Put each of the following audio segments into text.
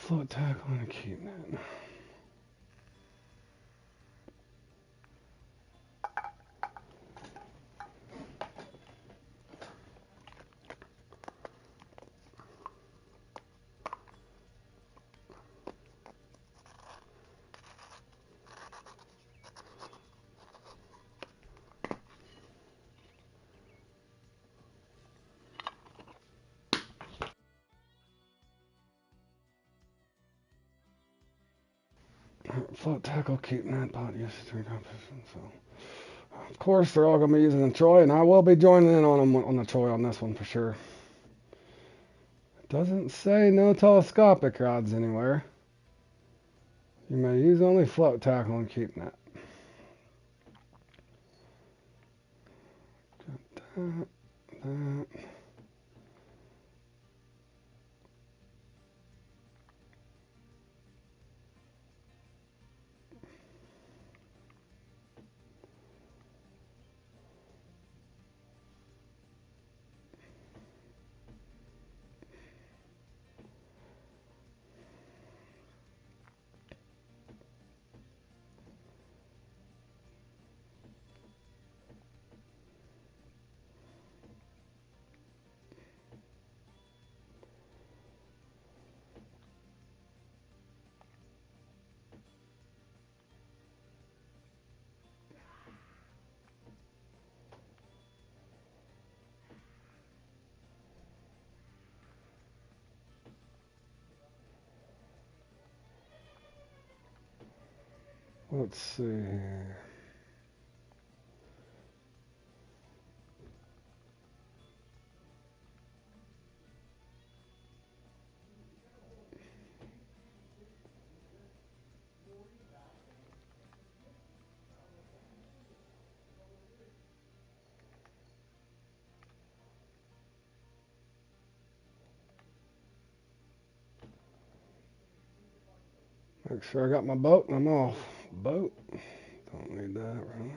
float tackle and a keep net. Float tackle, keep net, pot use 3 competitions. So, of course, they're all going to be using the Troy, and I will be joining in on them on the Troy on this one for sure. It doesn't say no telescopic rods anywhere. You may use only float tackle and keep net. Got that. Let's see here. Make sure I got my boat and I'm off. Boat. Don't need that, really.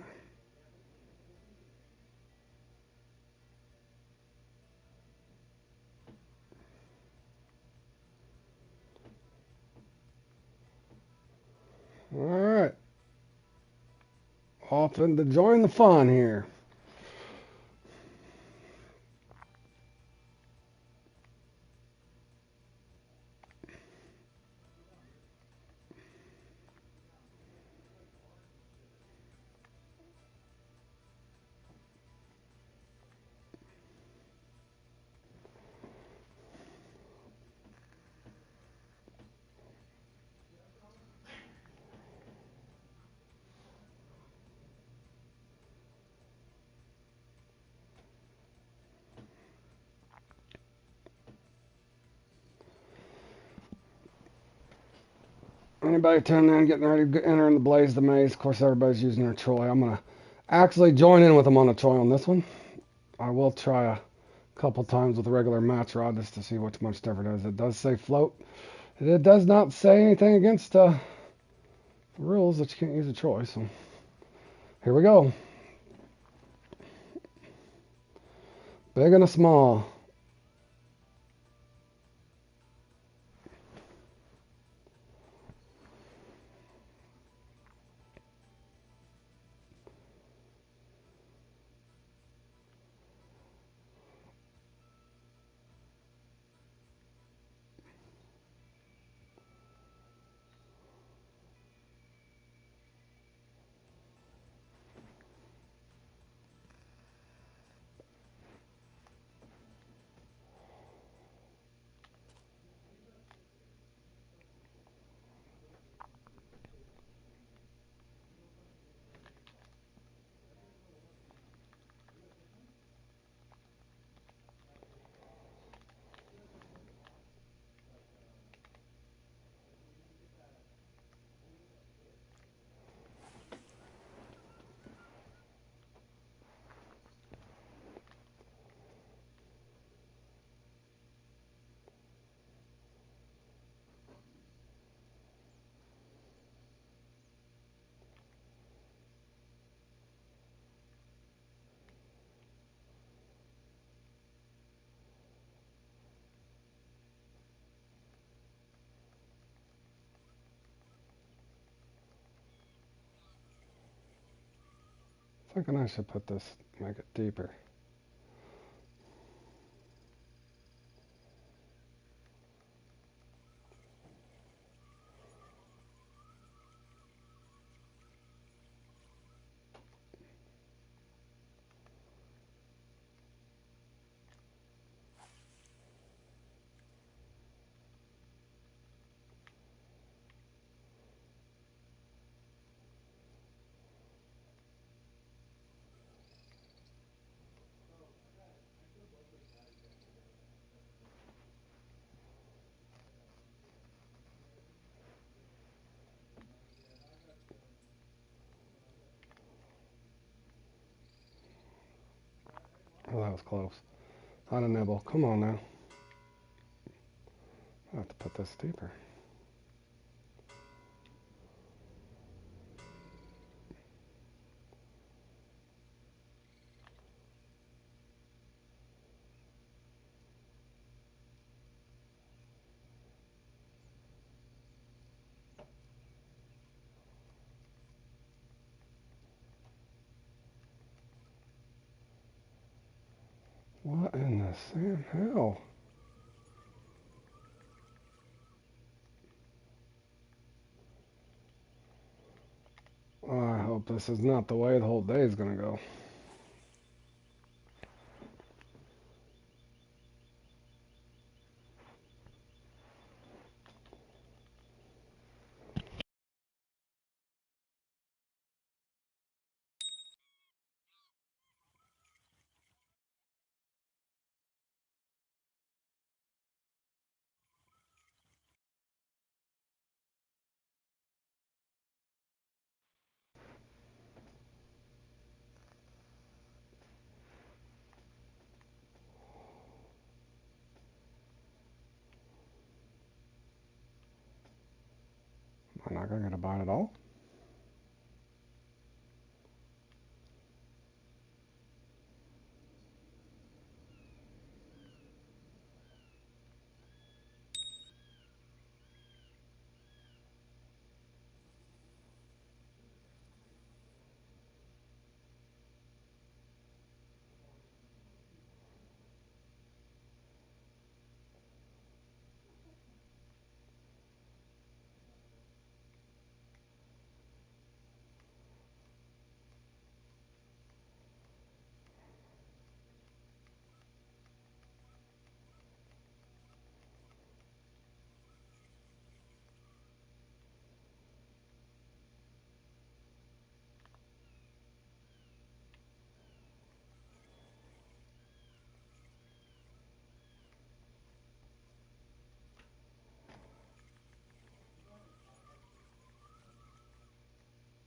Alright. Off and to join the fun here. Anybody tuning in, getting ready to enter in the Blaze the Maze. Of course, everybody's using their Troy. I'm going to actually join in with them on a Troy on this one. I will try a couple times with a regular match rod just to see which much different it is. It does say float. It does not say anything against rules that you can't use a Troy. So here we go. Big and a small. Thinking I should put this, make it deeper. Oh, that was close. On a nibble. Come on now. I have to put this deeper. What in the Sam hell? I hope this is not the way the whole day is gonna go. I'm not gonna get a bite at all.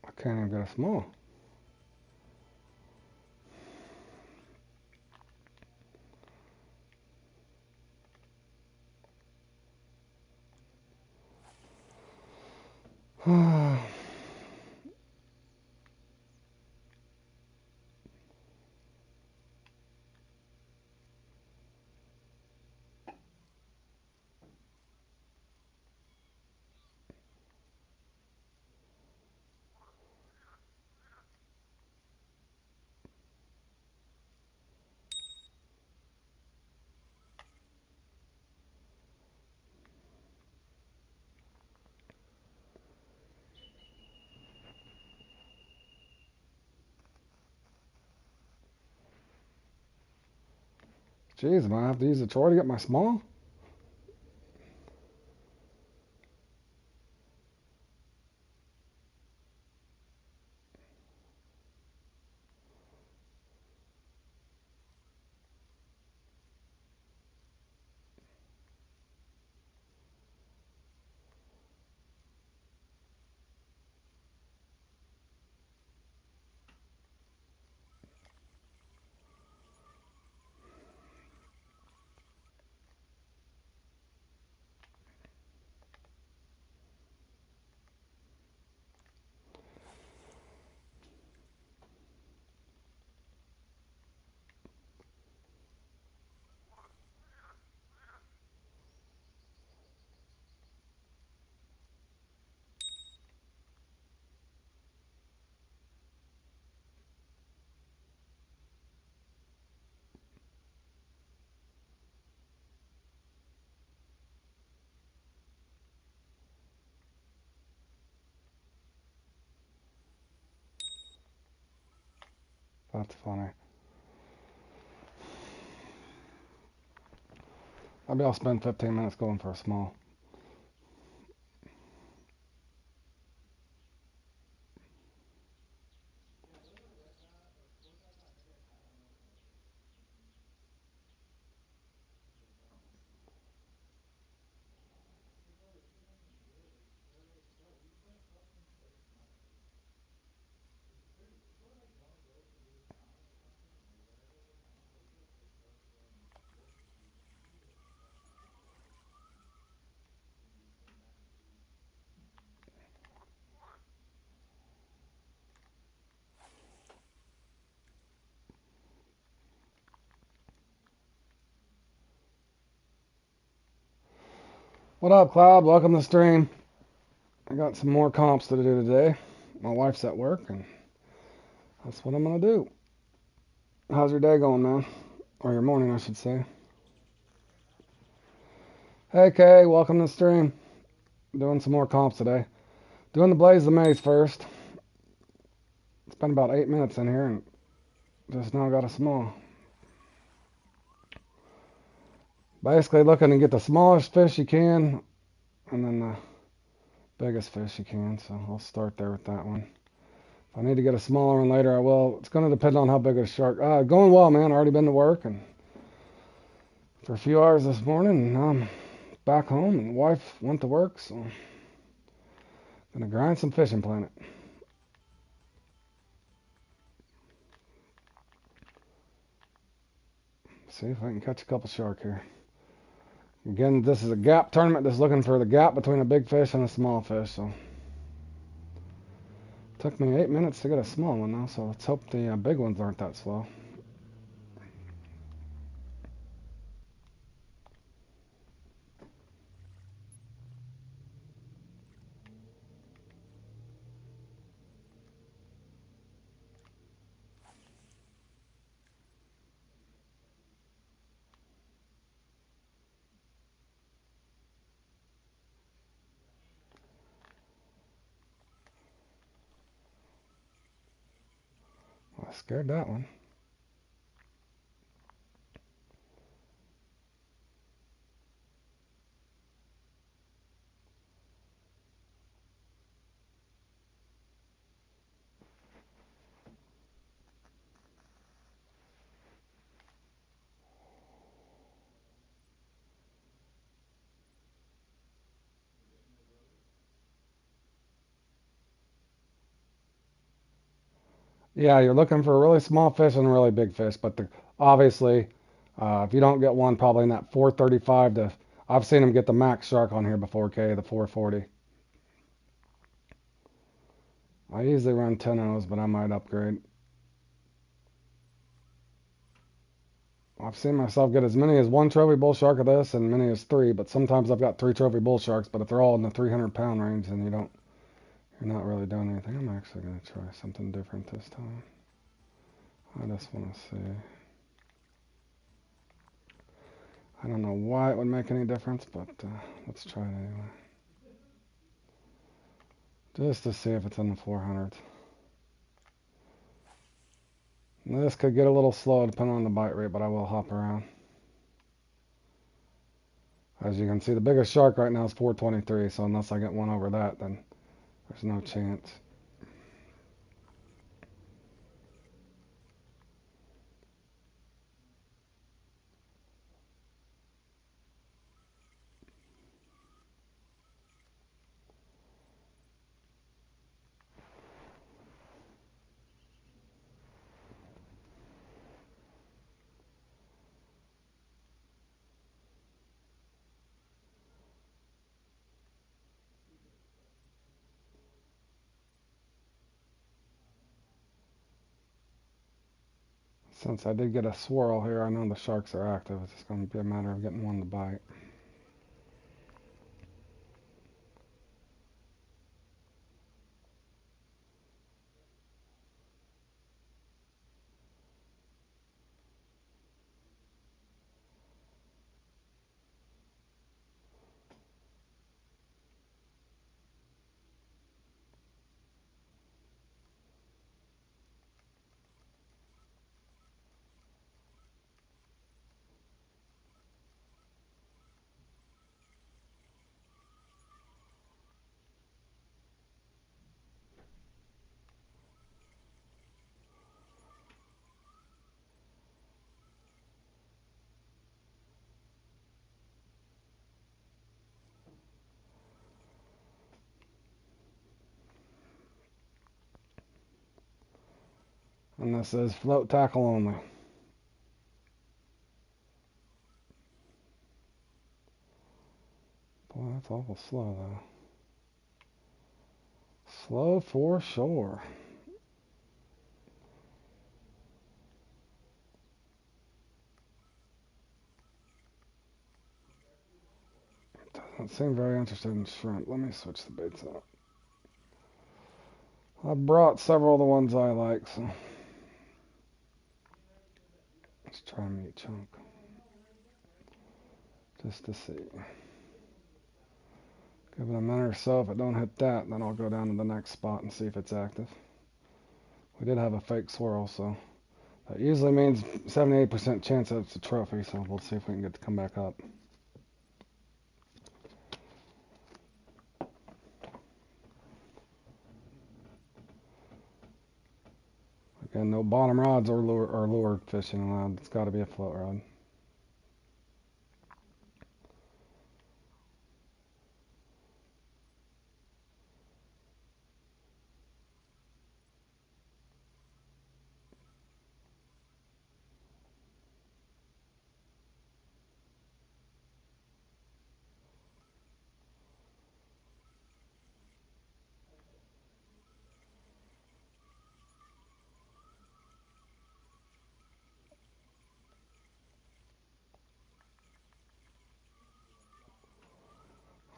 I can't even get a small. Jeez, am I gonna have to use a toy to get my small? That's funny. Maybe I'll spend 15 minutes going for a small. What up, Cloud? Welcome to the stream. I got some more comps to do today. My wife's at work, and that's what I'm gonna do. How's your day going, man? Or your morning, I should say. Hey, Kay, welcome to the stream. Doing some more comps today. Doing the Blaze the Maze first. It's been about 8 minutes in here, and just now got a small. Basically looking to get the smallest fish you can, and then the biggest fish you can. So I'll start there with that one. If I need to get a smaller one later, I will. It's going to depend on how big of a shark. Going well, man. Already been to work and for a few hours this morning, and now I'm back home, and the wife went to work, so I'm gonna grind some fishing planet. See if I can catch a couple shark here. Again, this is a gap tournament, just looking for the gap between a big fish and a small fish. So it took me 8 minutes to get a small one now, so let's hope the big ones aren't that slow. Well, I scared that one. Yeah, you're looking for a really small fish and a really big fish, but obviously, if you don't get one probably in that 435 to, I've seen them get the max shark on here before, K, the 440. I usually run 10 O's, but I might upgrade. I've seen myself get as many as one trophy bull shark of this and many as three, but sometimes I've got three trophy bull sharks, but if they're all in the 300-pound range, then you're not really doing anything. I'm actually going to try something different this time. I just want to see. I don't know why it would make any difference, but let's try it anyway. Just to see if it's in the 400s. This could get a little slow depending on the bite rate, but I will hop around. As you can see, the biggest shark right now is 423, so unless I get one over that, then there's no chance. Since I did get a swirl here, I know the sharks are active. It's just going to be a matter of getting one to bite. And this is float tackle only. Boy, that's awful slow though. Slow for sure. Doesn't seem very interested in shrimp. Let me switch the baits out. I brought several of the ones I like, so let's try meat chunk. Just to see. Give it a minute or so. If it don't hit that, then I'll go down to the next spot and see if it's active. We did have a fake swirl, so that usually means 78% chance that it's a trophy, so we'll see if we can get to come back up. Again, no bottom rods or lure fishing allowed. It's got to be a float rod.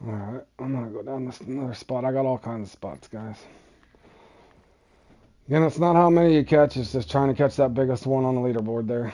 Alright, I'm going to go down this another spot. I got all kinds of spots, guys. Again, it's not how many you catch, it's just trying to catch that biggest one on the leaderboard there.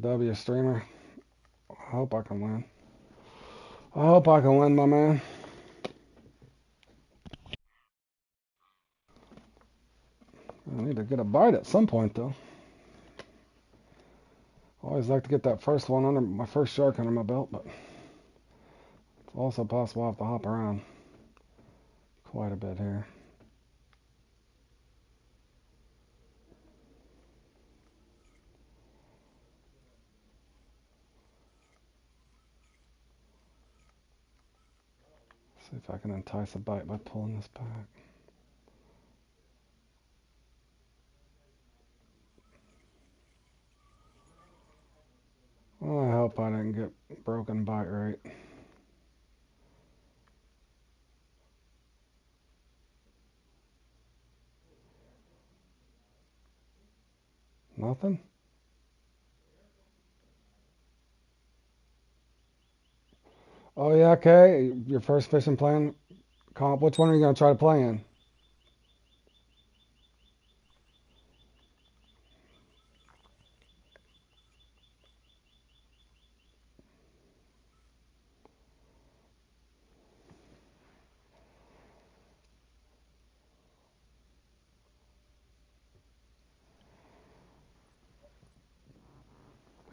W streamer. I hope I can win. I hope I can win, my man. I need to get a bite at some point, though. Always like to get that first one under my first shark under my belt, but it's also possible I have to hop around quite a bit here. See if I can entice a bite by pulling this back. Well, I hope I didn't get broken bite rate. Nothing? Oh, yeah, okay. Your first fishing plan comp. Which one are you going to try to play in?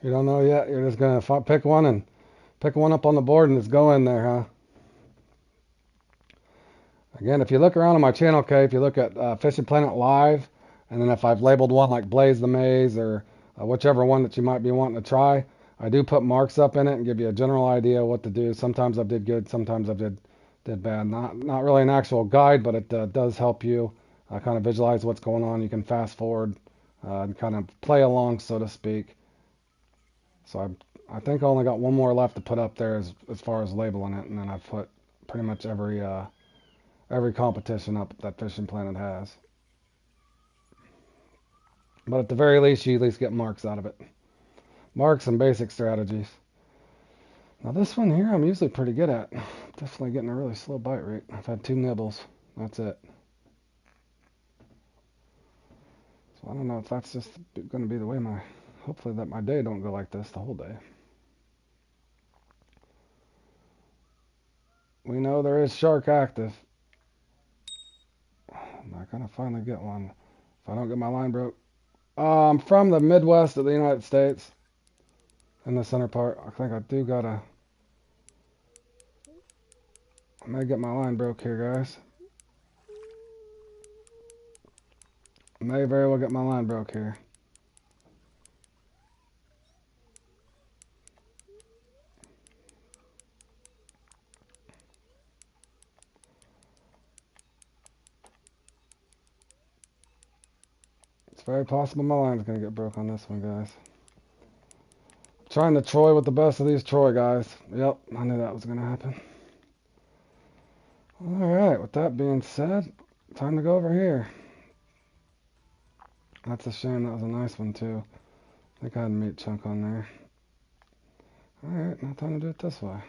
You don't know yet? You're just going to pick one and pick one up on the board and just go in there, huh? Again, if you look around on my channel, okay, if you look at Fishing Planet Live, and then if I've labeled one like Blaze the Maze or whichever one that you might be wanting to try, I do put marks up in it and give you a general idea what to do. Sometimes I did good, sometimes I did bad. Not really an actual guide, but it does help you kind of visualize what's going on. You can fast forward and kind of play along, so to speak. So I think I only got one more left to put up there as far as labeling it, and then I've put pretty much every competition up that Fishing Planet has. But at the very least, you at least get marks out of it. Marks and basic strategies. Now this one here, I'm usually pretty good at. Definitely getting a really slow bite rate. I've had 2 nibbles. That's it. So I don't know if that's just going to be the way hopefully that my day don't go like this the whole day. We know there is shark active. I'm not going to finally get one if I don't get my line broke. I'm from the Midwest of the United States. In the center part. I think I do got a... I may get my line broke here, guys. I may very well get my line broke here. It's very possible my line's going to get broke on this one, guys. Trying to Troy with the best of these Troy guys. Yep, I knew that was going to happen. Alright, with that being said, time to go over here. That's a shame, that was a nice one too. I think I had a meat chunk on there. Alright, now time to do it this way.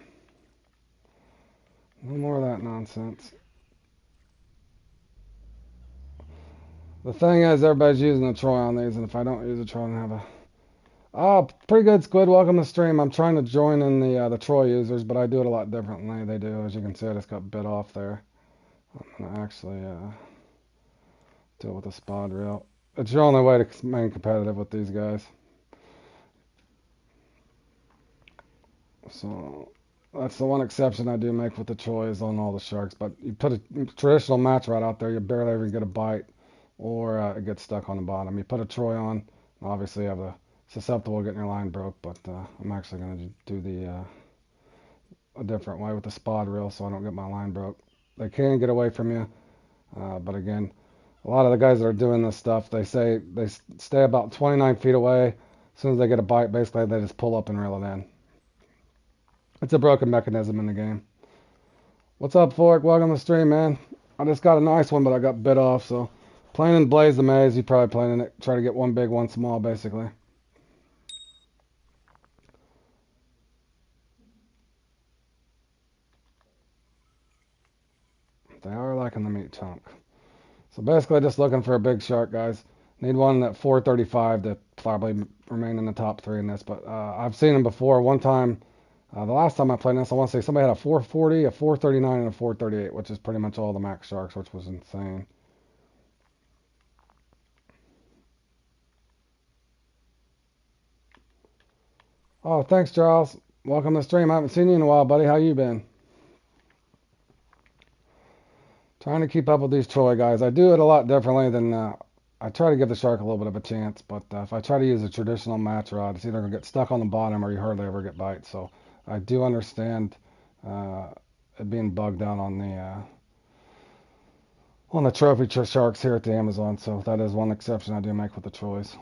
No more of that nonsense. The thing is, everybody's using a Troy on these, and if I don't use a Troy, I don't have a... Oh, pretty good, Squid. Welcome to the stream. I'm trying to join in the Troy users, but I do it a lot differently. They do. As you can see, I just got bit off there. I'm going to actually deal with the spot reel. It's your only way to remain competitive with these guys. So that's the one exception I do make with the Troys on all the sharks. But you put a traditional match right out there, you barely ever get a bite, or it gets stuck on the bottom. You put a Troy on, obviously you have the susceptible to getting your line broke, but I'm actually going to do the a different way with the spot reel so I don't get my line broke. They can get away from you, but again, a lot of the guys that are doing this stuff, they say they stay about 29 feet away. As soon as they get a bite, basically they just pull up and reel it in. It's a broken mechanism in the game. What's up, Fork? Welcome to the stream, man. I just got a nice one, but I got bit off, so playing in Blaze the Maze, you probably playing in it. Try to get one big, one small, basically. They are liking the meat chunk. So basically just looking for a big shark, guys. Need one at 435 to probably remain in the top 3 in this. But I've seen them before. One time, the last time I played this, I want to say somebody had a 440, a 439, and a 438, which is pretty much all the max sharks, which was insane. Oh, thanks, Charles. Welcome to the stream. I haven't seen you in a while, buddy. How you been? Trying to keep up with these Troy guys. I do it a lot differently than I try to give the shark a little bit of a chance, but if I try to use a traditional match rod, it's either going to get stuck on the bottom or you hardly ever get bites. So I do understand it being bugged out on the trophy sharks here at the Amazon. So that is one exception I do make with the Troys.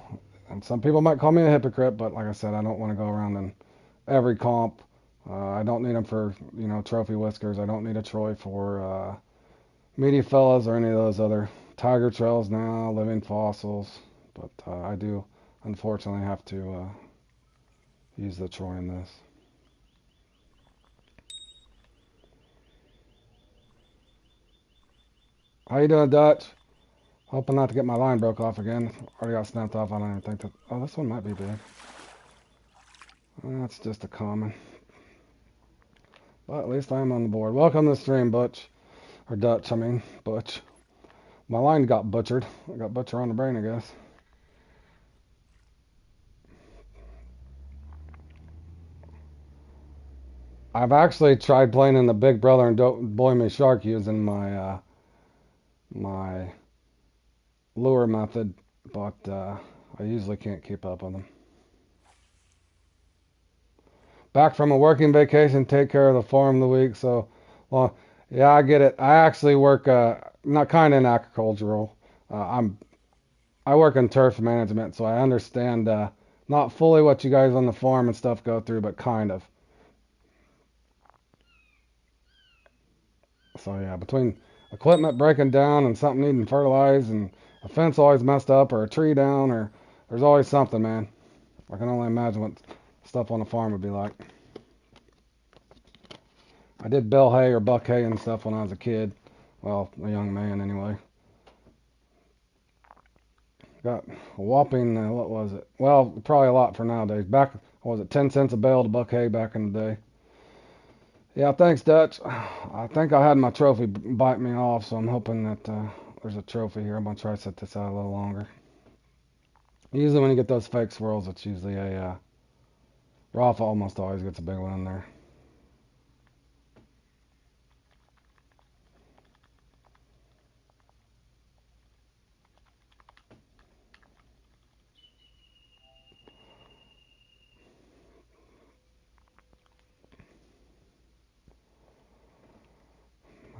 And some people might call me a hypocrite, but like I said, I don't want to go around in every comp. I don't need them for, trophy whiskers. I don't need a Troy for meaty fellas or any of those other tiger trails now, living fossils. But I do unfortunately have to use the Troy in this. How you doing, Dutch? Hoping not to get my line broke off again. Already got snapped off. I don't even think that... Oh, this one might be big. That's just a common. But at least I'm on the board. Welcome to the stream, Butch. Or Dutch, I mean, Butch. My line got butchered. I got butcher on the brain, I guess. I've actually tried playing in the Big Brother and Don't Boy Me Shark using my my lure method, but I usually can't keep up with them. Back from a working vacation, take care of the farm the week, so, well, yeah, I get it. I actually work, not kind of in agricultural. I work in turf management, so I understand not fully what you guys on the farm and stuff go through, but kind of. So yeah, between equipment breaking down and something needing fertilized and a fence always messed up or a tree down or there's always something, man. I can only imagine what stuff on a farm would be like. I did bale hay or buck hay and stuff when I was a kid. Well, a young man anyway. Got a whopping, what was it? Well, probably a lot for nowadays. Back, what was it, 10 cents a bale to buck hay back in the day. Yeah, thanks, Dutch. I think I had my trophy bite me off, so I'm hoping that there's a trophy here. I'm going to try to set this out a little longer. Usually when you get those fake swirls, it's usually a... Rafa almost always gets a big one in there.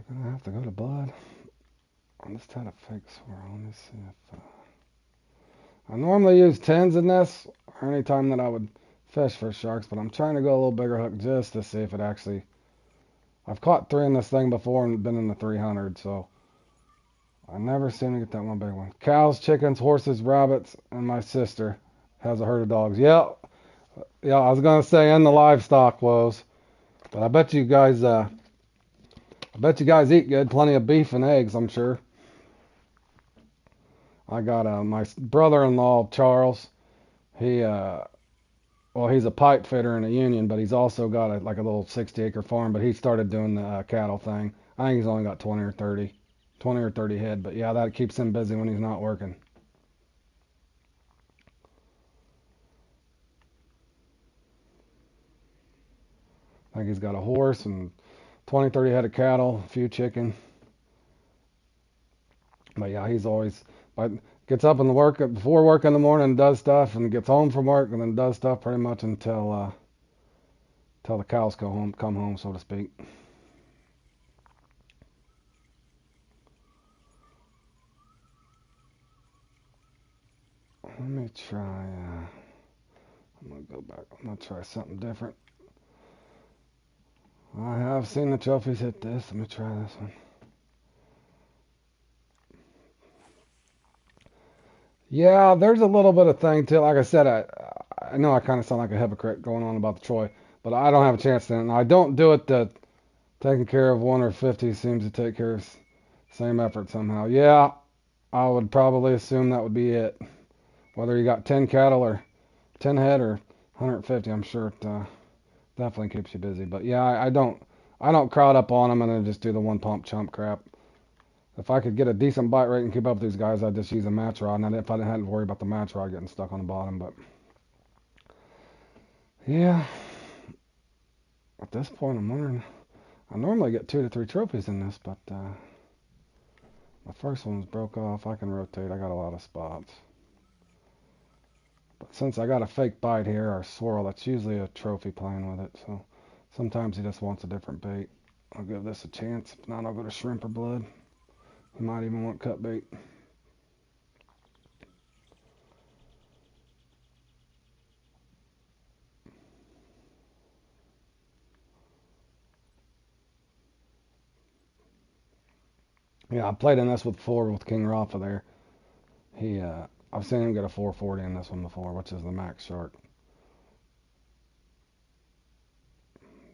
We're gonna have to go to blood. I just had a fake swirl. Let me see if I normally use 10s in this, or any time that I would fish for sharks, but I'm trying to go a little bigger hook just to see if it actually. I've caught 3 in this thing before and been in the 300, so I never seem to get that one big one. Cows, chickens, horses, rabbits, and my sister has a herd of dogs. Yeah, yeah. I was gonna say, and the livestock woes, but I bet you guys, eat good. Plenty of beef and eggs, I'm sure. I got my brother-in-law Charles. He well, he's a pipe fitter in a union, but he's also got like a little 60-acre farm. But he started doing the cattle thing. I think he's only got 20 or 30 head. But yeah, that keeps him busy when he's not working. I think he's got a horse and 20, 30 head of cattle, a few chicken. But yeah, he's always gets up in the work before work in the morning, and does stuff, and gets home from work, and then does stuff pretty much until the cows come home, so to speak. Let me try. I'm gonna go back. I'm gonna try something different. I have seen the trophies hit this. Let me try this one. Yeah, there's a little bit of thing to it. Like I said, I know I kind of sound like a hypocrite going on about the Troy, but I don't have a chance to. And I don't do it to taking care of 1 or 50 seems to take care of same effort somehow. Yeah, I would probably assume that would be it. Whether you got 10 cattle or 10 head or 150, I'm sure it definitely keeps you busy. But yeah, I don't crowd up on them and then just do the one pump chump crap. If I could get a decent bite rate and keep up with these guys, I'd just use a match rod. And if I didn't have to worry about the match rod getting stuck on the bottom, but yeah, at this point I'm wondering. I normally get 2 to 3 trophies in this, but my first one's broke off. I can rotate. I got a lot of spots. But since I got a fake bite here, or swirl, that's usually a trophy playing with it. So sometimes he just wants a different bait. I'll give this a chance. If not, I'll go to shrimp or blood. He might even want cut bait. Yeah, I played in this with 4 with King Rafa there. I've seen him get a 440 in this one before, which is the max shark.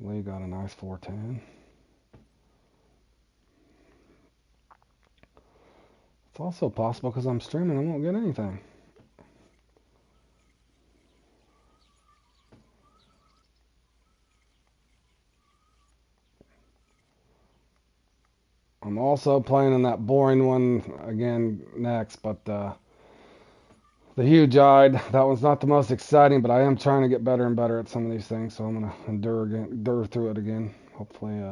Lee got a nice 410. It's also possible because I'm streaming, I won't get anything. I'm also playing in that boring one again next, but the huge eyed, that one's not the most exciting, but I am trying to get better and better at some of these things, so I'm gonna endure through it again. Hopefully,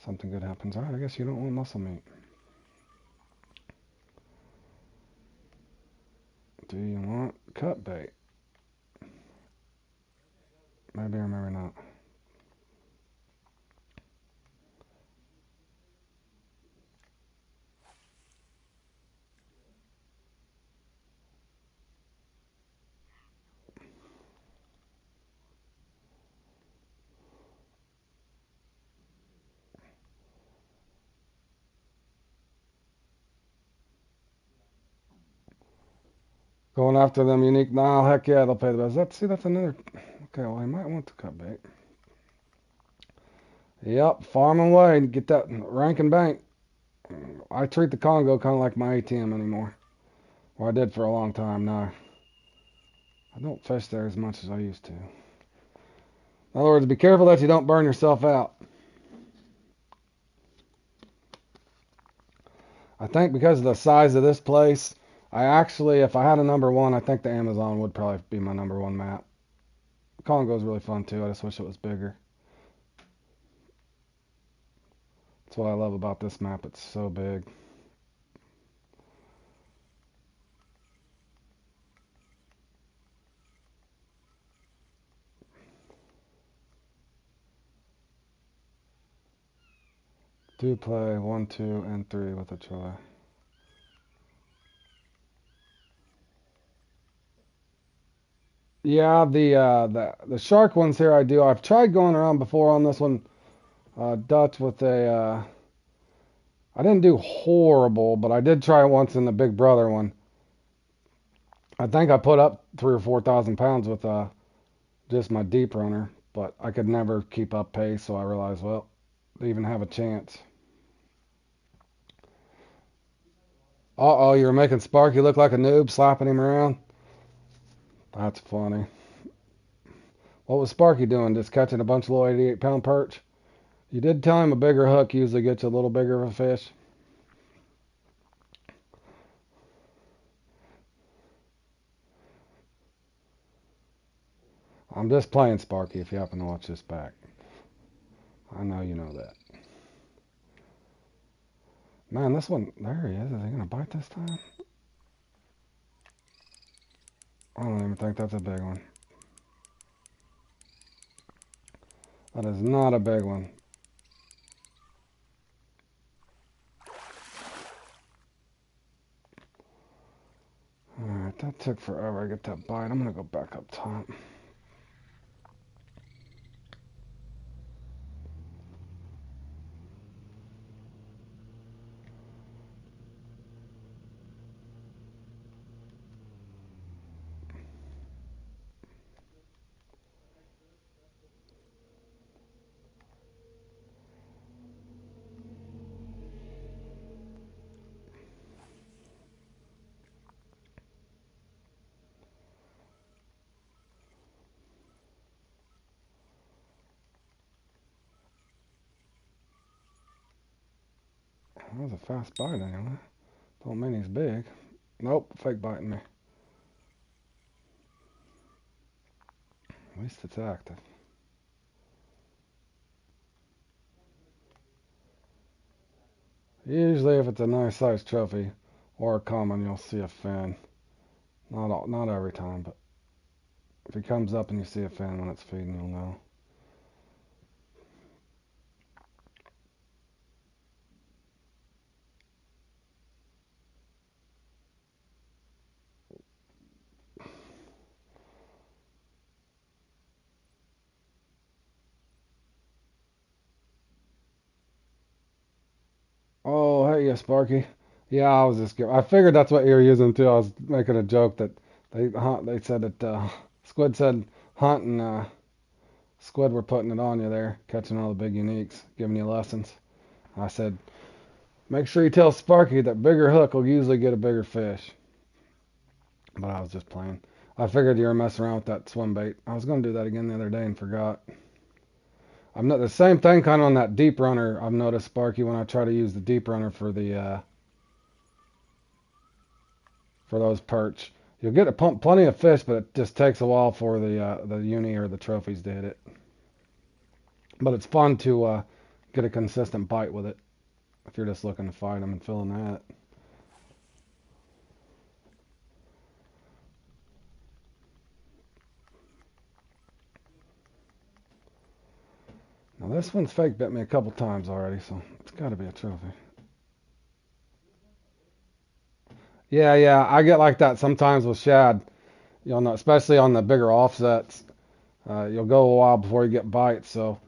something good happens. All right, I guess you don't want muscle meat. Do you want cut bait? Maybe or maybe not. Going after them unique Nile, heck yeah, they'll pay the best. That's another. Okay, well, I might want the cut bait. Yep, farm away, get that rank and bank. I treat the Congo kind of like my ATM anymore. Well, I did for a long time now. I don't fish there as much as I used to. In other words, be careful that you don't burn yourself out. I think because of the size of this place, I actually, if I had a number 1, I think the Amazon would probably be my number 1 map. Congo's really fun too. I just wish it was bigger. That's what I love about this map. It's so big. Do play 1, 2, and 3 with a troy. Yeah, the shark ones here I do. I've tried going around before on this one, Dutch with a. I didn't do horrible, but I did try it once in the Big Brother one. I think I put up 3 or 4 thousand pounds with just my deep runner, but I could never keep up pace, so I realized, well, they even have a chance. Uh-oh, you're making Sparky look like a noob, slapping him around? That's funny. What was Sparky doing? Just catching a bunch of little 88-pound perch? You did tell him a bigger hook usually gets you a little bigger of a fish. I'm just playing Sparky if you happen to watch this back. I know you know that. Man, this one, there he is. Is he going to bite this time? I don't even think that's a big one. That is not a big one. Alright, that took forever to get that bite. I'm going to go back up top. That was a fast bite anyway. Don't mean he's big. Nope, fake biting me. At least it's active. Usually if it's a nice sized trophy or a common, you'll see a fin. Not every time, but if he comes up and you see a fin when it's feeding, you'll know. Oh, hey, yeah, Sparky. Yeah, I was just kidding. I figured that's what you were using too. I was making a joke that they said that Squid said Hunt and Squid were putting it on you there, catching all the big uniques, giving you lessons. I said, make sure you tell Sparky that bigger hook will usually get a bigger fish. But I was just playing. I figured you were messing around with that swim bait. I was going to do that again the other day and forgot. I'm not the same thing kind of on that deep runner. I've noticed, Sparky, when I try to use the deep runner for the for those perch. You'll get plenty of fish, but it just takes a while for the uni or the trophies to hit it. But it's fun to get a consistent bite with it if you're just looking to fight them and filling that. Now this one's fake bit me a couple times already, so it's got to be a trophy. Yeah, I get like that sometimes with shad. You'll know, especially on the bigger offsets. You'll go a while before you get bites, so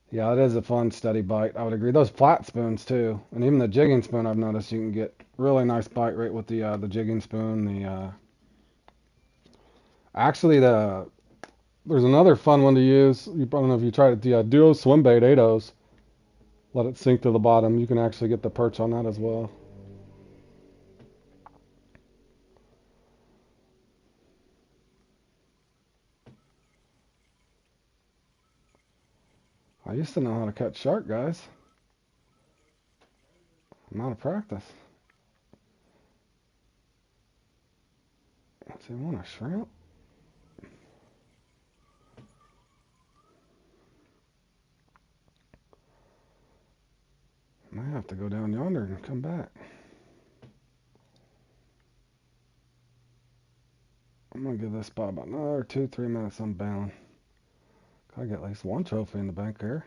yeah, it is a fun, steady bite. I would agree. Those flat spoons too, and even the jigging spoon. I've noticed you can get really nice bite rate with the jigging spoon. Actually there's another fun one to use. I don't know if you tried it. The Duo Swim Bait 8 Let it sink to the bottom. You can actually get the perch on that as well. I used to know how to catch shark, guys. I'm out of practice. What's he want, a shrimp? I might have to go down yonder and come back. I'm gonna give this spot about another 2-3 minutes. I'm bailing. Gotta get at least one trophy in the bank here.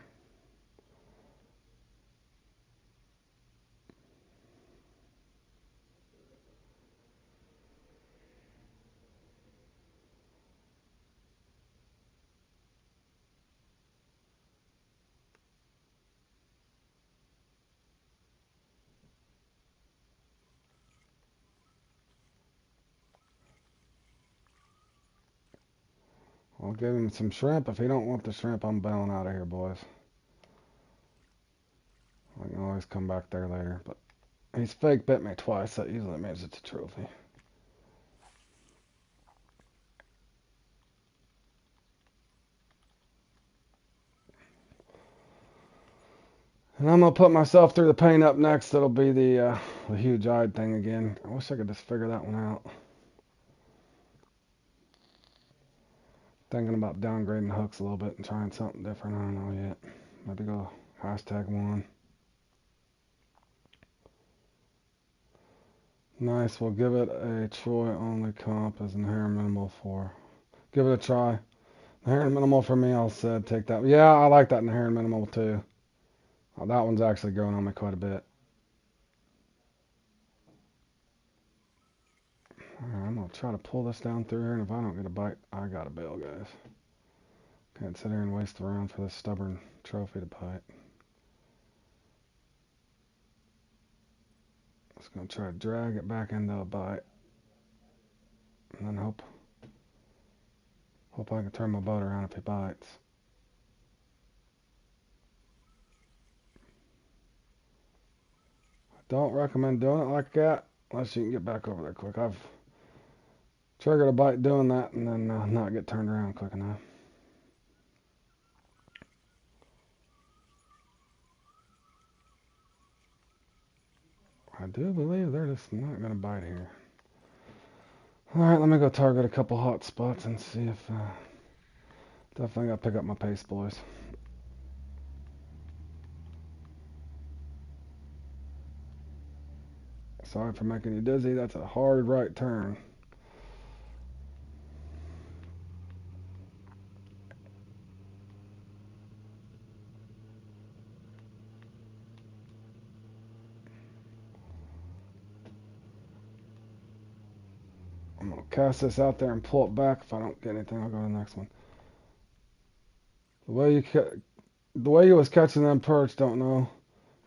I'll give him some shrimp. If he don't want the shrimp, I'm bailing out of here, boys. I can always come back there later, but he's fake bit me twice. That usually means it's a trophy. And I'm gonna put myself through the pain up next. It'll be the huge-eyed thing again. I wish I could just figure that one out. Thinking about downgrading the hooks a little bit and trying something different. I don't know yet. Maybe go #1. Nice. We'll give it a Troy only comp as an hair minimal for. Give it a try. The hair minimal for me, I'll said take that. Yeah, I like that in the hair minimal too. Oh, that one's actually growing on me quite a bit. Alright, I'm gonna try to pull this down through here, and if I don't get a bite, I got a bail, guys. Can't sit here and waste around for this stubborn trophy to bite. Just gonna try to drag it back into a bite, and then hope I can turn my boat around if he bites. I don't recommend doing it like that unless you can get back over there quick. I've triggered a bite doing that and then not get turned around quick enough. I do believe they're just not gonna bite here. Alright, let me go target a couple hot spots and see if definitely gotta pick up my pace, boys. Sorry for making you dizzy. That's a hard right turn. I'm gonna cast this out there and pull it back. If I don't get anything, I'll go to the next one. The way you was catching them perch, don't know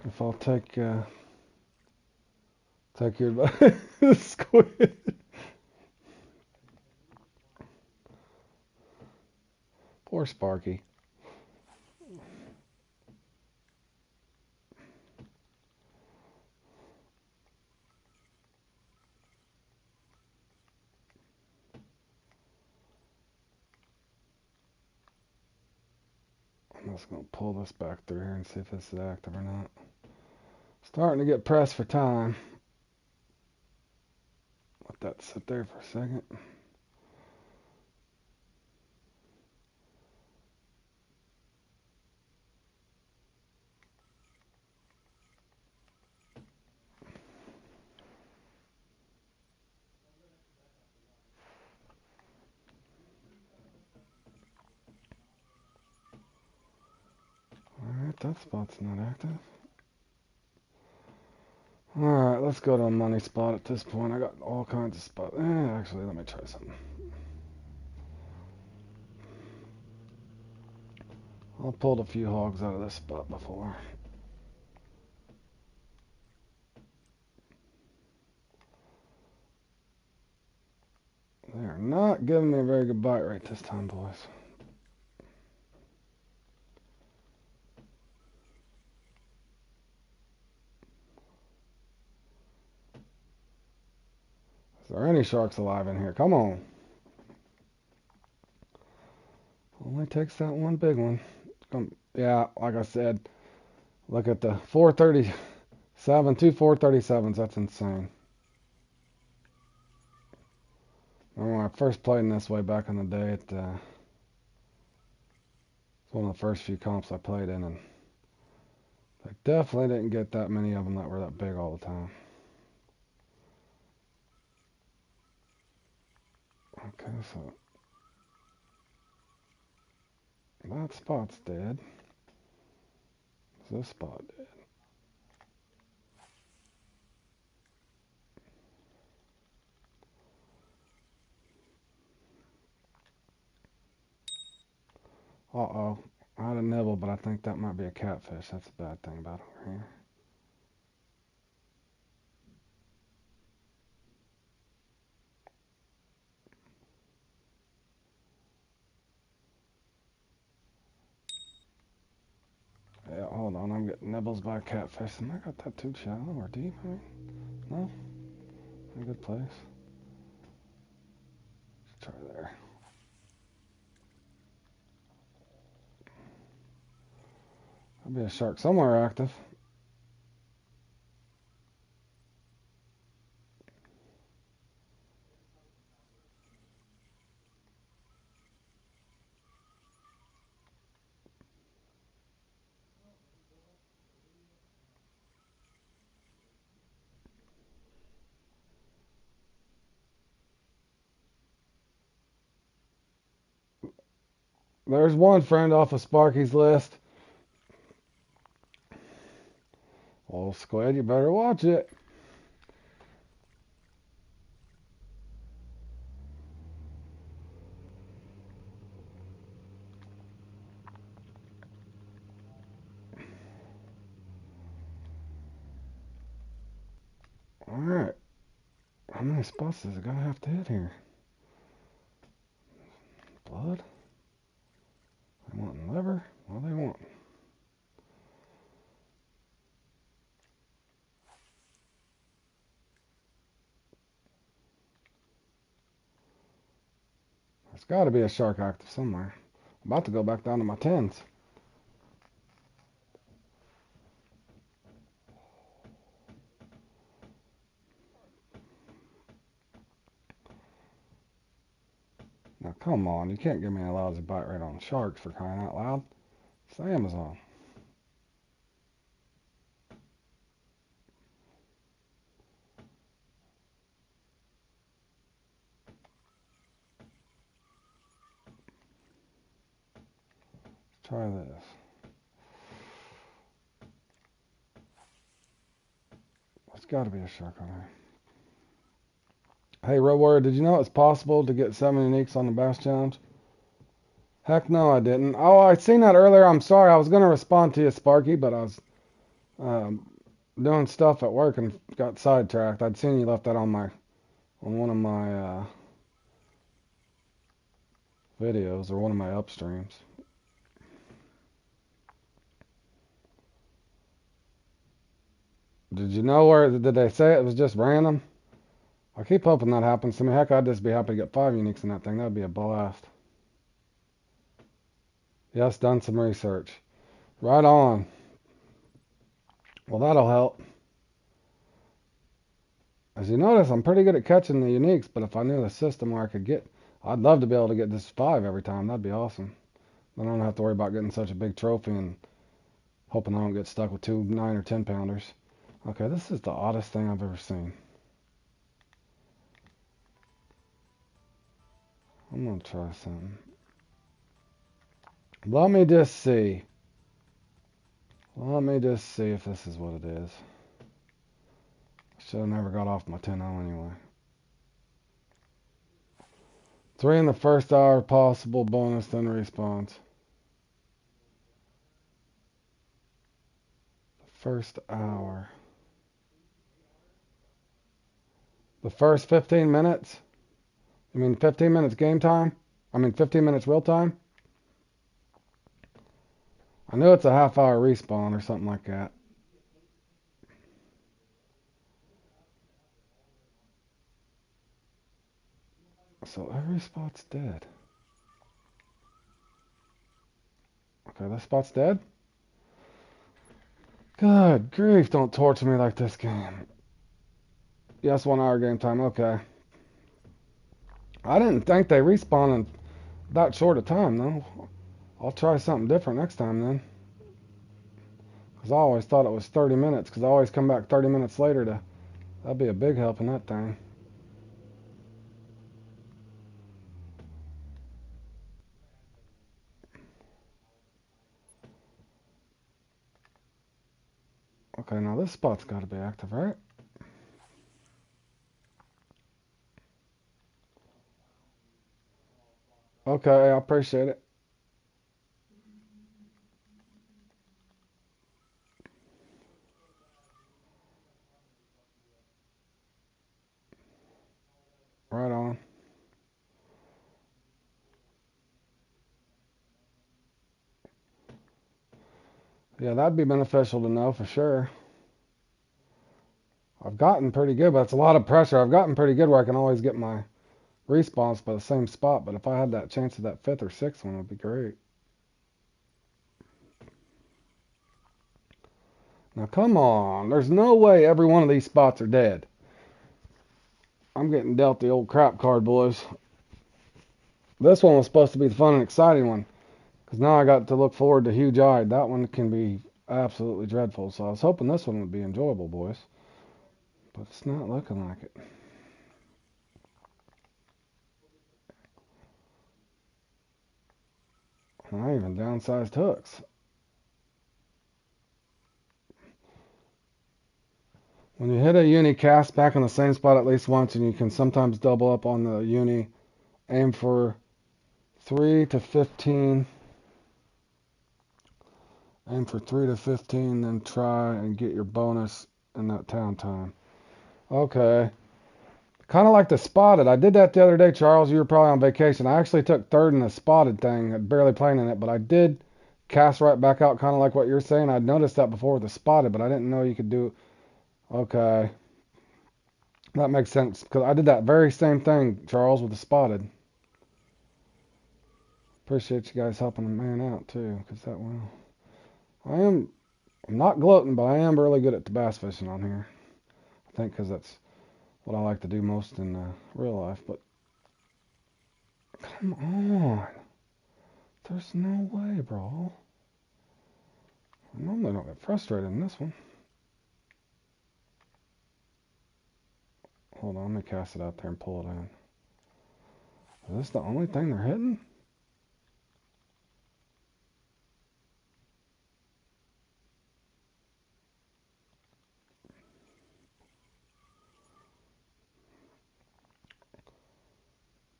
if I'll take your squid. Poor Sparky. I'm just gonna pull this back through here and see if this is active or not. Starting to get pressed for time. Let that sit there for a second. Alright, that spot's not active. Alright, let's go to a money spot at this point. I got all kinds of spots. Actually, let me try something. I've pulled a few hogs out of this spot before. They are not giving me a very good bite rate this time, boys. Is there any sharks alive in here? Come on. Only takes that one big one. Yeah, like I said, look at the 437, two 437s. That's insane. Remember when I first played in this way back in the day, it's one of the first few comps I played in, and I definitely didn't get that many of them that were that big all the time. Okay, so that spot's dead. Is this spot dead? Uh-oh. I had a nibble, but I think that might be a catfish. That's a bad thing about over here. nibbles by catfish. Am I got that too shallow or deep? I mean, no? In a good place. Let's try there. There'll be a shark somewhere active. There's one friend off of Sparky's list. Well, Squid, you better watch it. Alright. How many spots is it gonna have to hit here? Blood? They want liver? What do they want? There's got to be a shark active somewhere. I'm about to go back down to my 10s. Now, come on. You can't give me a lousy bite rate on sharks for crying out loud. It's Amazon. Let's try this. There's got to be a shark on here. Hey, Real Warrior, did you know it's possible to get 7 uniques on the Bass Challenge? Heck no, I didn't. Oh, I seen that earlier. I'm sorry. I was going to respond to you, Sparky, but I was doing stuff at work and got sidetracked. I'd seen you left that on one of my videos or one of my upstreams. Did you know where? Did they say it was just random? I keep hoping that happens to me. Heck, I'd just be happy to get 5 uniques in that thing. That'd be a blast. Yes, done some research. Right on. Well, that'll help. As you notice, I'm pretty good at catching the uniques, but if I knew the system where I could get, I'd love to be able to get just 5 every time. That'd be awesome. Then I don't have to worry about getting such a big trophy and hoping I don't get stuck with 2 9 or 10 pounders. Okay, this is the oddest thing I've ever seen. I'm gonna try something. Let me just see. Let me just see if this is what it is. Should have never got off my 10-0 anyway. 3 in the first hour, possible bonus, then respawns. First hour. The first 15 minutes? I mean 15 minutes game time? I mean 15 minutes wheel time? I knew it's a half hour respawn or something like that. So every spot's dead. Okay, this spot's dead? Good grief, don't torture me like this game. Yes, 1 hour game time, okay. I didn't think they respawn in that short a time, though. I'll try something different next time, then. Because I always thought it was 30 minutes, because I always come back 30 minutes later to... That'd be a big help in that thing. Okay, now this spot's got to be active, right? Okay, I appreciate it. Right on. Yeah, that'd be beneficial to know for sure. I've gotten pretty good, but it's a lot of pressure. I've gotten pretty good where I can always get my respawns by the same spot, but if I had that chance of that fifth or sixth one, it would be great. Now, come on. There's no way every one of these spots are dead. I'm getting dealt the old crap card, boys. This one was supposed to be the fun and exciting one, because now I got to look forward to Huge Eyed. That one can be absolutely dreadful, so I was hoping this one would be enjoyable, boys. But it's not looking like it. I even downsized hooks. When you hit a uni, cast back on the same spot at least once, and you can sometimes double up on the uni. Aim for 3 to 15. Aim for 3 to 15, then try and get your bonus in that town time. Okay. Kind of like the spotted. I did that the other day, Charles. You were probably on vacation. I actually took third in the spotted thing. I barely playing in it, but I did cast right back out, kind of like what you're saying. I'd noticed that before with the spotted, but I didn't know you could do. Okay. That makes sense, because I did that very same thing, Charles, with the spotted. Appreciate you guys helping the man out, too, because that will. I'm not gloating, but I am really good at the bass fishing on here. I think because that's what I like to do most in real life, but come on. There's no way, bro. I normally don't get frustrated in this one. Hold on, let me cast it out there and pull it in. Is this the only thing they're hitting?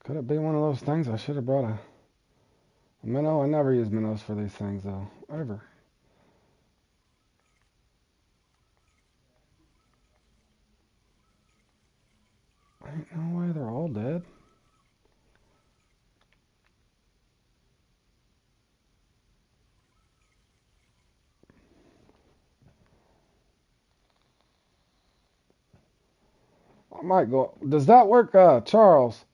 Could it be one of those things? I should have brought a minnow. I never use minnows for these things, though. Ever. Ain't no way they're all dead. I might go. Does that work, Charles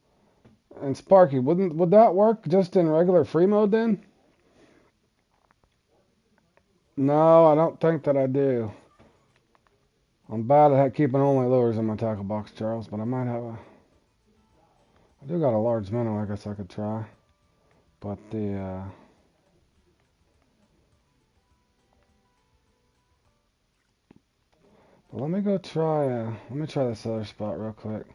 and Sparky? Would that work just in regular free mode then? No, I don't think that I do. I'm bad at keeping only lures in my tackle box, Charles, but I might have a. I do got a large minnow. I guess I could try, but the. But let me go try. Let me try this other spot real quick.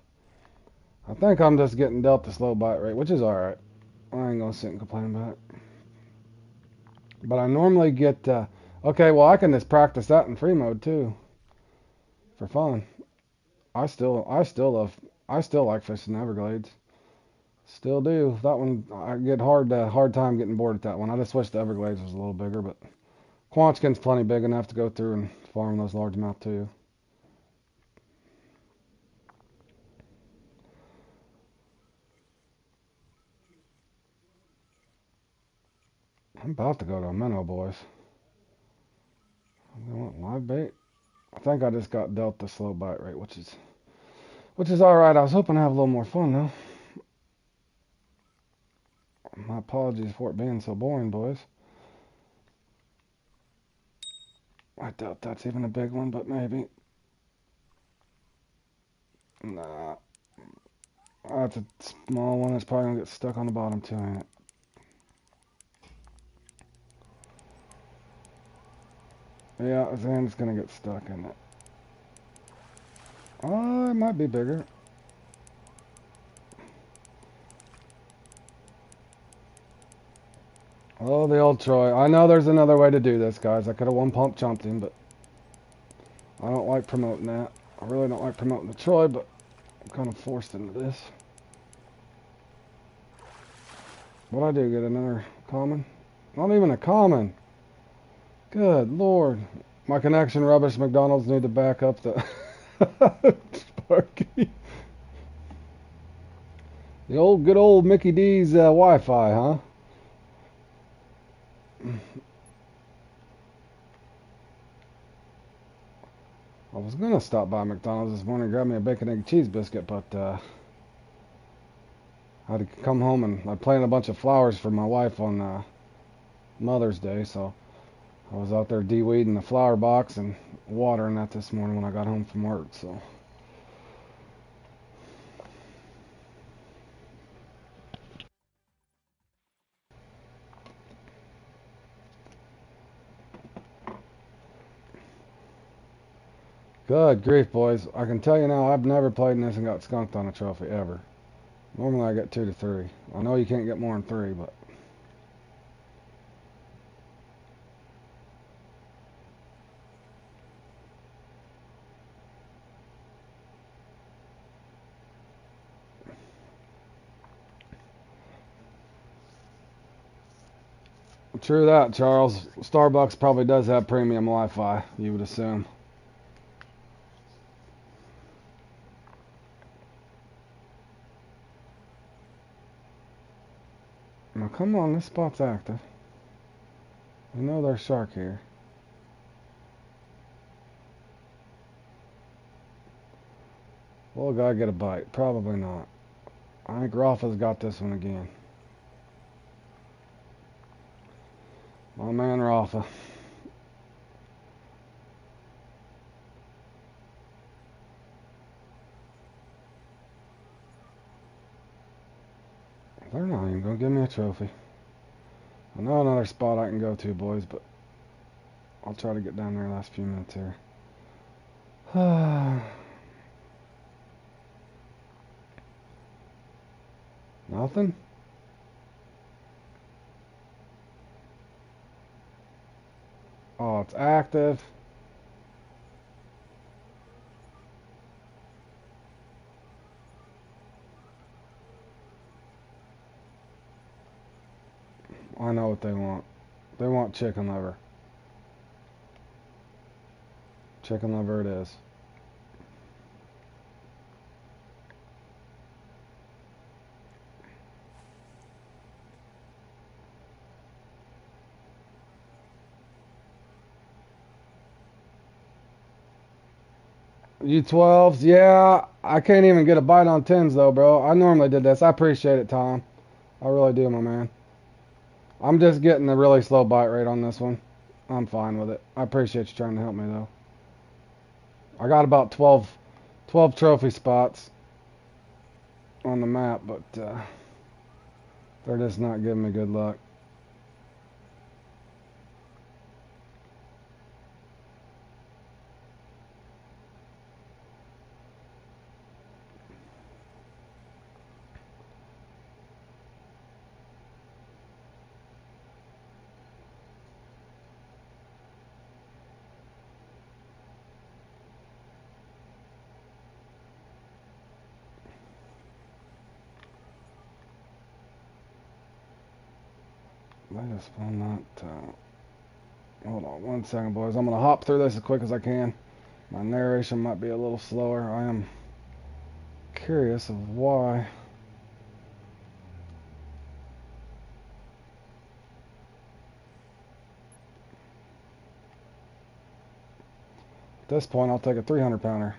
I think I'm just getting dealt the slow bite rate, which is all right. I ain't gonna sit and complain about it. But I normally get. Okay, well I can just practice that in free mode too, for fun. I still like fishing the Everglades. Still do. That one I get hard time getting bored at that one. I just wish the Everglades was a little bigger, but Quanchkin's plenty big enough to go through and farm those largemouth too. I'm about to go to a minnow, boys. I want live bait. I think I just got dealt the slow bite rate, which is all right. I was hoping to have a little more fun though. My apologies for it being so boring, boys. I doubt that's even a big one, but maybe. Nah, that's a small one. It's probably gonna get stuck on the bottom too, ain't it? Yeah, his hand's gonna get stuck in it. Oh, it might be bigger. Oh, the old Troy. I know there's another way to do this, guys. I could have one pump jumped him, but I don't like promoting that. I really don't like promoting the Troy, but I'm kind of forced into this. What'd I do? Get another common? Not even a common. Good Lord. My connection rubbish. McDonald's need to back up the Sparky. The old good old Mickey D's Wi-Fi, huh? I was gonna stop by McDonald's this morning and grab me a bacon, egg, cheese biscuit, but I had to come home and I planted a bunch of flowers for my wife on Mother's Day, so I was out there de-weeding the flower box and watering that this morning when I got home from work, so. Good grief, boys. I can tell you now, I've never played in this and got skunked on a trophy, ever. Normally I get 2 to 3. I know you can't get more than 3, but... True that, Charles. Starbucks probably does have premium Wi-Fi, you would assume. Now come on, this spot's active. I know there's shark here. Will a guy get a bite? Probably not. I think Rafa's got this one again. My man Rafa. They're not even going to give me a trophy. I know another spot I can go to, boys, but I'll try to get down there last few minutes here. Nothing? Oh, it's active. I know what they want. They want chicken liver. Chicken liver it is. U12s, yeah. I can't even get a bite on 10s though, bro. I normally did this. I appreciate it, Tom. I really do, my man. I'm just getting a really slow bite rate on this one. I'm fine with it. I appreciate you trying to help me though. I got about 12 trophy spots on the map, but they're just not giving me good luck. I just will not. Hold on 1 second, boys. I'm going to hop through this as quick as I can. My narration might be a little slower. I am curious of why. At this point, I'll take a 300-pounder.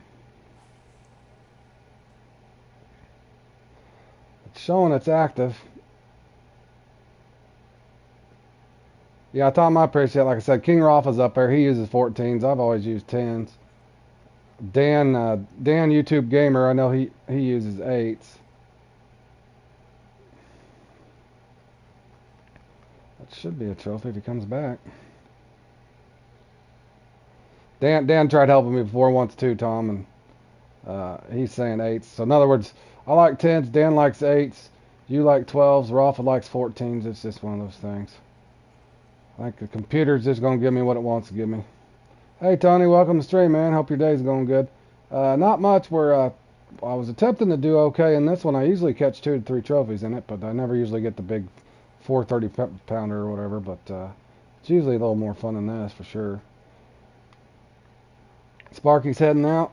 It's showing it's active. Yeah, Tom, I appreciate it. Like I said, King Rafa's up there. He uses 14s. I've always used 10s. Dan YouTube Gamer, I know he uses 8s. That should be a trophy if he comes back. Dan tried helping me before once too, Tom, and he's saying 8s. So in other words, I like 10s. Dan likes 8s. You like 12s. Rafa likes 14s. It's just one of those things. I think the computer's just going to give me what it wants to give me. Hey, Tony, welcome to the stream, man. Hope your day's going good. Not much. I was attempting to do okay in this one. I usually catch 2 to 3 trophies in it, but I never usually get the big 430-pounder or whatever. But it's usually a little more fun than this, for sure. Sparky's heading out.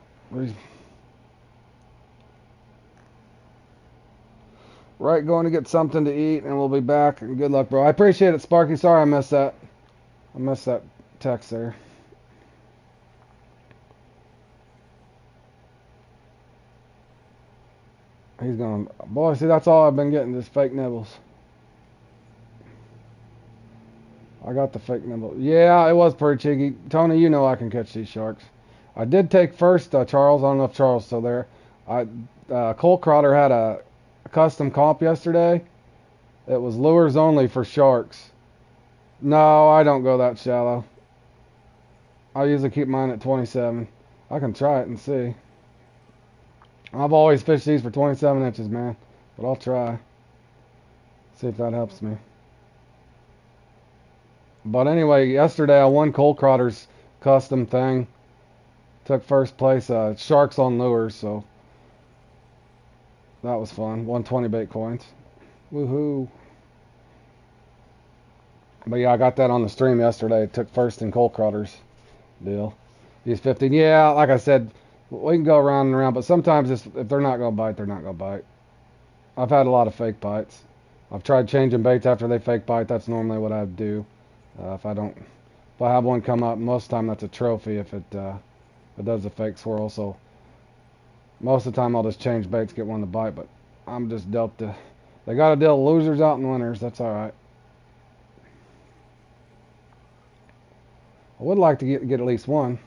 Right, going to get something to eat, and we'll be back. And good luck, bro. I appreciate it, Sparky. Sorry I missed that. I missed that text there. He's going, boy, see, that's all I've been getting, just fake nibbles. I got the fake nibble. Yeah, it was pretty cheeky. Tony, you know I can catch these sharks. I did take first, Charles. I don't know if Charles is still there. Cole Crotter had a custom comp yesterday. It was lures only for sharks. No, I don't go that shallow. I usually keep mine at 27. I can try it and see. I've always fished these for 27 inches, man. But I'll try. See if that helps me. But anyway, yesterday I won Cole Crotter's custom thing. Took first place, sharks on lures, so that was fun. Won 20 bait coins. Woohoo. But yeah, I got that on the stream yesterday. Took first in Cole Crotter's deal. He's 15. Yeah, like I said, we can go around and around, but sometimes if they're not going to bite, they're not going to bite. I've had a lot of fake bites. I've tried changing baits after they fake bite. That's normally what I do. If I have one come up, most of the time that's a trophy if it does a fake swirl. So most of the time I'll just change baits, get one to bite. But I'm just dealt to. They got to deal losers out and winners. That's all right. I would like to get at least one.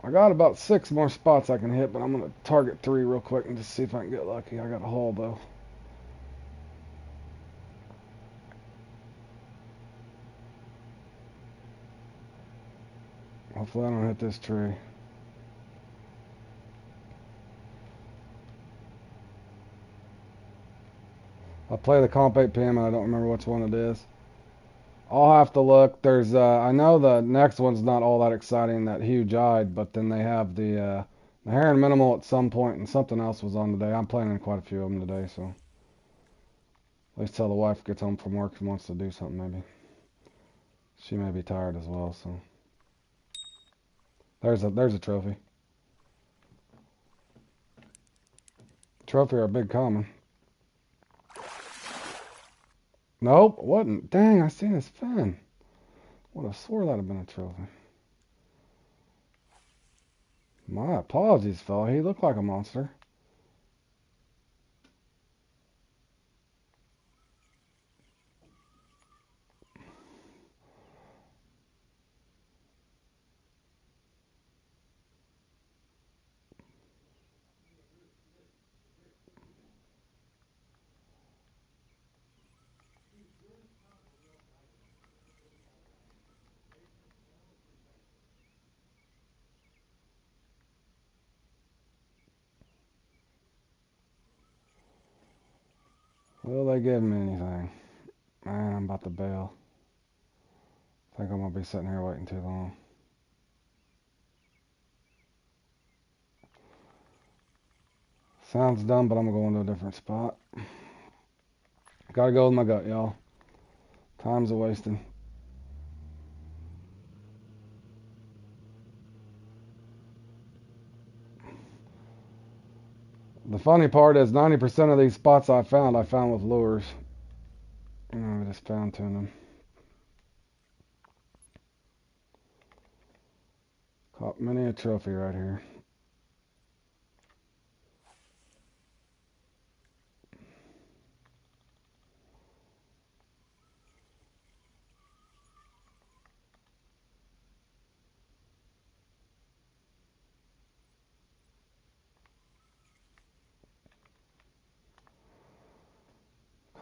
I got about 6 more spots I can hit, but I'm going to target 3 real quick and just see if I can get lucky. I got a hole, though. Hopefully I don't hit this tree. I play the comp 8 PM and I don't remember which one it is. I'll have to look. There's I know the next one's not all that exciting, that huge-eyed, but then they have the heron minimal at some point, and something else was on today. I'm planning quite a few of them today, so at least till the wife gets home from work and wants to do something, maybe. She may be tired as well, so there's a trophy. Trophy or a big common. Nope, wasn't. Dang, I seen his fin. Would have swore that'd have been a trophy. My apologies, fella. He looked like a monster. Will they give me anything? Man, I'm about to bail. I think I'm going to be sitting here waiting too long. Sounds dumb, but I'm going to go into a different spot. Gotta go with my gut, y'all. Time's a wasting. The funny part is 90% of these spots I found with lures. I just found two of them. Caught many a trophy right here.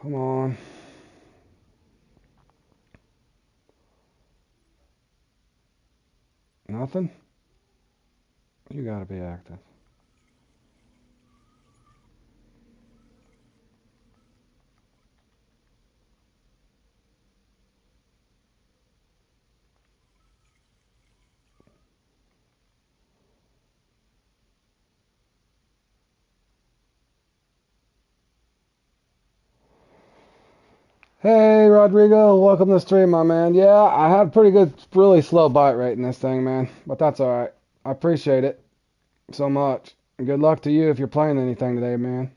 Come on. Nothing? You gotta be active. Hey, Rodrigo, welcome to the stream, my man. Yeah, I had a pretty good, really slow bite rate in this thing, man. But that's alright. I appreciate it. so much. And good luck to you if you're playing anything today, man.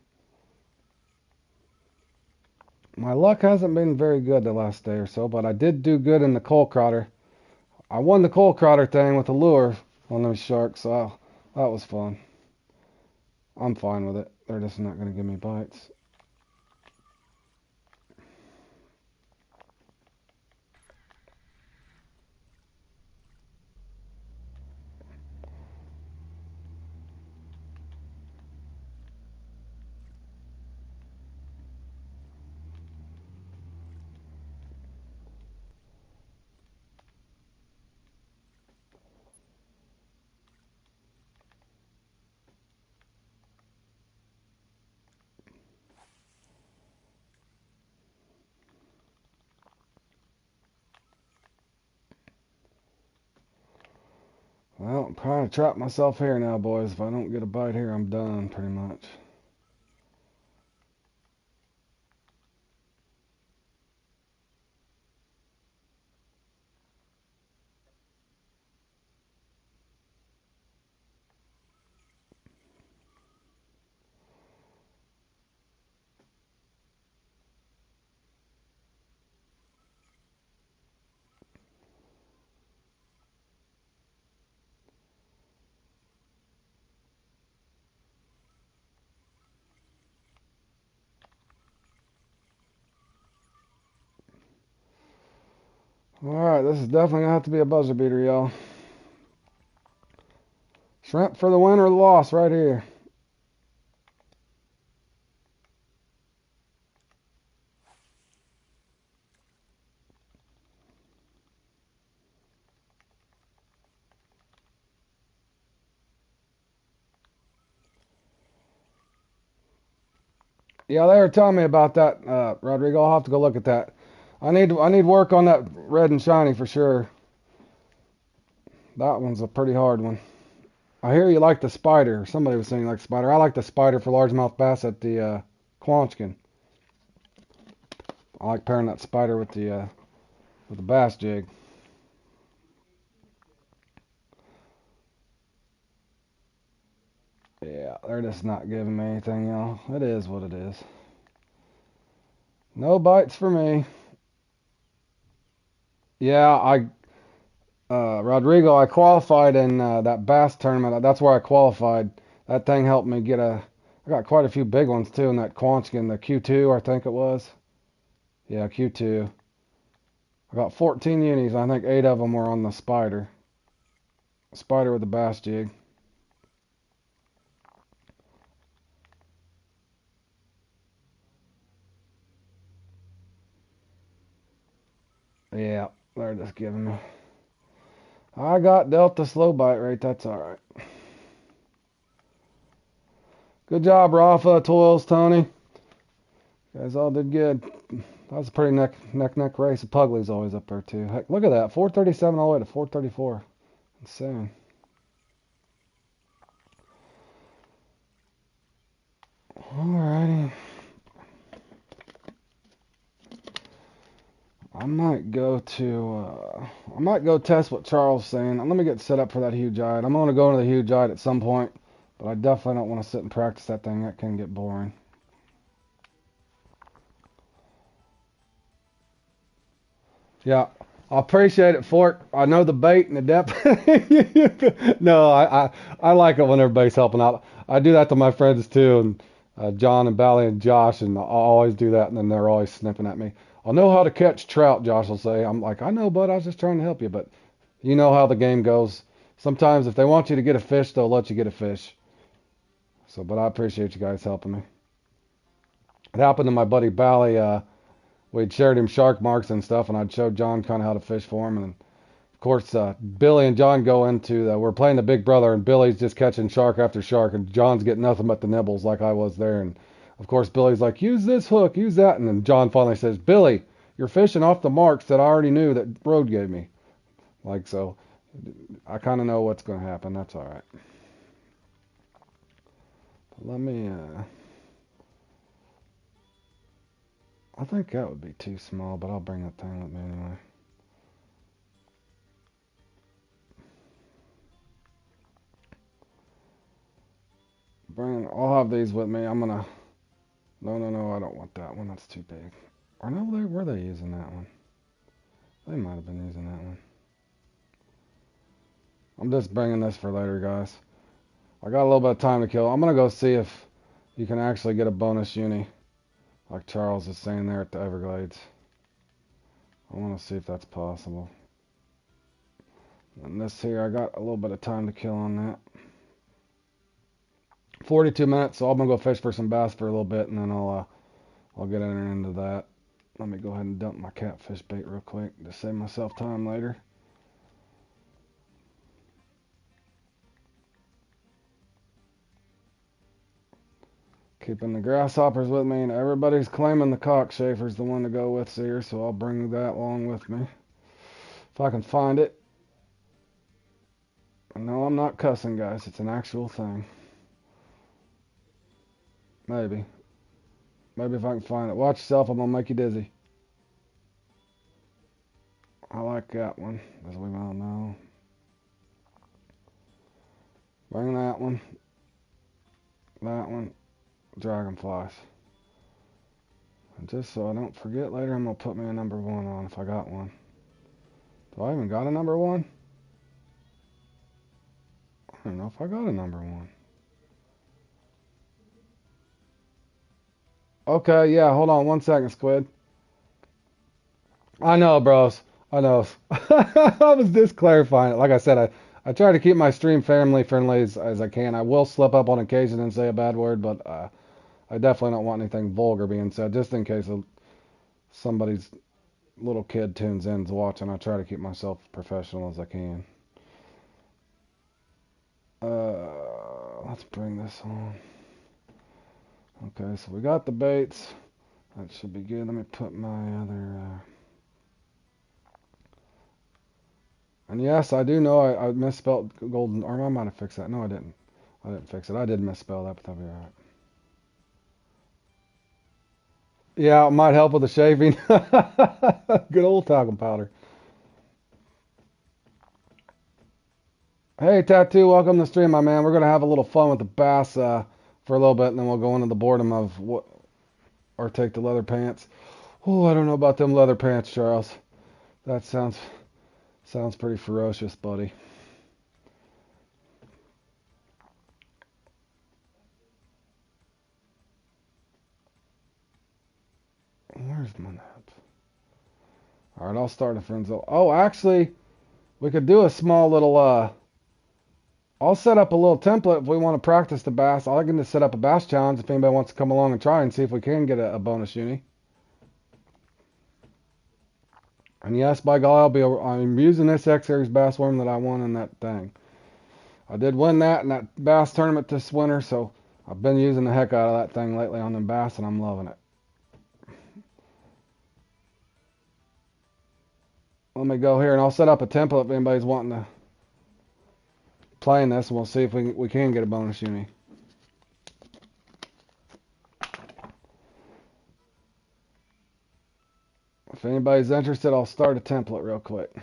My luck hasn't been very good the last day or so, but I did do good in the coal crawler. I won the coal crawler thing with the lure on those sharks, so that was fun. I'm fine with it. They're just not going to give me bites. Well, I'm trying to trap myself here now, boys. If I don't get a bite here, I'm done, pretty much. Alright, this is definitely going to have to be a buzzer beater, y'all. Shrimp for the win or the loss right here. Yeah, they were telling me about that, Rodrigo. I'll have to go look at that. I need work on that red and shiny for sure. That one's a pretty hard one. I hear you like the spider. Somebody was saying you like the spider. I like the spider for largemouth bass at the Quanchkin. I like pairing that spider with the bass jig. Yeah, they're just not giving me anything, y'all. It is what it is. No bites for me. Yeah, Rodrigo, I qualified in that bass tournament. That's where I qualified. That thing helped me get I got quite a few big ones too in that Quanchkin, the Q2, I think it was. Yeah, Q2. I got 14 unis. I think 8 of them were on the spider. Spider with the bass jig. Yeah, they're just giving me. I got dealt the slow bite rate. That's all right. Good job, Rafa, Toils, Tony. You guys all did good. That was a pretty neck race. The Pugly's always up there too. Heck, look at that. 437 all the way to 434. Insane. Alrighty. I might go test what Charles is saying. Let me get set up for that huge eye. I'm gonna go into the huge eye at some point, but I definitely don't want to sit and practice that thing. That can get boring. Yeah, I appreciate it, Fork. I know the bait and the depth. No, I like it when everybody's helping out. I do that to my friends too, and John and Bally and Josh, and I always do that, and then they're always snipping at me. I know how to catch trout, Josh will say. I'm like, I know, bud. I was just trying to help you, but you know how the game goes. Sometimes if they want you to get a fish, they'll let you get a fish. So, but I appreciate you guys helping me. It happened to my buddy Bally. We'd shared him shark marks and stuff, and I'd showed John kind of how to fish for him. And of course, Billy and John go into we're playing the Big Brother, and Billy's just catching shark after shark, and John's getting nothing but the nibbles like I was there. And of course, Billy's like, use this hook, use that, and then John finally says, Billy, you're fishing off the marks that I already knew that Road gave me. Like so, I kind of know what's going to happen. That's all right. But let me. I think that would be too small, but I'll bring that thing with me anyway. I'll have these with me. I'm gonna. No, I don't want that one. That's too big. Or no, were they using that one? They might have been using that one. I'm just bringing this for later, guys. I got a little bit of time to kill. I'm gonna go see if you can actually get a bonus uni, like Charles is saying there at the Everglades. I want to see if that's possible. And this here, I got a little bit of time to kill on that. 42 minutes, so I'm gonna go fish for some bass for a little bit, and then I'll get into that. Let me go ahead and dump my catfish bait real quick to save myself time later. Keeping the grasshoppers with me, and everybody's claiming the cockchafer's the one to go with here, so I'll bring that along with me if I can find it. No, I'm not cussing, guys. It's an actual thing. Maybe if I can find it. Watch yourself. I'm gonna make you dizzy. I like that one, as we all know. Bring that one. That one. Dragonflies. And just so I don't forget later, I'm going to put me a number 1 on if I got one. Do I even got a number 1? I don't know if I got a number 1. Okay, yeah, hold on 1 second, Squid. I know, bros. I know. I was just clarifying it. Like I said, I try to keep my stream family friendly as I can. I will slip up on occasion and say a bad word, but I definitely don't want anything vulgar being said, just in case somebody's little kid tunes in and is watching. I try to keep myself professional as I can. Let's bring this on. Okay, so we got the baits. That should be good. Let me put my other... And yes, I do know I misspelled golden... Or I might have fixed that. No, I didn't. I didn't fix it. I did misspell that, but that'll be alright. Yeah, it might help with the shaving. Good old talcum powder. Hey, Tattoo, welcome to the stream, my man. We're going to have a little fun with the bass for a little bit, and then we'll go into the boredom of what... Or take the leather pants. Oh, I don't know about them leather pants, Charles. That sounds pretty ferocious, buddy. Where's my net? Alright, I'll start a friend zone. Oh, actually, we could do a small little, I'll set up a little template if we want to practice the bass. I can just set up a bass challenge if anybody wants to come along and try and see if we can get a bonus uni. And yes, by golly, I'm using this X Series bass worm that I won in that thing. I did win that in that bass tournament this winter, so I've been using the heck out of that thing lately on them bass, and I'm loving it. Let me go here, and I'll set up a template if anybody's wanting to play in this, and we'll see if we can get a bonus uni. If anybody's interested, I'll start a template real quick.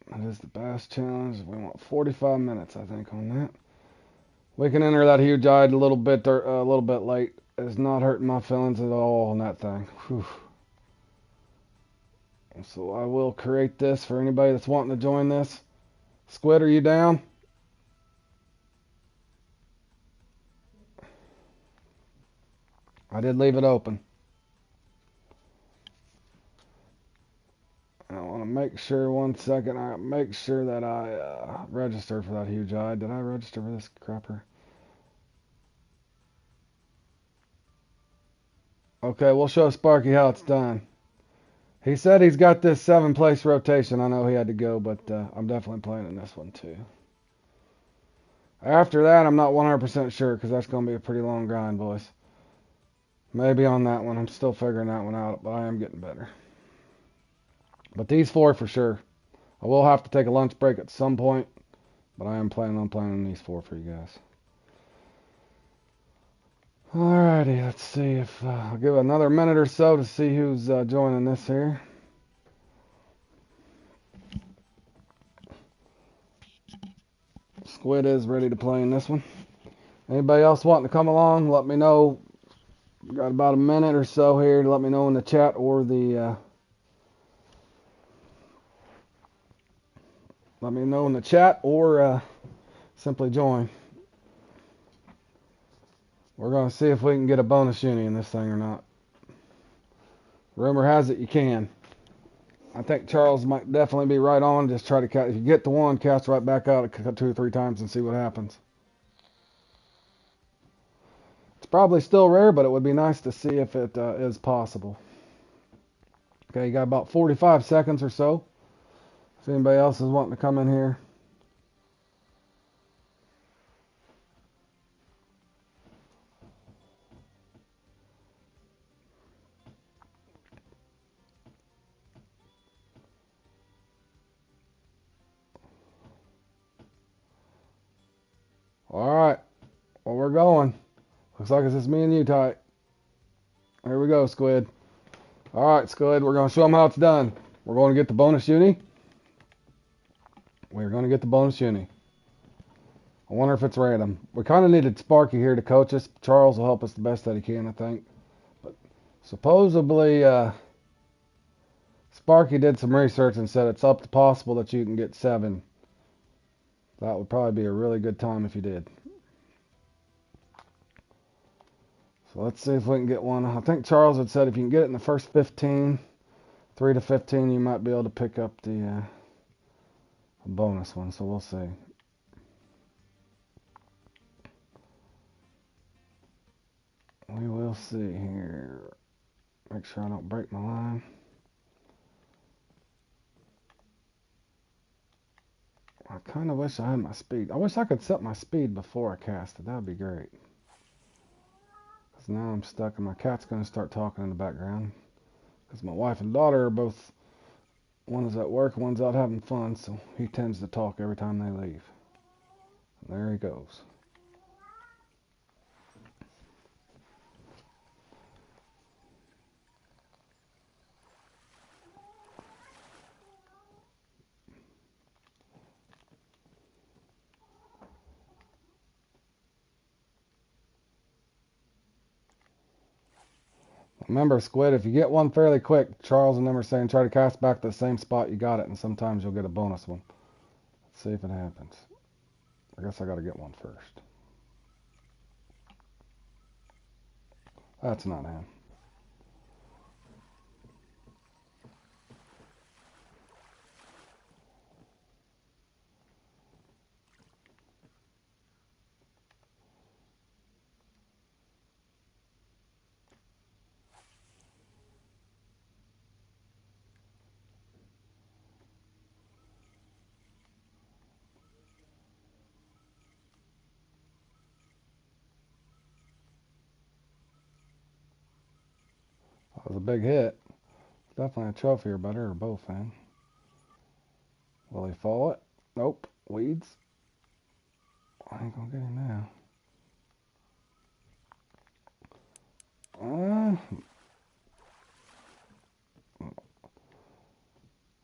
That is the bass challenge. We want 45 minutes, I think, on that. We can enter that huge eyed a little bit late. It's not hurting my feelings at all on that thing. Whew. So I will create this for anybody that's wanting to join this. Squid, are you down? I did leave it open. I want to make sure, 1 second, I make sure that I register for that huge eye. Did I register for this crapper? Okay, we'll show Sparky how it's done. He said he's got this 7-place rotation. I know he had to go, but I'm definitely playing in this one too. After that, I'm not 100% sure because that's going to be a pretty long grind, boys. Maybe on that one. I'm still figuring that one out, but I am getting better. But these 4 for sure. I will have to take a lunch break at some point, but I am planning on playing these 4 for you guys. Alrighty, let's see if I'll give it another minute or so to see who's joining this here. Squid is ready to play in this one. Anybody else wanting to come along, let me know. Got about a minute or so here to let me know in the chat or simply join. We're going to see if we can get a bonus uni in this thing or not. Rumor has it you can. I think Charles might definitely be right on. Just try to cast. If you get the one, cast right back out 2 or 3 times and see what happens. It's probably still rare, but it would be nice to see if it is possible. Okay, you got about 45 seconds or so. If anybody else is wanting to come in here. All right, well, we're going. Looks like it's just me and you, Ty. Here we go, Squid. All right, Squid, we're going to show them how it's done. We're going to get the bonus uni. We're going to get the bonus uni. I wonder if it's random. We kind of needed Sparky here to coach us. Charles will help us the best that he can, I think. But supposedly, Sparky did some research and said it's up to possible that you can get 7. That would probably be a really good time if you did. So let's see if we can get one. I think Charles had said if you can get it in the first 15, 3 to 15, you might be able to pick up the bonus one. So we'll see. We will see here. Make sure I don't break my line. I kind of wish I had my speed. I wish I could set my speed before I cast it. That would be great. Because now I'm stuck and my cat's going to start talking in the background. Because my wife and daughter are both, one is at work, one's out having fun, so he tends to talk every time they leave. And there he goes. Remember, Squid, if you get one fairly quick, Charles and them are saying try to cast back to the same spot you got it, and sometimes you'll get a bonus one. Let's see if it happens. I guess I got to get one first. That's not him. That was a big hit. Definitely a trophy or better, or both, man. Will he fall it? Nope. Weeds. I ain't gonna get him now.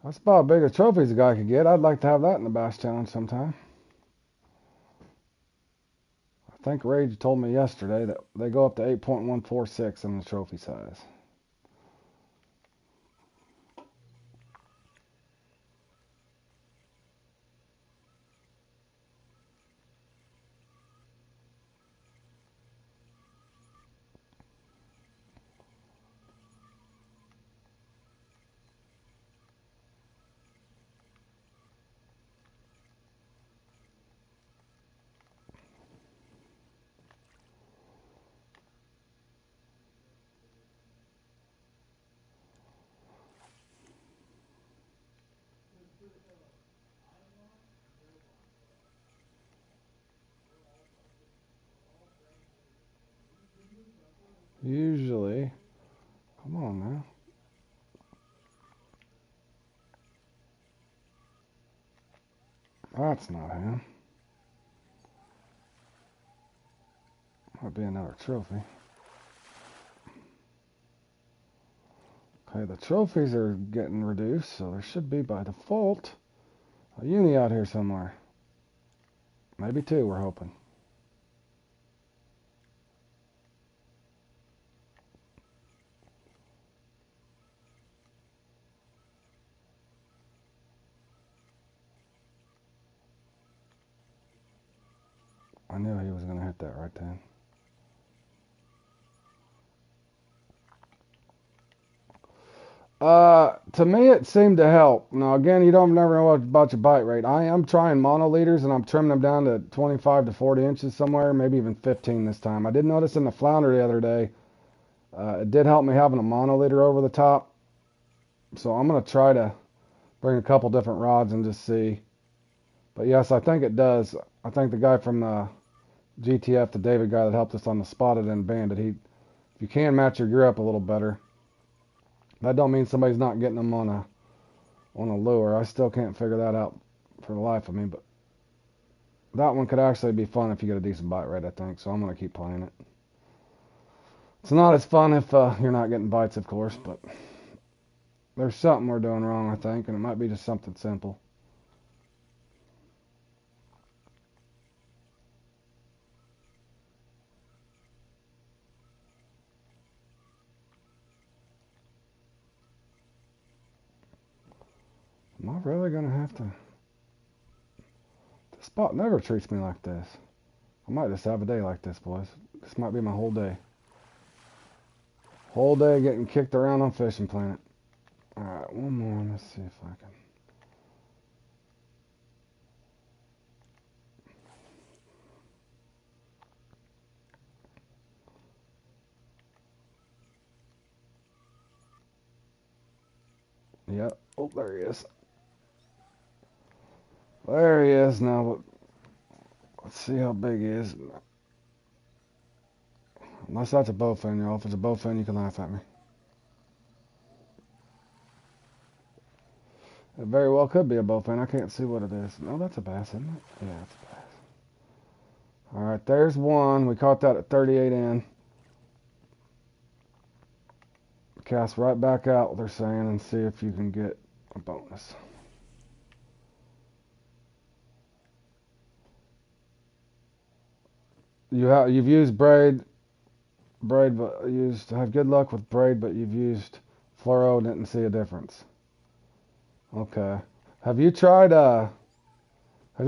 That's about as big a trophy as a guy could get. I'd like to have that in the Bass Challenge sometime. I think Rage told me yesterday that they go up to 8.146 in the trophy size. Usually. Come on now. That's not him. Might be another trophy. Okay, the trophies are getting reduced, so there should be by default a uni out here somewhere. Maybe 2, we're hoping. I knew he was going to hit that right then. To me, it seemed to help. Now, again, you don't never know about your bite rate. I am trying monoliters, and I'm trimming them down to 25 to 40 inches somewhere, maybe even 15 this time. I did notice in the flounder the other day, it did help me having a monoliter over the top. So I'm going to try to bring a couple different rods and just see. But yes, I think it does. I think the guy from the GTF, the David guy that helped us on the spotted and banded, if you can match your gear up a little better, that don't mean somebody's not getting them on a lure. I still can't figure that out for the life of me, but that one could actually be fun if you get a decent bite rate, I think. So I'm going to keep playing it. It's not as fun if you're not getting bites, of course, but there's something we're doing wrong, I think, and it might be just something simple. Am I really going to have to... The spot never treats me like this. I might just have a day like this, boys. This might be my whole day. Whole day getting kicked around on Fishing Planet. Alright, one more. Let's see if I can... Yep. Oh, there he is. There he is now. Let's see how big he is. Unless that's a bowfin, y'all. If it's a bowfin, you can laugh at me. It very well could be a bowfin. I can't see what it is. No, that's a bass, isn't it? Yeah, it's a bass. Alright, there's one. We caught that at 38 in. Cast right back out, they're saying, and see if you can get a bonus. You've used braid, but have good luck with braid, but you've used fluoro and didn't see a difference. Okay. Have you tried trimming a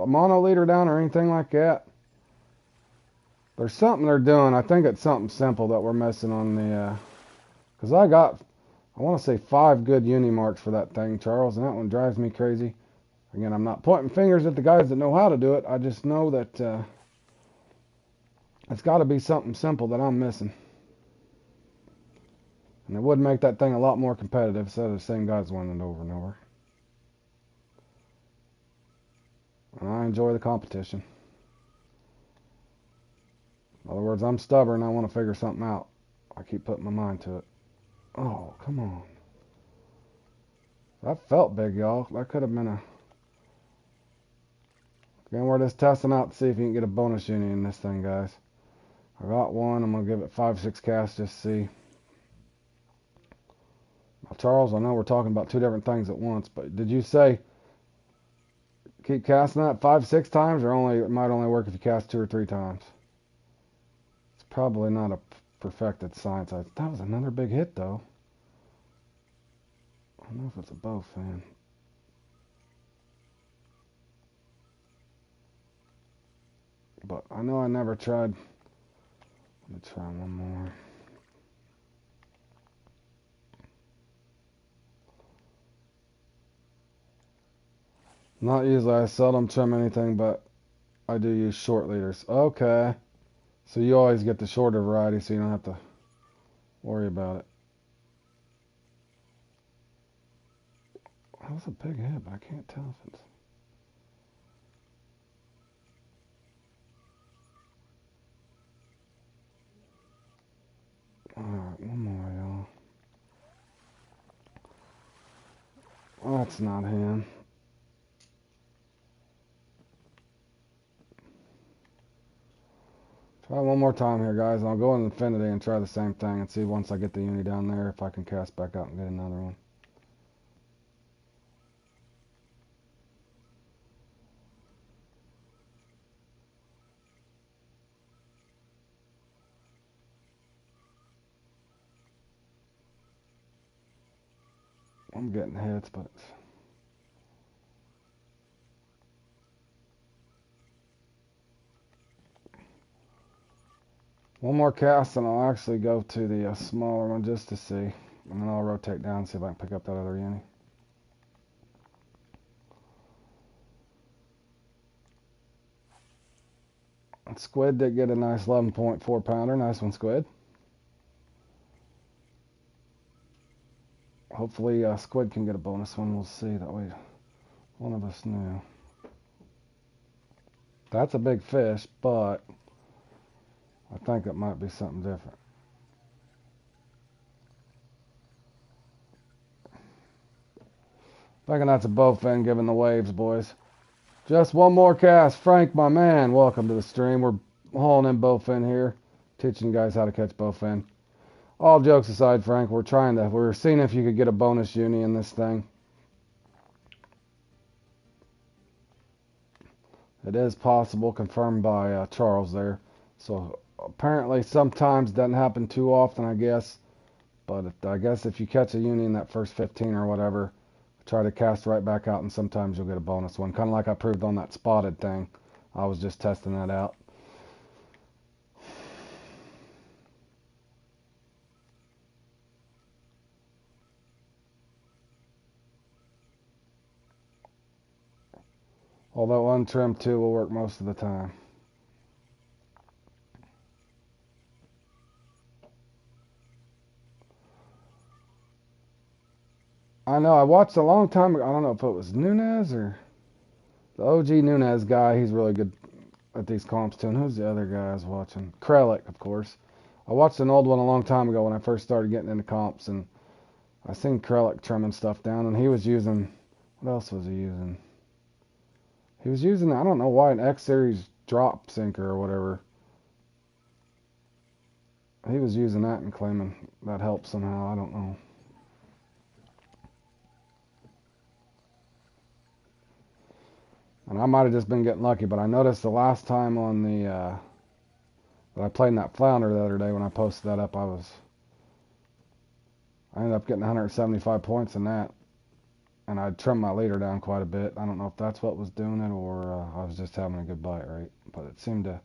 monoliter down or anything like that? There's something they're doing. I think it's something simple that we're missing on the, because I want to say 5 good uni marks for that thing, Charles, and that one drives me crazy. Again, I'm not pointing fingers at the guys that know how to do it. I just know that it's got to be something simple that I'm missing. And it would make that thing a lot more competitive instead of the same guys winning over and over. And I enjoy the competition. In other words, I'm stubborn. I want to figure something out. I keep putting my mind to it. Oh, come on. That felt big, y'all. That could have been a... Again, we're just testing out to see if you can get a bonus uni in this thing, guys. I got one. I'm going to give it 5-6 casts just to see. Now, Charles, I know we're talking about 2 different things at once, but did you say keep casting that 5-6 times, or it might only work if you cast 2 or 3 times? It's probably not a perfected science. That was another big hit, though. I don't know if it's a bowfin. But I know I never tried. Let me try one more. Not usually. I seldom trim anything, but I do use short leaders. Okay. So you always get the shorter variety, so you don't have to worry about it. That was a big hit, but I can't tell if it's... Alright, one more, y'all. That's not him. Try one more time here, guys. I'll go in Infinity and try the same thing and see once I get the uni down there if I can cast back out and get another one. I'm getting hits, but it's... One more cast and I'll actually go to the smaller one just to see. And then I'll rotate down and see if I can pick up that other uni. And squid did get a nice 11.4 pounder. Nice one, squid. Hopefully squid can get a bonus one. We'll see. That way one of us knew. That's a big fish, but I think it might be something different. Thinking that's a bowfin giving the waves, boys. Just one more cast. Frank, my man, welcome to the stream. We're hauling in bowfin here, teaching you guys how to catch bowfin. All jokes aside, Frank, we're seeing if you could get a bonus uni in this thing. It is possible, confirmed by Charles there. So apparently sometimes doesn't happen too often, I guess. But I guess if you catch a uni in that first 15 or whatever, try to cast right back out and sometimes you'll get a bonus one. Kind of like I proved on that spotted thing. I was just testing that out. Although untrimmed too will work most of the time. I know, I watched a long time ago, I don't know if it was Nunez or the OG Nunez guy. He's really good at these comps too. And who's the other guy I was watching? Krellick, of course. I watched an old one a long time ago when I first started getting into comps, and I seen Krellick trimming stuff down, and he was using, what else was he using? He was using, I don't know why, an X Series drop sinker or whatever. He was using that and claiming that helped somehow. I don't know. And I might have just been getting lucky, but I noticed the last time on the that I played in that flounder the other day when I posted that up, I ended up getting 175 points in that, and I trimmed my leader down quite a bit. I don't know if that's what was doing it or I was just having a good bite rate, but it seemed to.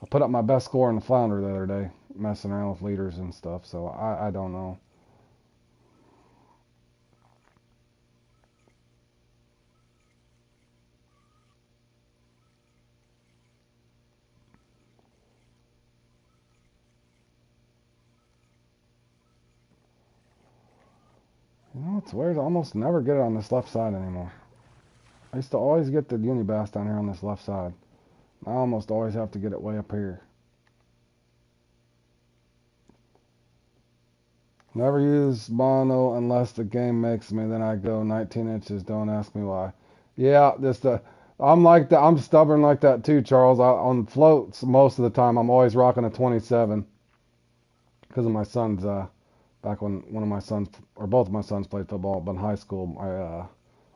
I put up my best score in the flounder the other day, messing around with leaders and stuff. So I don't know. You know, it's weird. I almost never get it on this left side anymore. I used to always get the unibass down here on this left side. I almost always have to get it way up here. Never use mono unless the game makes me. Then I go 19 inches. Don't ask me why. Yeah, I'm like that. I'm stubborn like that too, Charles. On floats most of the time, I'm always rocking a 27 because of my son's. Back when one of my sons, or both of my sons, played football, but in high school, my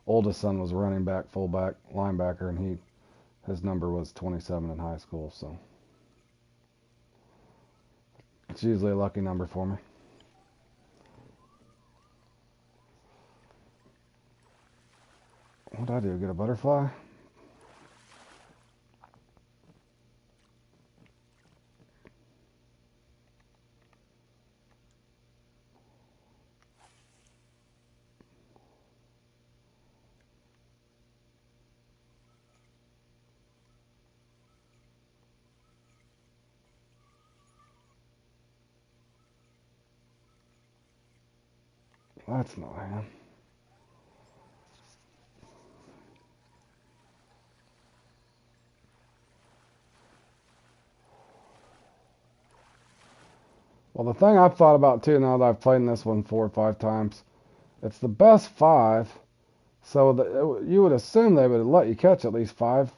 oldest son was running back, fullback, linebacker, and his number was 27 in high school. So it's usually a lucky number for me. What'd I do? Get a butterfly? That's not him. Well, the thing I've thought about too, now that I've played in this one 4 or 5 times, it's the best 5, so you would assume they would let you catch at least 5.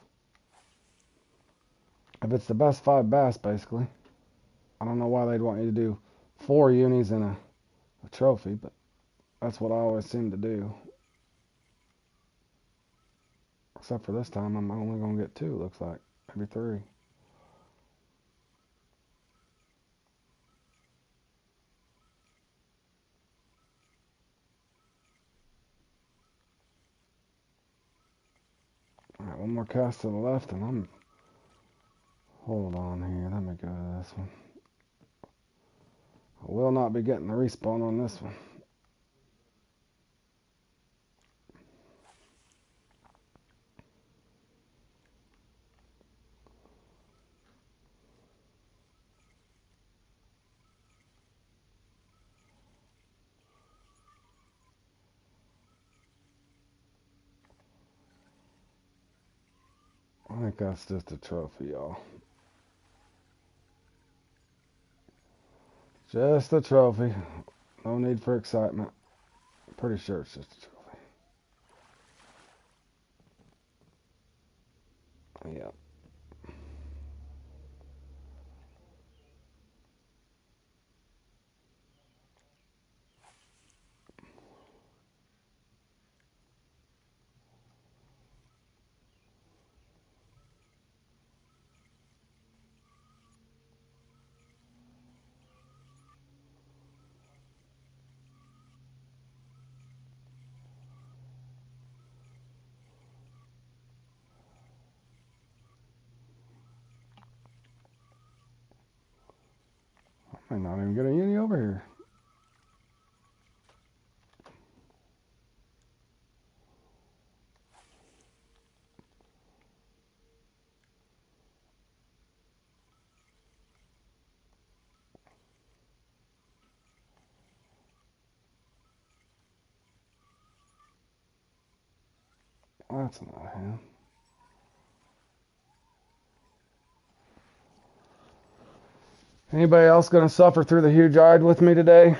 If it's the best 5 bass, basically. I don't know why they'd want you to do 4 unis in a trophy, but that's what I always seem to do. Except for this time, I'm only going to get 2, looks like. Maybe 3. One more cast to the left, and I'm... Hold on here. Let me go to this one. I will not be getting the respawn on this one. I think that's just a trophy, y'all. Just a trophy. No need for excitement. Pretty sure it's just a trophy. Yeah. I might not even get a uni over here. That's not him. Anybody else going to suffer through the huge eye with me today?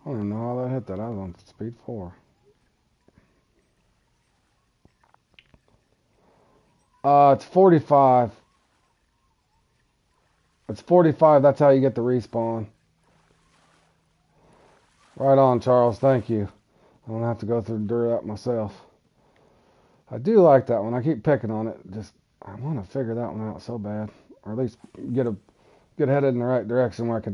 I don't even know how that hit that. I was on speed 4. It's 45. It's 45. That's how you get the respawn. Right on, Charles. Thank you. I don't have to go through that myself. I do like that one. I keep picking on it. Just I want to figure that one out so bad, or at least get headed in the right direction where if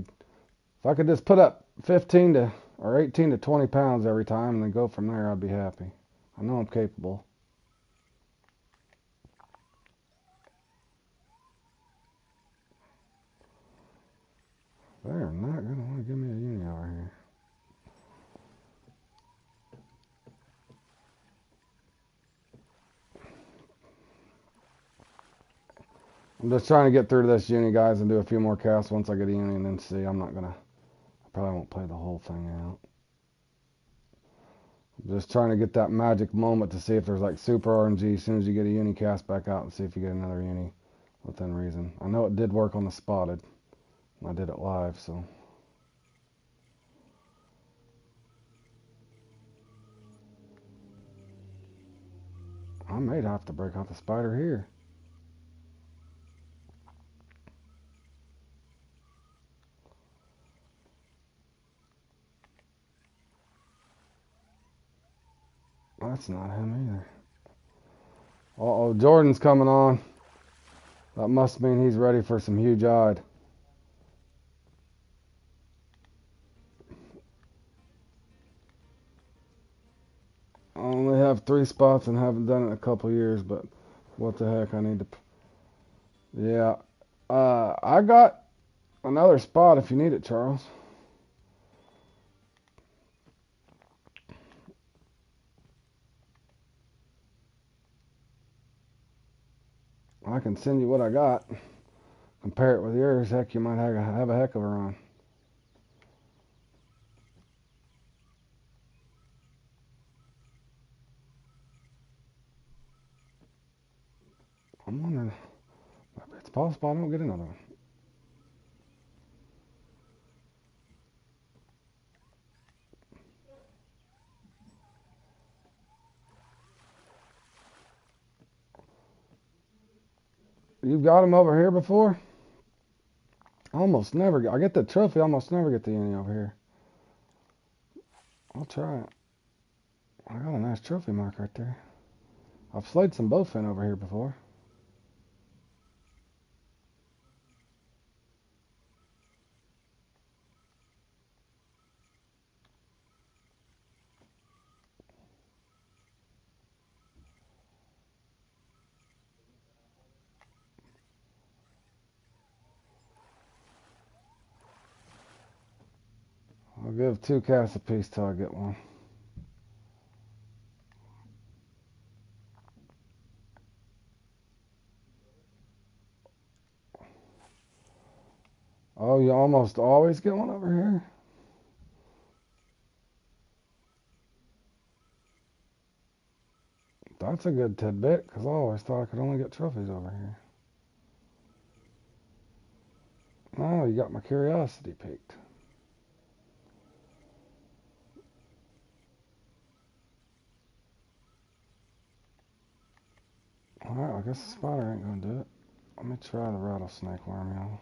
I could just put up 15 to or 18 to 20 pounds every time and then go from there, I'd be happy. I know I'm capable. They're not going to want to give me a uni over here. I'm just trying to get through to this uni, guys, and do a few more casts once I get a uni and then see. I probably won't play the whole thing out. I'm just trying to get that magic moment to see if there's like super RNG as soon as you get a uni, cast back out and see if you get another uni within reason. I know it did work on the spotted. I did it live, so. I may have to break out the spider here. That's not him either. Uh-oh, Jordan's coming on. That must mean he's ready for some huge eyed. I only have 3 spots and haven't done it in a couple years, but what the heck, I need to... Yeah. I got another spot if you need it, Charles. I can send you what I got. Compare it with yours. Heck, you might have a heck of a run. I'm wondering, it's possible I don't get another one. You've got them over here before? I get the trophy, almost never get the uni over here. I'll try it. I got a nice trophy mark right there. I've slayed some bowfin over here before. I'll give 2 casts apiece till I get one. Oh, you almost always get one over here? That's a good tidbit, because I always thought I could only get trophies over here. Oh, you got my curiosity piqued. Alright, I guess the spider ain't gonna do it. Let me try the rattlesnake worm, y'all.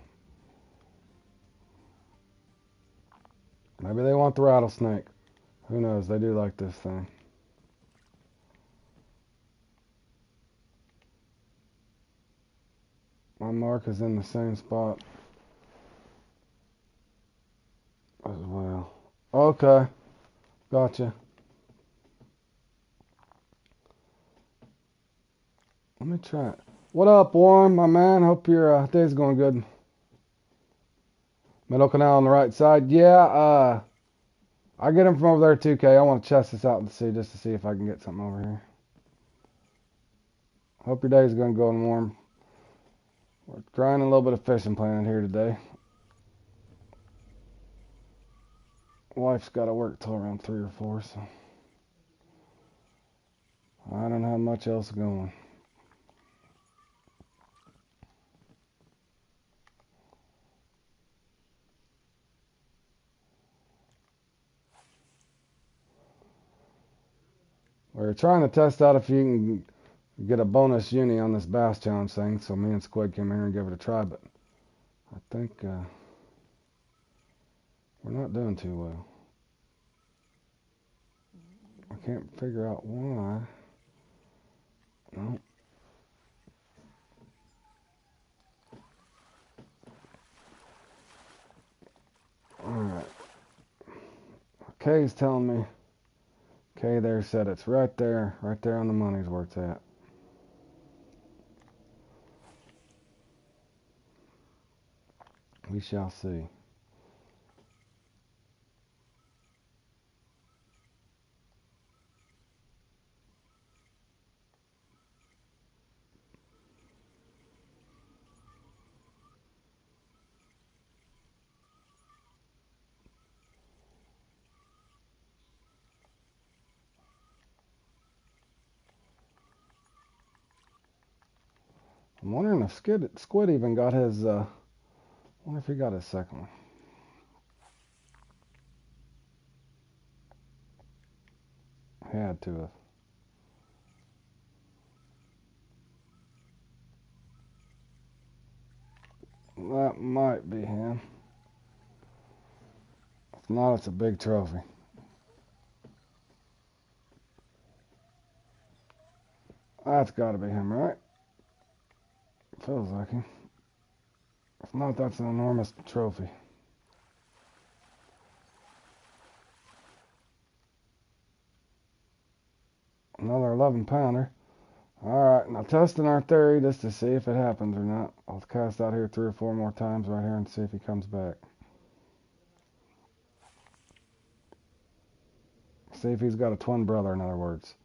Maybe they want the rattlesnake. Who knows? They do like this thing. My mark is in the same spot as well. Okay, gotcha. Let me try it. What up, Warren, my man? Hope your day's going good. Middle canal on the right side. Yeah, I get them from over there too, K. I want to test this out and see, just to see if I can get something over here. Hope your day's going to go in warm. We're trying a little bit of fishing planning here today. Wife's got to work till around 3 or 4, so I don't have much else going. We're trying to test out if you can get a bonus uni on this bass challenge thing, so me and Squid came here and gave it a try, but I think we're not doing too well. I can't figure out why. No. Alright. Kay's telling me. Kay there said it's right there on the money's where it's at. We shall see. I'm wondering if Squid even got his, I wonder if he got his second one. Had to have. That might be him. If not, it's a big trophy. That's got to be him, right? Feels like him. If not, that's an enormous trophy. Another 11 pounder. Alright, now testing our theory just to see if it happens or not. I'll cast out here 3 or 4 more times right here and see if he comes back. See if he's got a twin brother, in other words.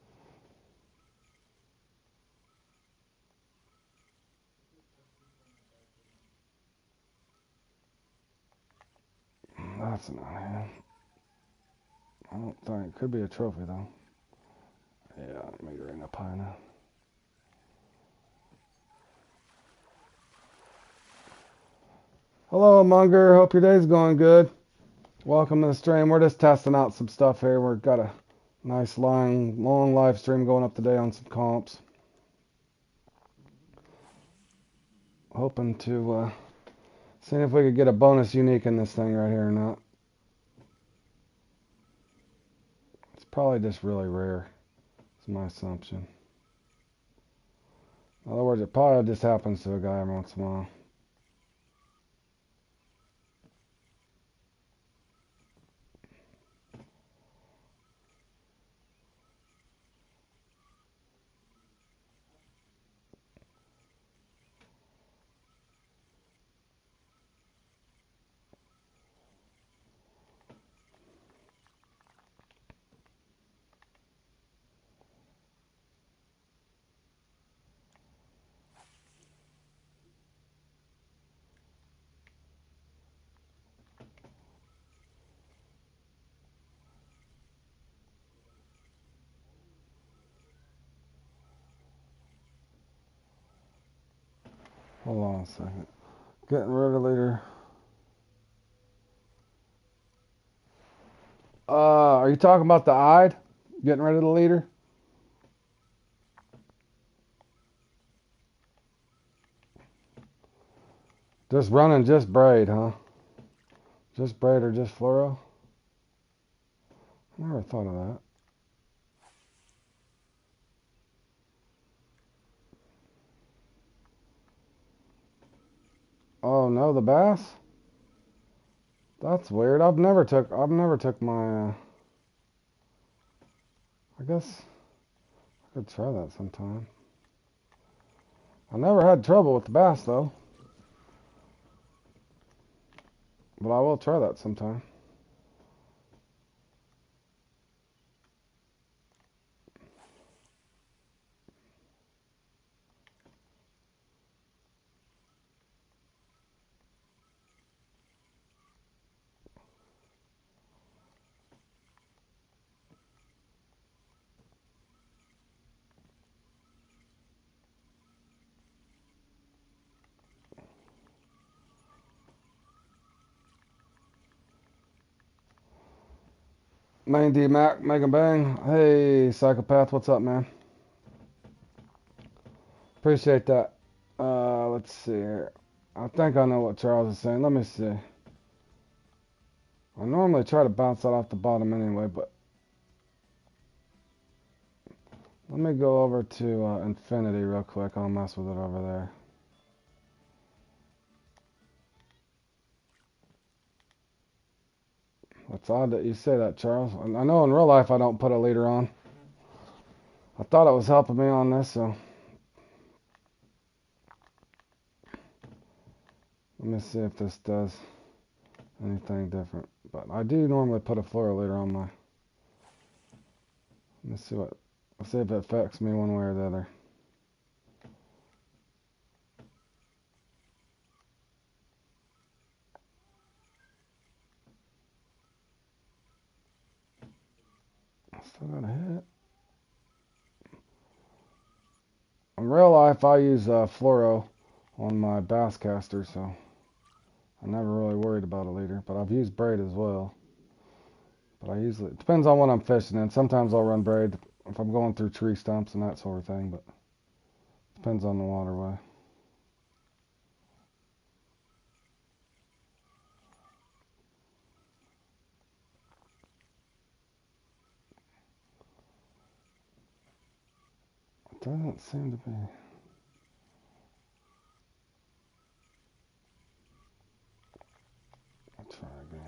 That's not him. I don't think. Could be a trophy, though. Yeah, let me ring up high now. Hello, Munger. Hope your day's going good. Welcome to the stream. We're just testing out some stuff here. We've got a nice long live stream going up today on some comps. Hoping to see if we could get a bonus unique in this thing right here or not. probably just really rare. It's my assumption. In other words, it probably just happens to a guy every once in a while. Hold on a second. Getting rid of leader. Are you talking about the eyed? Getting rid of the leader? Just running just braid, huh? Just braid or just fluoro? I never thought of that. Oh no, the bass? That's weird. I've never took my I guess I could try that sometime. I never had trouble with the bass though. But I will try that sometime. Main D Mac, Megan Bang. Hey, Psychopath, what's up, man? Appreciate that. Let's see here. I think I know what Charles is saying. Let me see. I normally try to bounce that off the bottom anyway, but let me go over to Infinity real quick. I'll mess with it over there. It's odd that you say that, Charles. I know in real life I don't put a leader on. I thought it was helping me on this, so let me see if this does anything different. But I do normally put a fluoro leader on my. Let's see if it affects me one way or the other. Still got a hit. In real life, I use fluoro on my bass caster, so I never really worried about a leader. But I've used braid as well. But I usually, it depends on what I'm fishing in. Sometimes I'll run braid if I'm going through tree stumps and that sort of thing, but it depends on the waterway. It doesn't seem to be. I'll try again.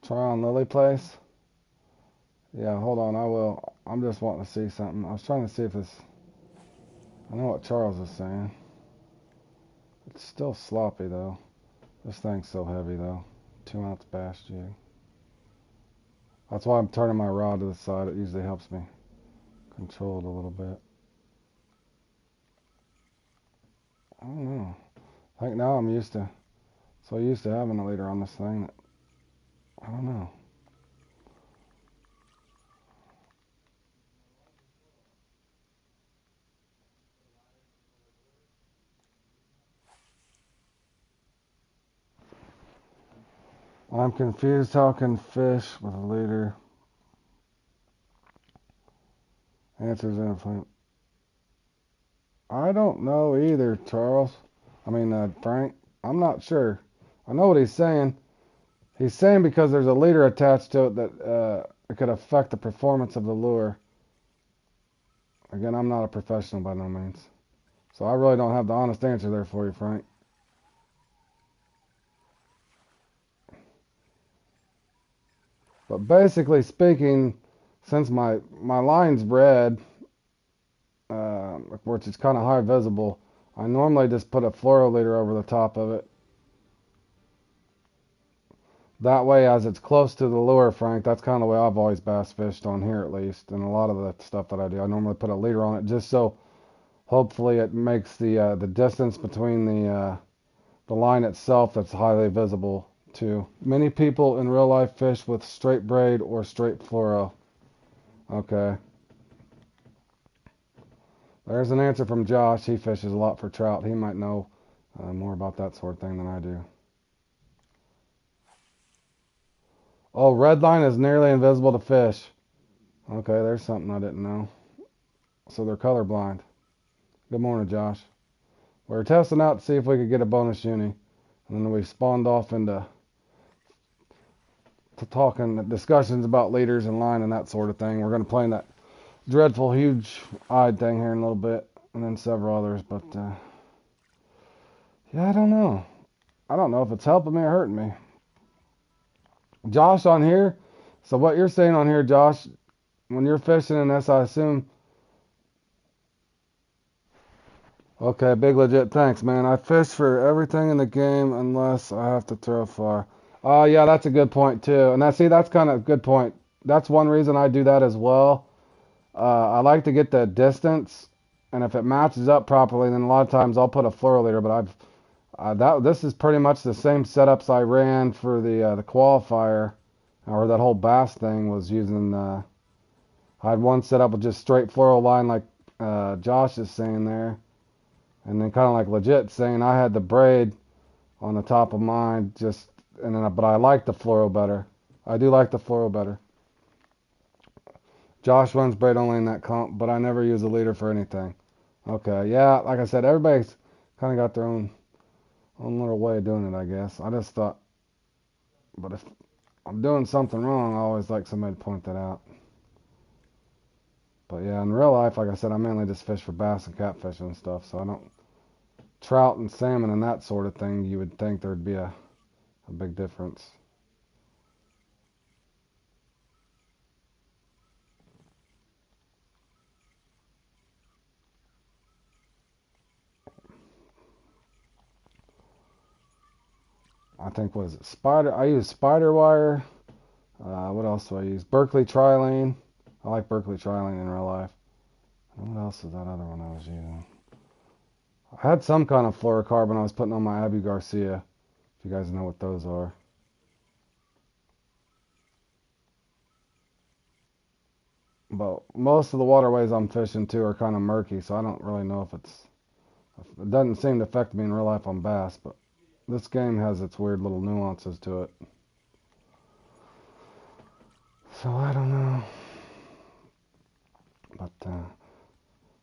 Try on Lily Place. Yeah, hold on, I will. I'm just wanting to see something. I was trying to see if this. I know what Charles is saying. It's still sloppy though. This thing's so heavy though. 2-ounce bass jig. That's why I'm turning my rod to the side. It usually helps me control it a little bit. I don't know. I think now I'm so used to having a leader on this thing that I don't know. I'm confused how can fish with a leader. Answers in a flame. I don't know either, Charles. Frank. I'm not sure. I know what he's saying. He's saying because there's a leader attached to it that it could affect the performance of the lure. Again, I'm not a professional by no means. So I really don't have the honest answer there for you, Frank. But basically speaking, since my line's red, which is kind of high visible, I normally just put a fluoro leader over the top of it. That way, as it's close to the lure, Frank, that's kind of the way I've always bass fished on here at least. And a lot of the stuff that I do, I normally put a leader on it just so hopefully it makes the distance between the line itself that's highly visible too. Many people in real life fish with straight braid or straight fluoro. Okay. There's an answer from Josh. He fishes a lot for trout. He might know more about that sort of thing than I do. Oh, red line is nearly invisible to fish. Okay, there's something I didn't know. So they're colorblind. Good morning, Josh. We were testing out to see if we could get a bonus uni. And then we spawned off into talking discussions about leaders and line and that sort of thing. We're going to play in that dreadful huge-eyed thing here in a little bit. And then several others. But, yeah, I don't know. I don't know if it's helping me or hurting me. Josh on here. So what you're saying on here, Josh, when you're fishing in this, I assume. Okay, big legit. Thanks, man. I fish for everything in the game unless I have to throw far. Oh, yeah, that's a good point too. And that's kind of a good point. That's one reason I do that as well. I like to get the distance, and if it matches up properly, then a lot of times I'll put a fluoro leader. But this is pretty much the same setups I ran for the qualifier, or that whole bass thing was using. I had one set up with just straight fluoro line, like Josh is saying there, and then kind of like legit saying I had the braid on the top of mine, but I like the fluoro better. I do like the fluoro better. Josh runs braid only in that comp, but I never use a leader for anything. Okay, yeah, like I said, everybody's kind of got their own little way of doing it, I guess. I just thought, but if I'm doing something wrong, I always like somebody to point that out. But yeah, in real life, like I said, I mainly just fish for bass and catfish and stuff, so I don't trout and salmon and that sort of thing. You would think there'd be a big difference. I think, what is it? Spider. I use spider wire. What else do I use? Berkeley trilane. I like Berkeley trilane in real life. And what else is that other one I was using? I had some kind of fluorocarbon I was putting on my Abu Garcia. If you guys know what those are. But most of the waterways I'm fishing to are kind of murky, so I don't really know if it doesn't seem to affect me in real life on bass, but this game has its weird little nuances to it. So I don't know. But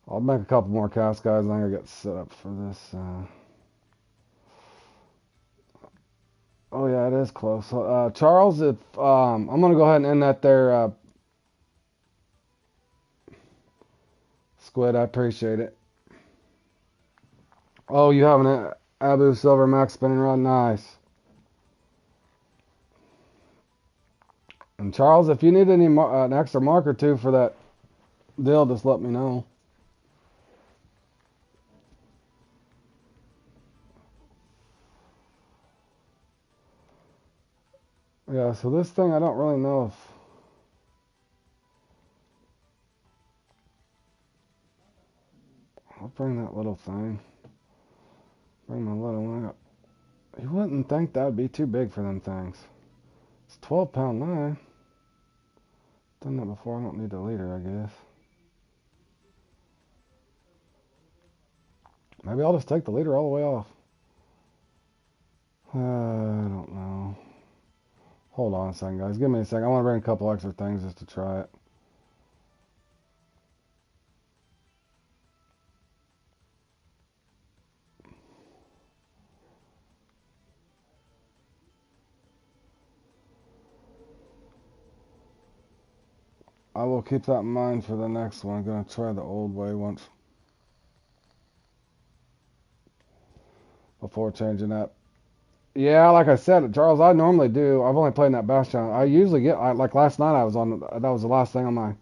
I'll make a couple more casts, guys, and I'm going to get set up for this. Oh, yeah, it is close. Charles, if I'm going to go ahead and end that there. Squid, I appreciate it. Oh, you have an Abu Silver Max spinning rod? Nice. And Charles, if you need an extra mark or two for that deal, just let me know. Yeah, so this thing, I don't really know if... I'll bring that little thing. Bring my little one up. You wouldn't think that would be too big for them things. It's 12-pound line. Done that before, I don't need the leader, I guess. Maybe I'll just take the leader all the way off. I don't know. Hold on a second, guys. Give me a second. I want to bring a couple extra things just to try it. I will keep that in mind for the next one. I'm going to try the old way once before changing that. Yeah, like I said, Charles, I normally do. I've only played in that bass channel. I usually get, like last night I was on, that was the last thing on my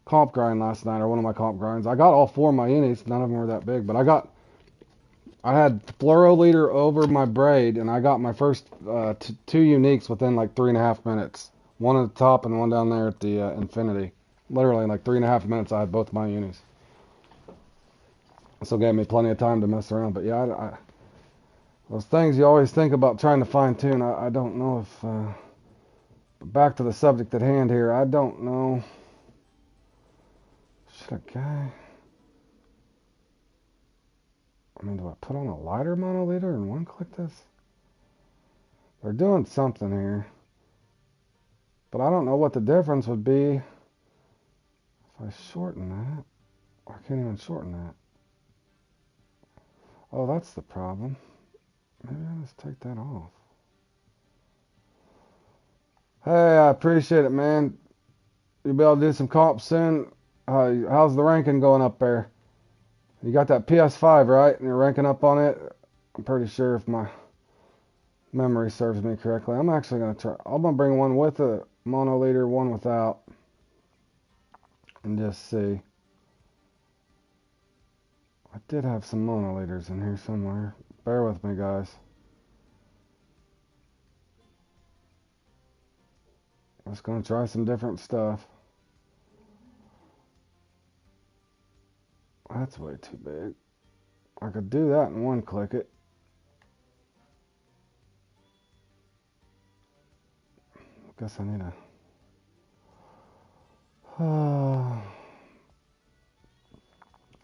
comp grind last night, or one of my comp grinds. I got all 4 of my unis. None of them were that big, but I had fluoro leader over my braid, and I got my first 2 uniques within like 3.5 minutes. One at the top and one down there at the infinity. Literally in like 3.5 minutes, I had both my unis. So it gave me plenty of time to mess around. But yeah, those things you always think about trying to fine tune. I don't know if. Back to the subject at hand here. I don't know. Should do I put on a lighter monoliter and one click this? They're doing something here. But I don't know what the difference would be if I shorten that. I can't even shorten that. Oh, that's the problem. Maybe I'll just take that off. Hey, I appreciate it, man. You'll be able to do some comps soon. How's the ranking going up there? You got that PS5, right? And you're ranking up on it? I'm pretty sure if my memory serves me correctly. I'm actually going to try. I'm going to bring one with a monoliter, one without. And just see. I did have some monoliters in here somewhere. Bear with me, guys. I'm just going to try some different stuff. That's way too big. I could do that and one click it. I guess I need a...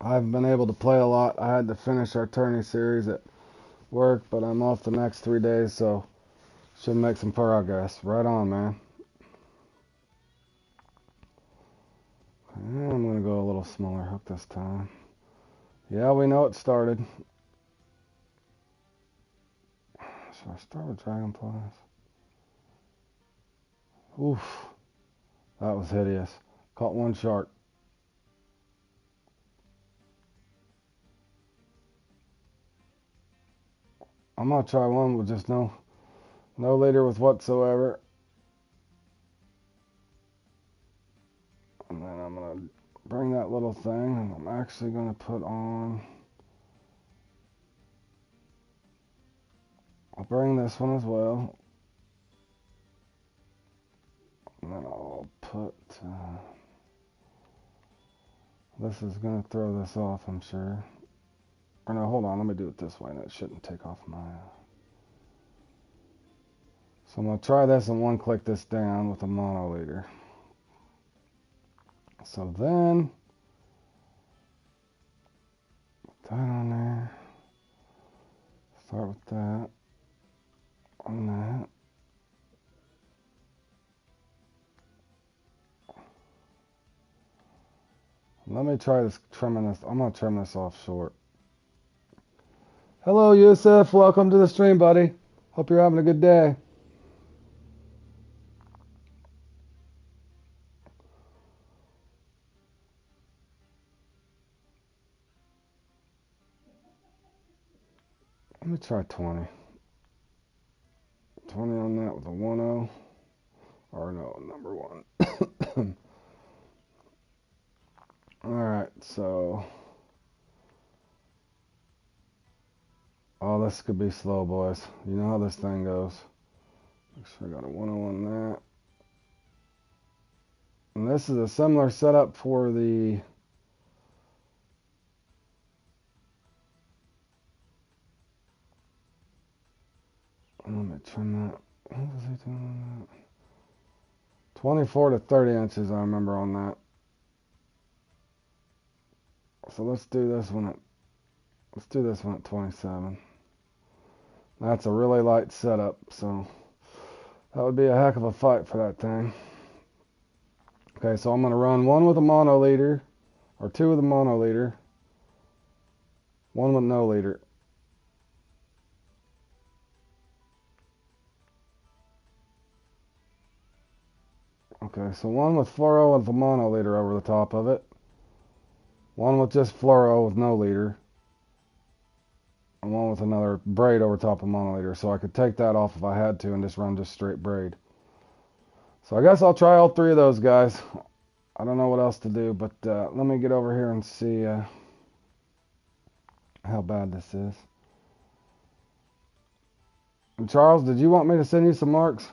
I haven't been able to play a lot. I had to finish our tourney series at work, but I'm off the next 3 days, so should make some progress. Right on, man. I'm going to go a little smaller hook this time. Yeah, we know it started. Should I start with dragonflies? Oof. That was hideous. Caught one shark. I'm going to try one with just no leader with whatsoever. And then I'm going to bring that little thing, and I'm actually going to put on... I'll bring this one as well. And then I'll put... this is going to throw this off, I'm sure. Or no, hold on, let me do it this way, and it shouldn't take off my... So I'm going to try this and one click this down with a monoliter. So then, put that on there. Start with that. On that. Let me try this trimming this. I'm going to trim this off short. Hello, Yusuf. Welcome to the stream, buddy. Hope you're having a good day. Let me try 20. 20 on that with a 1-0. Or no, number 1. Alright, so... Oh, this could be slow, boys. You know how this thing goes. Make sure I got a 1-0 on that. And this is a similar setup for the... Let me trim that. What was he doing on that? 24 to 30 inches, I remember on that. So let's do this one at 27. That's a really light setup, so that would be a heck of a fight for that thing. Okay, so I'm going to run one with a monoliter, or two with a monoliter, one with no leader. Okay, so one with fluoro with a mono leader over the top of it. One with just fluoro with no leader. And one with another braid over top of mono leader. So I could take that off if I had to and just run just straight braid. So I guess I'll try all three of those guys. I don't know what else to do, but let me get over here and see how bad this is. And Charles, did you want me to send you some marks?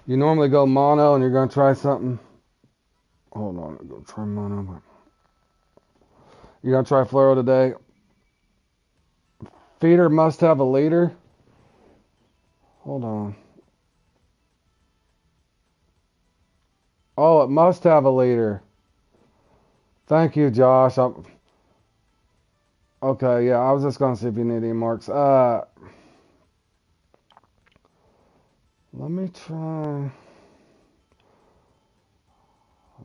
You normally go mono and you're going to try something. Hold on, I'm going to try mono. You're going to try fluoro today. Feeder must have a leader. Hold on. Oh, it must have a leader. Thank you, Josh. Okay, yeah, I was just going to see if you need any marks. Let me try.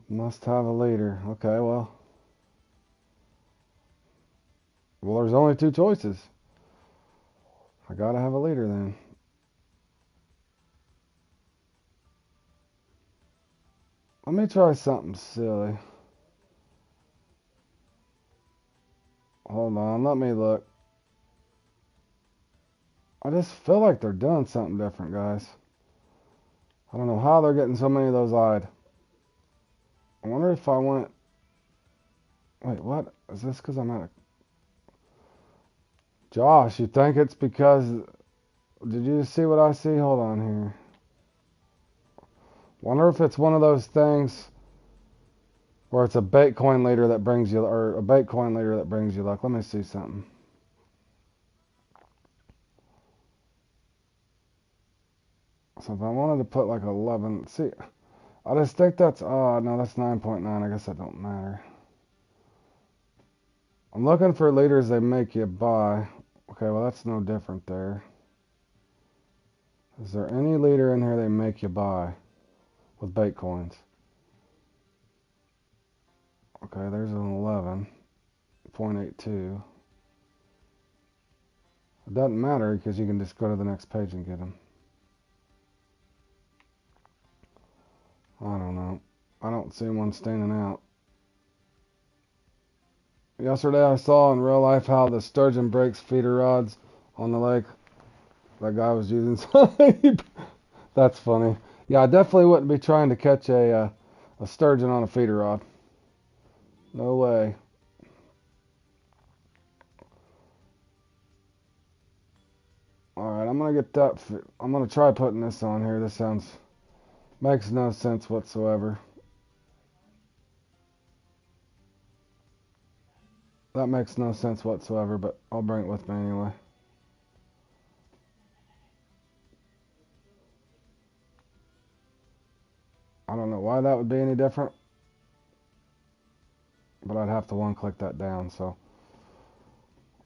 Must have a leader. Okay, well, there's only two choices. I gotta have a leader then. Let me try something silly. Hold on, let me look. I just feel like they're doing something different, guys. I don't know how they're getting so many of those eyed. I wonder if I went... Wait, what? Is this because I'm at a... Josh, you think it's because... Did you see what I see? Hold on here. Wonder if it's one of those things where it's a bait coin leader that brings you... Or a bait coin leader that brings you luck. Let me see something. So if I wanted to put like 11... See... I just think that's... Oh, no, that's 9.9. I guess that don't matter. I'm looking for leaders they make you buy. Okay, well, that's no different there. Is there any leader in here they make you buy with bait coins? Okay, there's an 11.82. It doesn't matter because you can just go to the next page and get them. I don't know. I don't see one standing out. Yesterday I saw in real life how the sturgeon breaks feeder rods on the lake. That guy was using some. That's funny. Yeah, I definitely wouldn't be trying to catch a sturgeon on a feeder rod. No way. Alright, I'm going to get that. I'm going to try putting this on here. This makes no sense whatsoever. That makes no sense whatsoever, but I'll bring it with me anyway. I don't know why that would be any different, but I'd have to one-click that down, so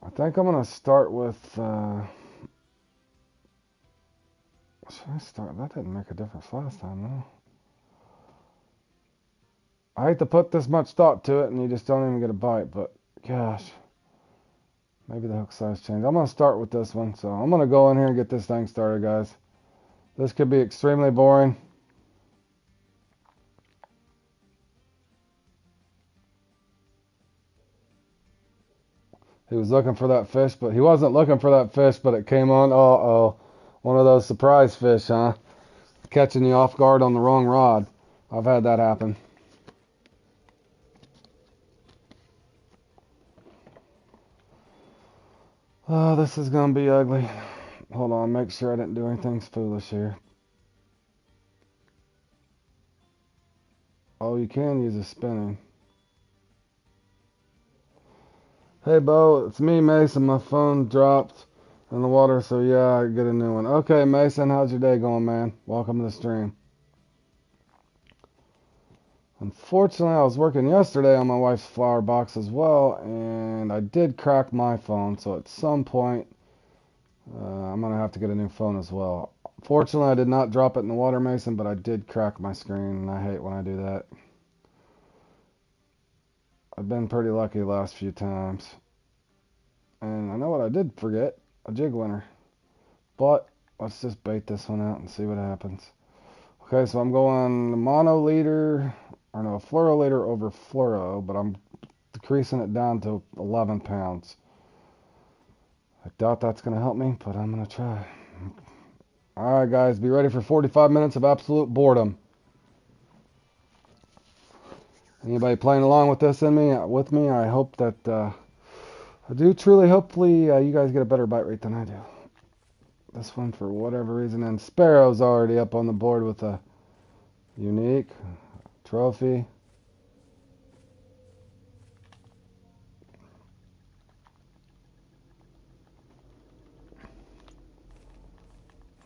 I think I'm going to start with, should I start? That didn't make a difference last time, though. I hate to put this much thought to it, and you just don't even get a bite, but gosh, maybe the hook size changed. I'm going to start with this one, so I'm going to go in here and get this thing started, guys. This could be extremely boring. He was looking for that fish, but he wasn't looking for that fish, but it came on. Uh-oh. One of those surprise fish, huh? Catching you off guard on the wrong rod. I've had that happen. Oh, this is going to be ugly. Hold on, make sure I didn't do anything foolish here. Oh, you can use a spinning. Hey, Bo, it's me, Mason. My phone dropped in the water, so yeah, I get a new one. Okay, Mason, how's your day going, man? Welcome to the stream. Unfortunately, I was working yesterday on my wife's flower box as well, and I did crack my phone, so at some point, I'm going to have to get a new phone as well. Fortunately, I did not drop it in the water, Mason, but I did crack my screen, and I hate when I do that. I've been pretty lucky the last few times. And I know what I did forget, a jig winner. But let's just bait this one out and see what happens. Okay, so I'm going monoliter, or no, fluoroliter over fluoro, but I'm decreasing it down to 11 pounds. I doubt that's going to help me, but I'm going to try. Alright guys, be ready for 45 minutes of absolute boredom. Anybody playing along with this with me? I hope that, I do truly, hopefully, you guys get a better bite rate than I do. This one, for whatever reason, and Sparrow's already up on the board with a unique trophy.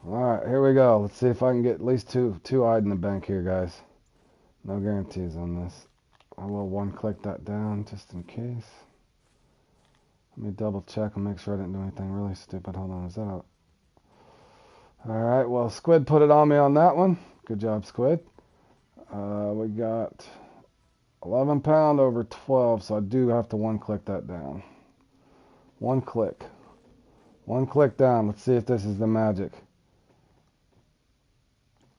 Alright, here we go. Let's see if I can get at least two eyed in the bank here, guys. No guarantees on this. I will one-click that down just in case. Let me double check and make sure I didn't do anything really stupid. Hold on, is that a... Alright, well, Squid put it on me on that one. Good job, Squid. We got 11 pound over 12, so I do have to one-click that down. One click. One click down. Let's see if this is the magic.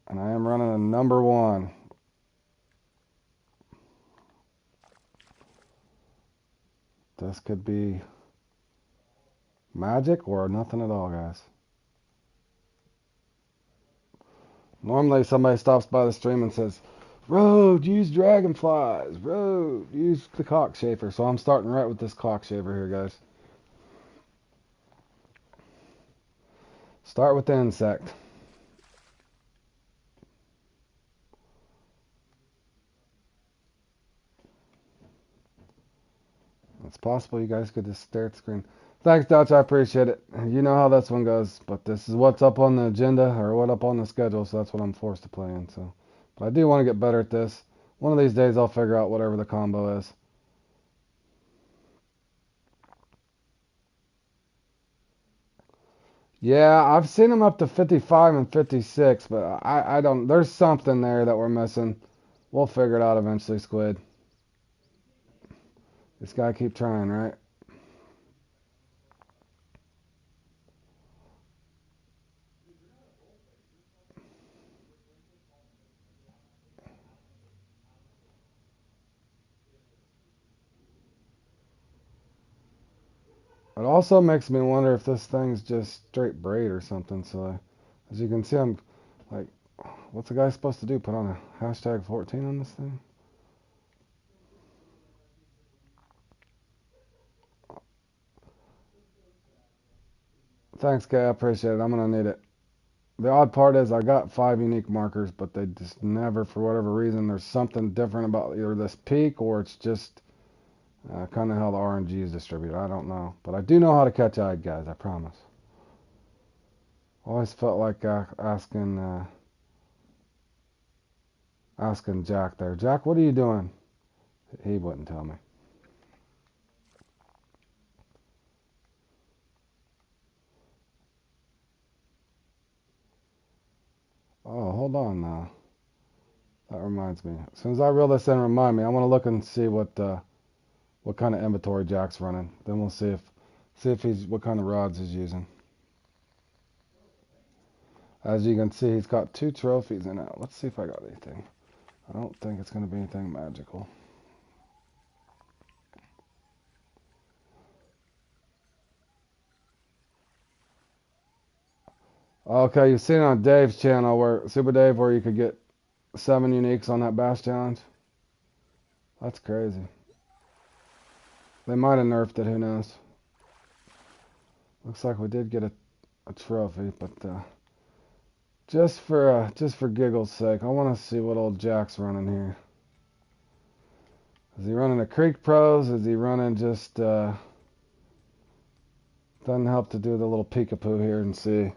And I am running a number 1. This could be magic or nothing at all, guys. Normally somebody stops by the stream and says, Road, use dragonflies. Road, use the cockchafer. So I'm starting right with this cockchafer here, guys. Start with the insect. It's possible you guys could just stare at the screen. Thanks, Dutch. I appreciate it. You know how this one goes, but this is what's up on the agenda or what up on the schedule, so that's what I'm forced to play in. So, but I do want to get better at this. One of these days, I'll figure out whatever the combo is. Yeah, I've seen them up to 55 and 56, but I don't. There's something there that we're missing. We'll figure it out eventually, Squid. Just gotta keep trying, right? It also makes me wonder if this thing's just straight braid or something. So, as you can see, I'm like, what's the guy supposed to do? Put on a hashtag 14 on this thing? Thanks, Kay. I appreciate it. I'm gonna need it. The odd part is I got 5 unique markers, but they just never, for whatever reason, there's something different about either this peak or it's just kind of how the RNG is distributed. I don't know. But I do know how to catch eyed, guys. I promise. Always felt like asking Jack there. Jack, what are you doing? He wouldn't tell me. Oh, hold on now. That reminds me. As soon as I reel this in, remind me. I want to look and see what kind of inventory Jack's running. Then we'll see if he's what kind of rods he's using. As you can see, he's got 2 trophies in it. Let's see if I got anything. I don't think it's going to be anything magical. Okay, you've seen it on Dave's channel, where Super Dave, where you could get 7 uniques on that bass challenge. That's crazy. They might have nerfed it, who knows. Looks like we did get a trophy, but just for giggles' sake, I want to see what old Jack's running here. Is he running a Creek Pros? Is he running just doesn't help to do the little peekapoo here and see.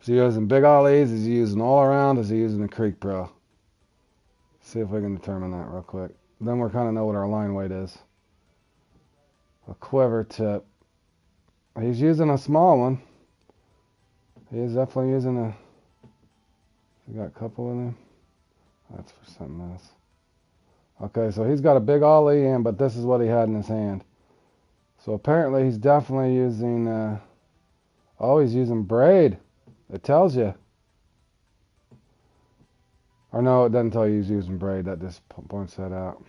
Is he using big ollies? Is he using all around? Is he using the Creek Pro? See if we can determine that real quick. Then we'll kind of know what our line weight is. A quiver tip. He's using a small one. He is definitely using a... He got a couple in him. That's for something else. Okay, so he's got a big ollie in, but this is what he had in his hand. So apparently he's definitely using, oh, he's using braid. It tells you. Or no, it doesn't tell you he's using braid. That just points that out.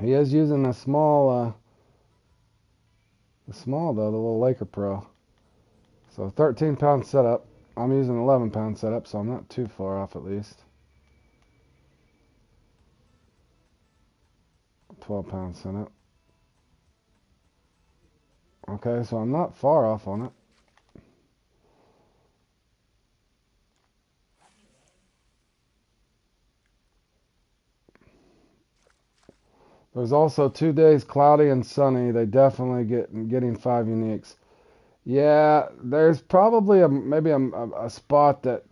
He is using the small though, the little Laker Pro. So 13-pound setup. I'm using 11-pound setup, so I'm not too far off at least. 12-pound setup. Okay, so I'm not far off on it. There's also 2 days cloudy and sunny. They definitely getting 5 uniques. Yeah, there's probably maybe a spot that,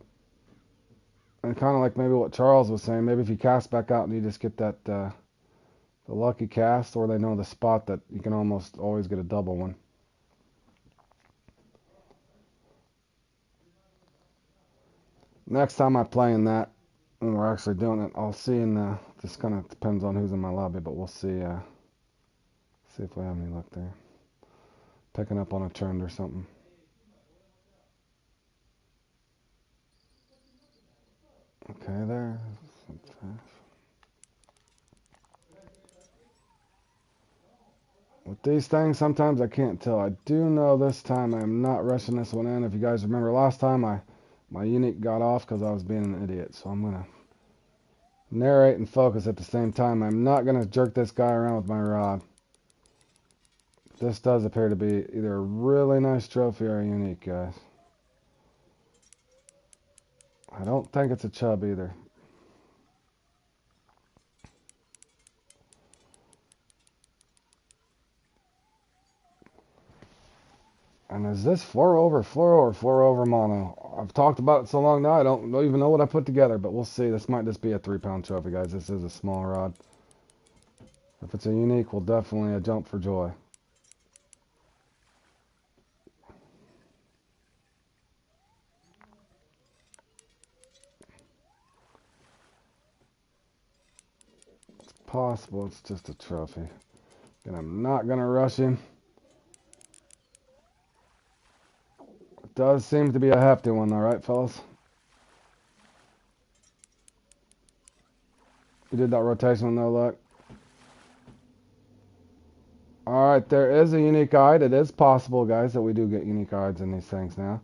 and kind of like maybe what Charles was saying, maybe if you cast back out and you just get that the lucky cast, or they know the spot that you can almost always get a double one. Next time I play in that, when we're actually doing it, I'll see just kind of depends on who's in my lobby, but we'll see see if we have any luck there. Picking up on a trend or something. Okay, there. With these things, sometimes I can't tell. I do know this time I am not rushing this one in. If you guys remember last time, my unique got off because I was being an idiot. So I'm going to narrate and focus at the same time. I'm not going to jerk this guy around with my rod. This does appear to be either a really nice trophy or a unique, guys. I don't think it's a chub either. And is this fluoro over fluoro or fluoro over mono? I've talked about it so long now, I don't even know what I put together, but we'll see. This might just be a 3-pound trophy, guys. This is a small rod. If it's a unique, we'll definitely jump for joy. It's possible it's just a trophy. And I'm not going to rush him. It does seem to be a hefty one, though, right, fellas? You did that rotation with no luck. Alright, there is a unique eyed. It is possible, guys, that we do get unique eyes in these things now.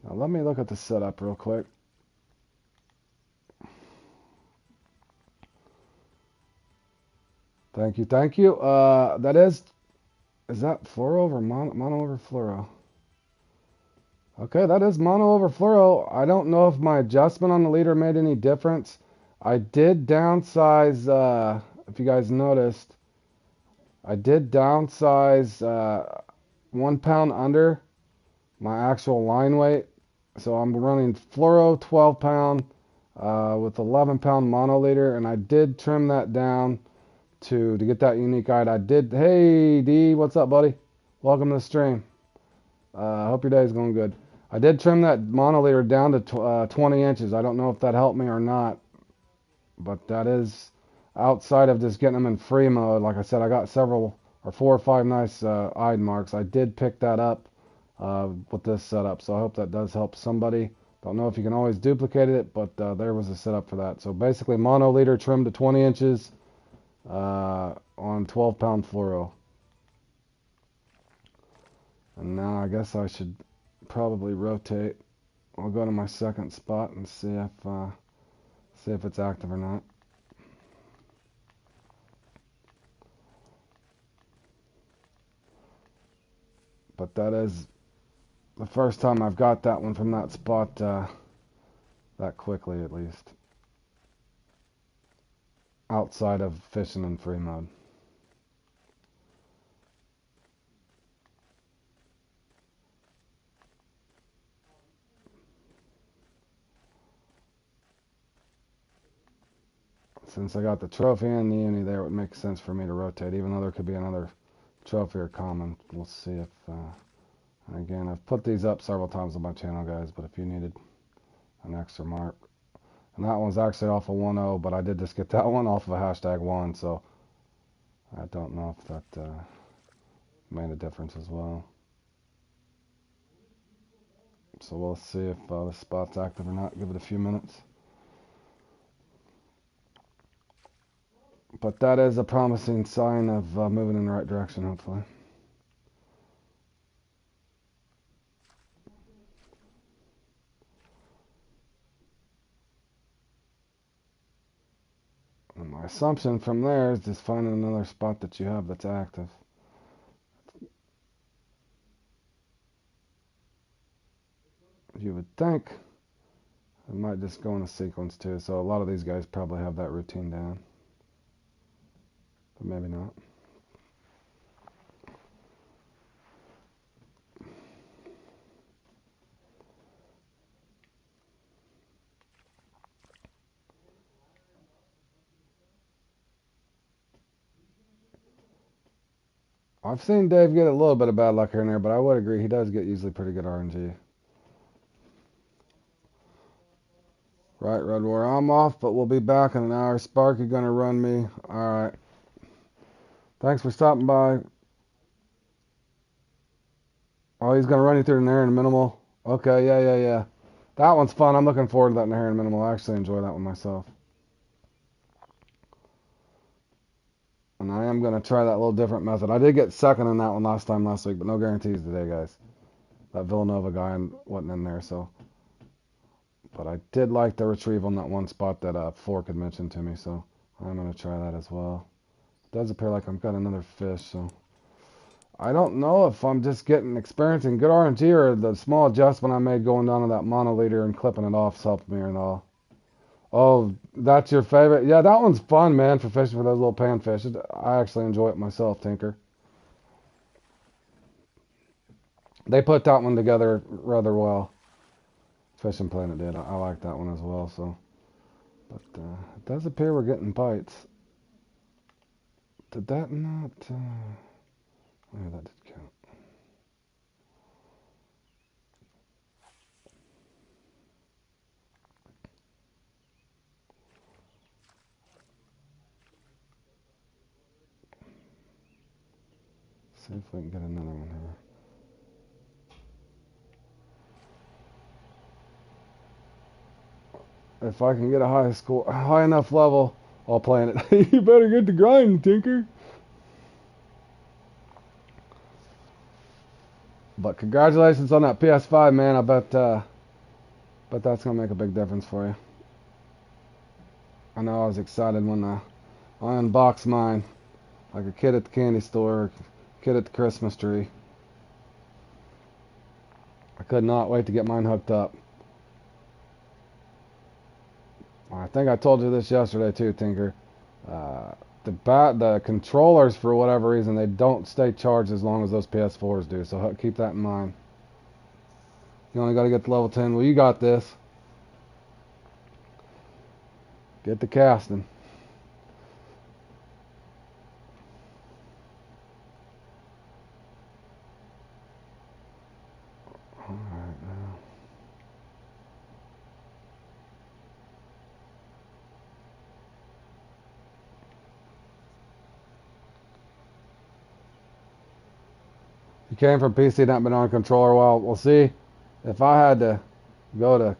Now, let me look at the setup real quick. Thank you, thank you. Is that fluoro over mono over fluoro? Okay, that is mono over fluoro. I don't know if my adjustment on the leader made any difference. I did downsize, if you guys noticed, I did downsize 1 pound under my actual line weight. So I'm running fluoro 12 pound with 11 pound mono leader, and I did trim that down to get that unique eyed. I did. Hey D, what's up, buddy? Welcome to the stream. Hope your day is going good. I did trim that mono leader down to 20 inches. I don't know if that helped me or not, but that is outside of just getting them in free mode. Like I said, I got 4 or 5 nice eyed marks. I did pick that up with this setup, so I hope that does help somebody. Don't know if you can always duplicate it, but there was a setup for that. So basically, mono leader trimmed to 20 inches on 12 pound fluoro. And now I guess I should probably rotate. I'll go to my second spot and see if it's active or not. But that is the first time I've got that one from that spot that quickly, at least. Outside of fishing in free mode. Since I got the trophy and the uni there, it would make sense for me to rotate, even though there could be another trophy or common. We'll see if, again, I've put these up several times on my channel, guys, but if you needed an extra mark. And that one's actually off of 1.0, but I did just get that one off of a #1, so I don't know if that made a difference as well. So we'll see if the spot's active or not. Give it a few minutes. But that is a promising sign of moving in the right direction, hopefully. And my assumption from there is just finding another spot that you have that's active. You would think it might just go in a sequence too. So a lot of these guys probably have that routine down. But maybe not. I've seen Dave get a little bit of bad luck here and there, but I would agree he does get usually pretty good RNG. Right, Red War, I'm off, but we'll be back in an hour. Spark, you're going to run me. All right. Thanks for stopping by. Oh, he's going to run you through the Nair and minimal. Okay, yeah. That one's fun. I'm looking forward to that Nair and minimal. I actually enjoy that one myself. And I am going to try that little different method. I did get second in that one last week, but no guarantees today, guys. That Villanova guy wasn't in there, so. But I did like the retrieve on that one spot that Fork had mentioned to me, so I'm going to try that as well. It does appear like I've got another fish, so. I don't know if I'm just getting experience in good RNG or the small adjustment I made going down to that monoliter and clipping it off's helped me or all. Oh, that's your favorite? Yeah, that one's fun, man, for fishing for those little panfish. I actually enjoy it myself, Tinker. They put that one together rather well. Fishing Planet did. I like that one as well, so. But it does appear we're getting bites. Did that not... yeah, that did count. See if we can get another one here. If I can get a high enough level, I'll play in it. You better get the grind, Tinker. But congratulations on that PS5, man. I bet that's gonna make a big difference for you. I know I was excited when I unboxed mine, like a kid at the candy store, a kid at the Christmas tree. I could not wait to get mine hooked up. I think I told you this yesterday too, Tinker. The controllers, for whatever reason, they don't stay charged as long as those PS4s do. So keep that in mind. You only got to get to level 10. Well, you got this. Get the casting. All right, now. You came from PC, not been on controller. Well, we'll see. If I had to go to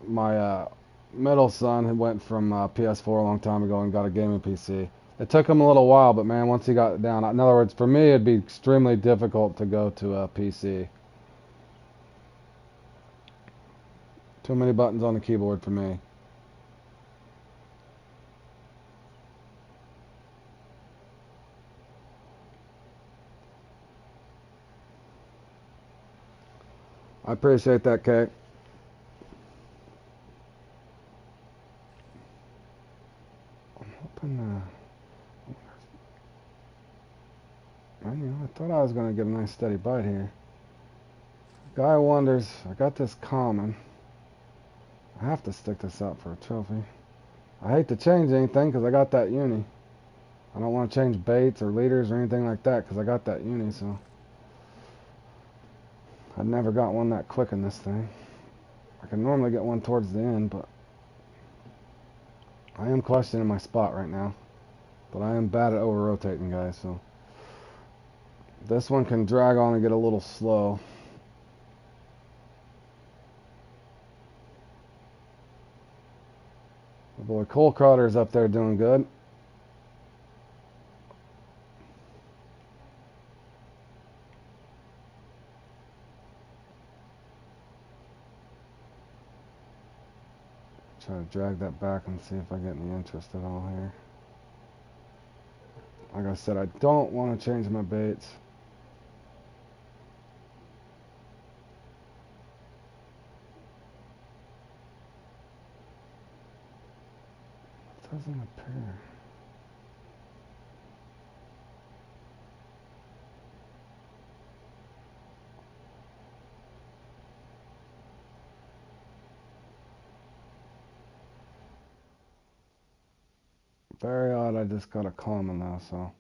my middle son, who went from PS4 a long time ago and got a gaming PC. It took him a little while, but man, once he got it down, in other words, for me, it'd be extremely difficult to go to a PC. Too many buttons on the keyboard for me. I appreciate that, Kate. I'm hoping, I thought I was going to get a nice steady bite here. Guy wonders, I got this common. I have to stick this out for a trophy. I hate to change anything because I got that uni. I don't want to change baits or leaders or anything like that because I got that uni, so. I've never got one that quick in this thing. I can normally get one towards the end, but I am questioning my spot right now. But I am bad at over-rotating, guys, so. This one can drag on and get a little slow. The boy Cole Crowder's up there doing good. Try to drag that back and see if I get any interest at all here. Like I said, I don't want to change my baits. It doesn't appear. Very odd, I just got a common though, so.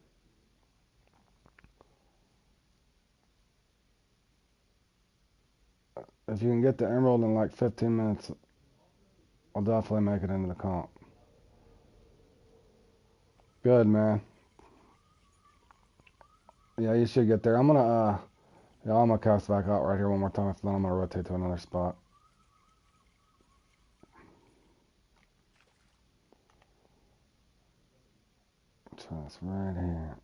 If you can get the emerald in like 15 minutes, I'll definitely make it into the comp. Good, man. Yeah, you should get there. I'm gonna cast back out right here one more time, if not I'm gonna rotate to another spot. Try this right here.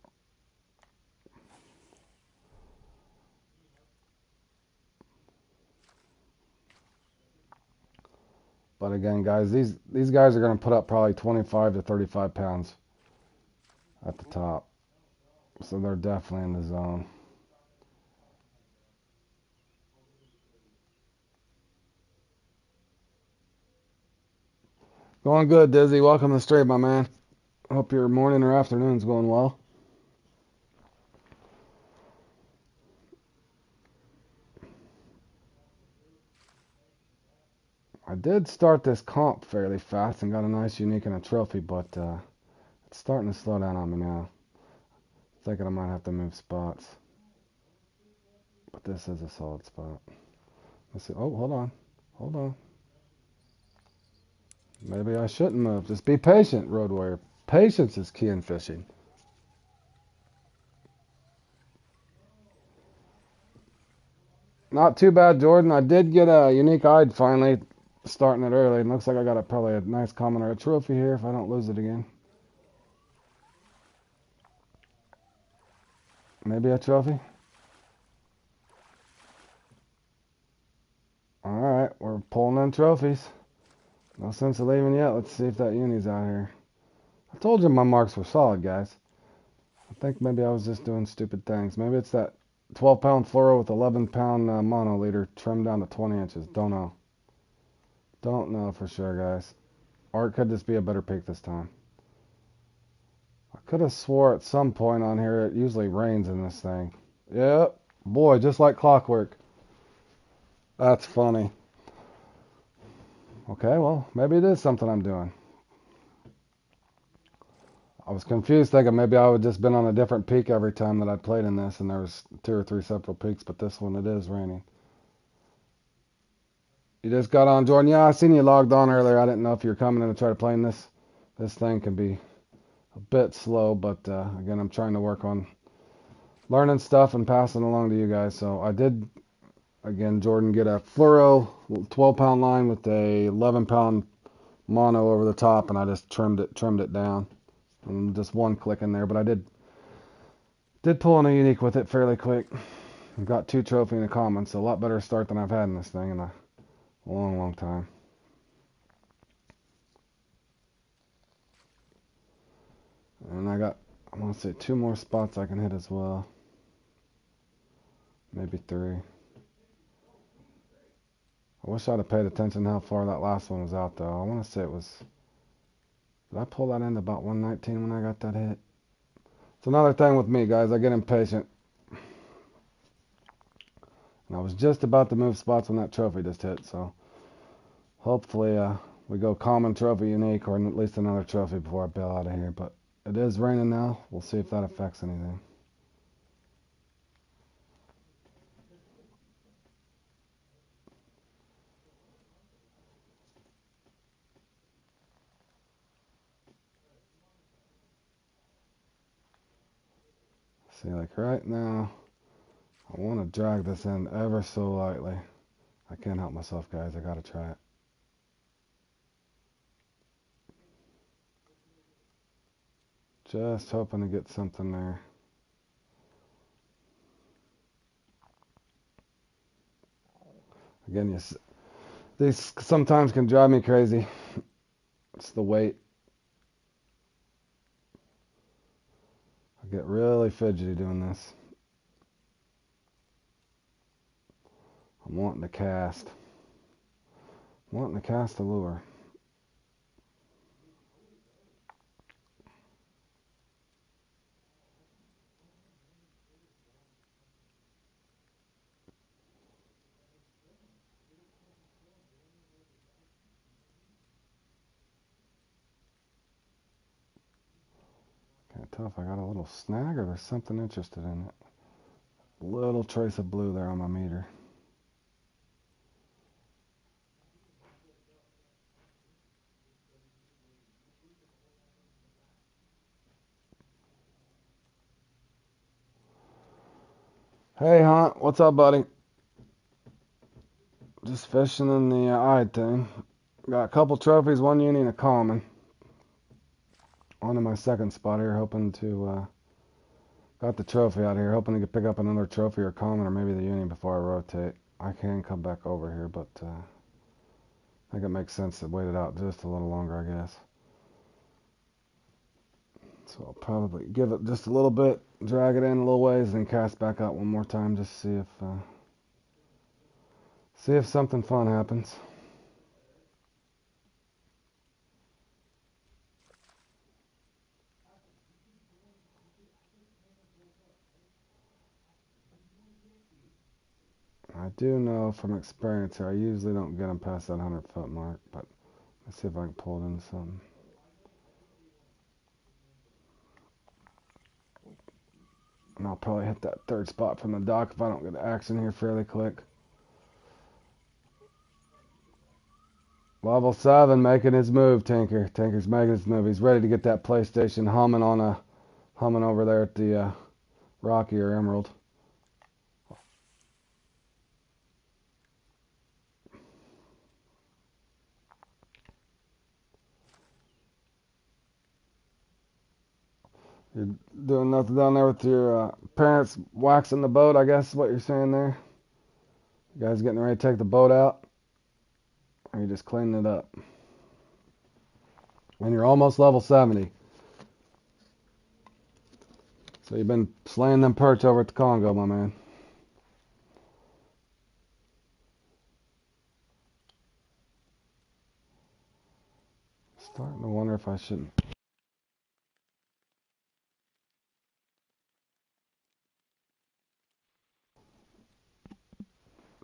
But again, guys, these guys are gonna put up probably 25 to 35 pounds at the top. So they're definitely in the zone. Going good, Dizzy. Welcome to the stream, my man. Hope your morning or afternoon's going well. I did start this comp fairly fast and got a nice unique and a trophy, but it's starting to slow down on me now. Thinking I might have to move spots. But this is a solid spot. Let's see. Oh, hold on. Hold on. Maybe I shouldn't move. Just be patient, Road Warrior. Patience is key in fishing. Not too bad, Jordan. I did get a unique eyed finally, starting it early. It looks like I got probably a nice common or a trophy here if I don't lose it again. Maybe a trophy. Alright, we're pulling in trophies. No sense of leaving yet. Let's see if that uni's out here. I told you my marks were solid, guys. I think maybe I was just doing stupid things. Maybe it's that 12-pound fluoro with 11-pound mono leader trimmed down to 20 inches. Don't know. Don't know for sure, guys. Or it could just be a better peak this time. I could have swore at some point on here it usually rains in this thing. Yep. Boy, just like clockwork. That's funny. Okay, well, maybe it is something I'm doing. I was confused thinking maybe I would just been on a different peak every time that I played in this and there was 2 or 3 separate peaks, but this one it is raining. You just got on, Jordan. Yeah, I seen you logged on earlier. I didn't know if you were coming in to try to play in this. This thing can be a bit slow, but again, I'm trying to work on learning stuff and passing along to you guys. So I did, again, Jordan, get a fluoro 12-pound line with a 11-pound mono over the top, and I just trimmed it down. And just one click in there, but I did pull in a unique with it fairly quick. I've got 2 trophy and a common, so a lot better start than I've had in this thing in a long, long time. And I want to say 2 more spots I can hit as well. Maybe 3. I wish I'd have paid attention to how far that last one was out, though. I want to say it was... Did I pull that in about 119 when I got that hit? It's another thing with me, guys. I get impatient. And I was just about to move spots when that trophy just hit, so... Hopefully, we go common, trophy, unique, or at least another trophy before I bail out of here. But it is raining now. We'll see if that affects anything. See, like right now, I want to drag this in ever so lightly. I can't help myself, guys. I gotta try it. Just hoping to get something there. Again, these sometimes can drive me crazy. It's the weight. I get really fidgety doing this. I'm wanting to cast. I'm wanting to cast a lure. Can't tell if I got a little snag or there's something interested in it. Little trace of blue there on my meter. Hey, Hunt, what's up, buddy? Just fishing in the eyed thing. Got a couple trophies, one uni and a common. On to my second spot here, hoping to got the trophy out here, hoping to pick up another trophy or common or maybe the uni before I rotate. I can come back over here, but I think it makes sense to wait it out just a little longer, I guess. So I'll probably give it just a little bit, drag it in a little ways, and then cast back out one more time just to see if something fun happens. I do know from experience here, I usually don't get them past that 100-foot mark, but let's see if I can pull it into something. And I'll probably hit that third spot from the dock if I don't get action here fairly quick. Level 7 making his move, Tinker. Tinker's making his move. He's ready to get that PlayStation humming over there at the Rocky or Emerald. You're doing nothing down there with your parents waxing the boat, I guess is what you're saying there. You guys getting ready to take the boat out? Or you just cleaning it up? And you're almost level 70. So you've been slaying them perch over at the Congo, my man. Starting to wonder if I shouldn't.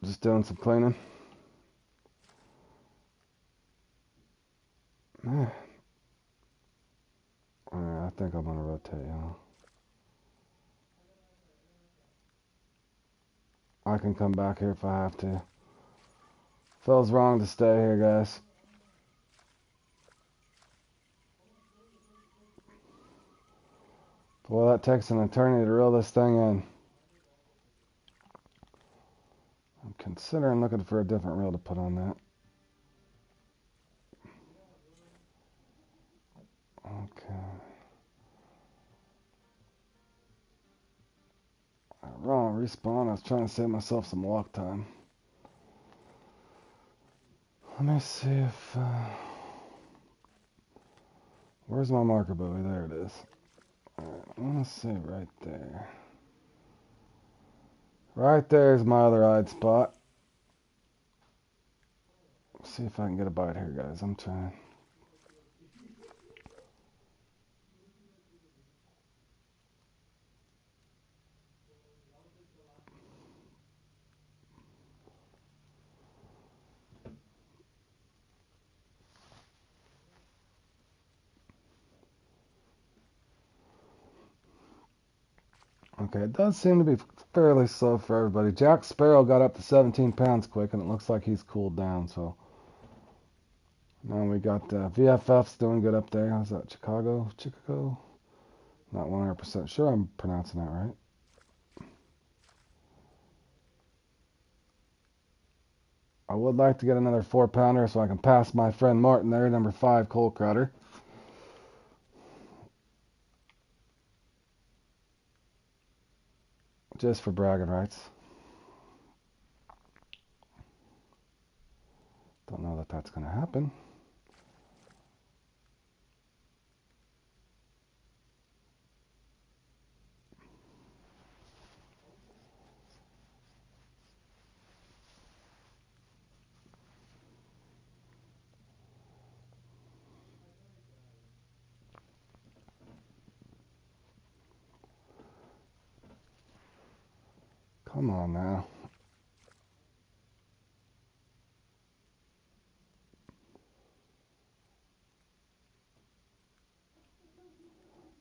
Just doing some cleaning. Man. Alright, I think I'm gonna rotate, y'all. I can come back here if I have to. Feels wrong to stay here, guys. Boy, that takes an eternity to reel this thing in. I'm considering looking for a different reel to put on that. Okay. Wrong respawn. I was trying to save myself some walk time. Let me see if... where's my marker buoy? There it is. Alright, I want to say right there. Right there's my other eyed spot. Let's see if I can get a bite here, guys. I'm trying. Okay, it does seem to be fairly slow for everybody. Jack Sparrow got up to 17 pounds quick, and it looks like he's cooled down, so... Now we got VFF's doing good up there. How's that? Chicago? Not 100% sure I'm pronouncing that right. I would like to get another 4-pounder so I can pass my friend Martin there, number 5 coal crowder. Just for bragging rights. Don't know that that's going to happen. Come on now.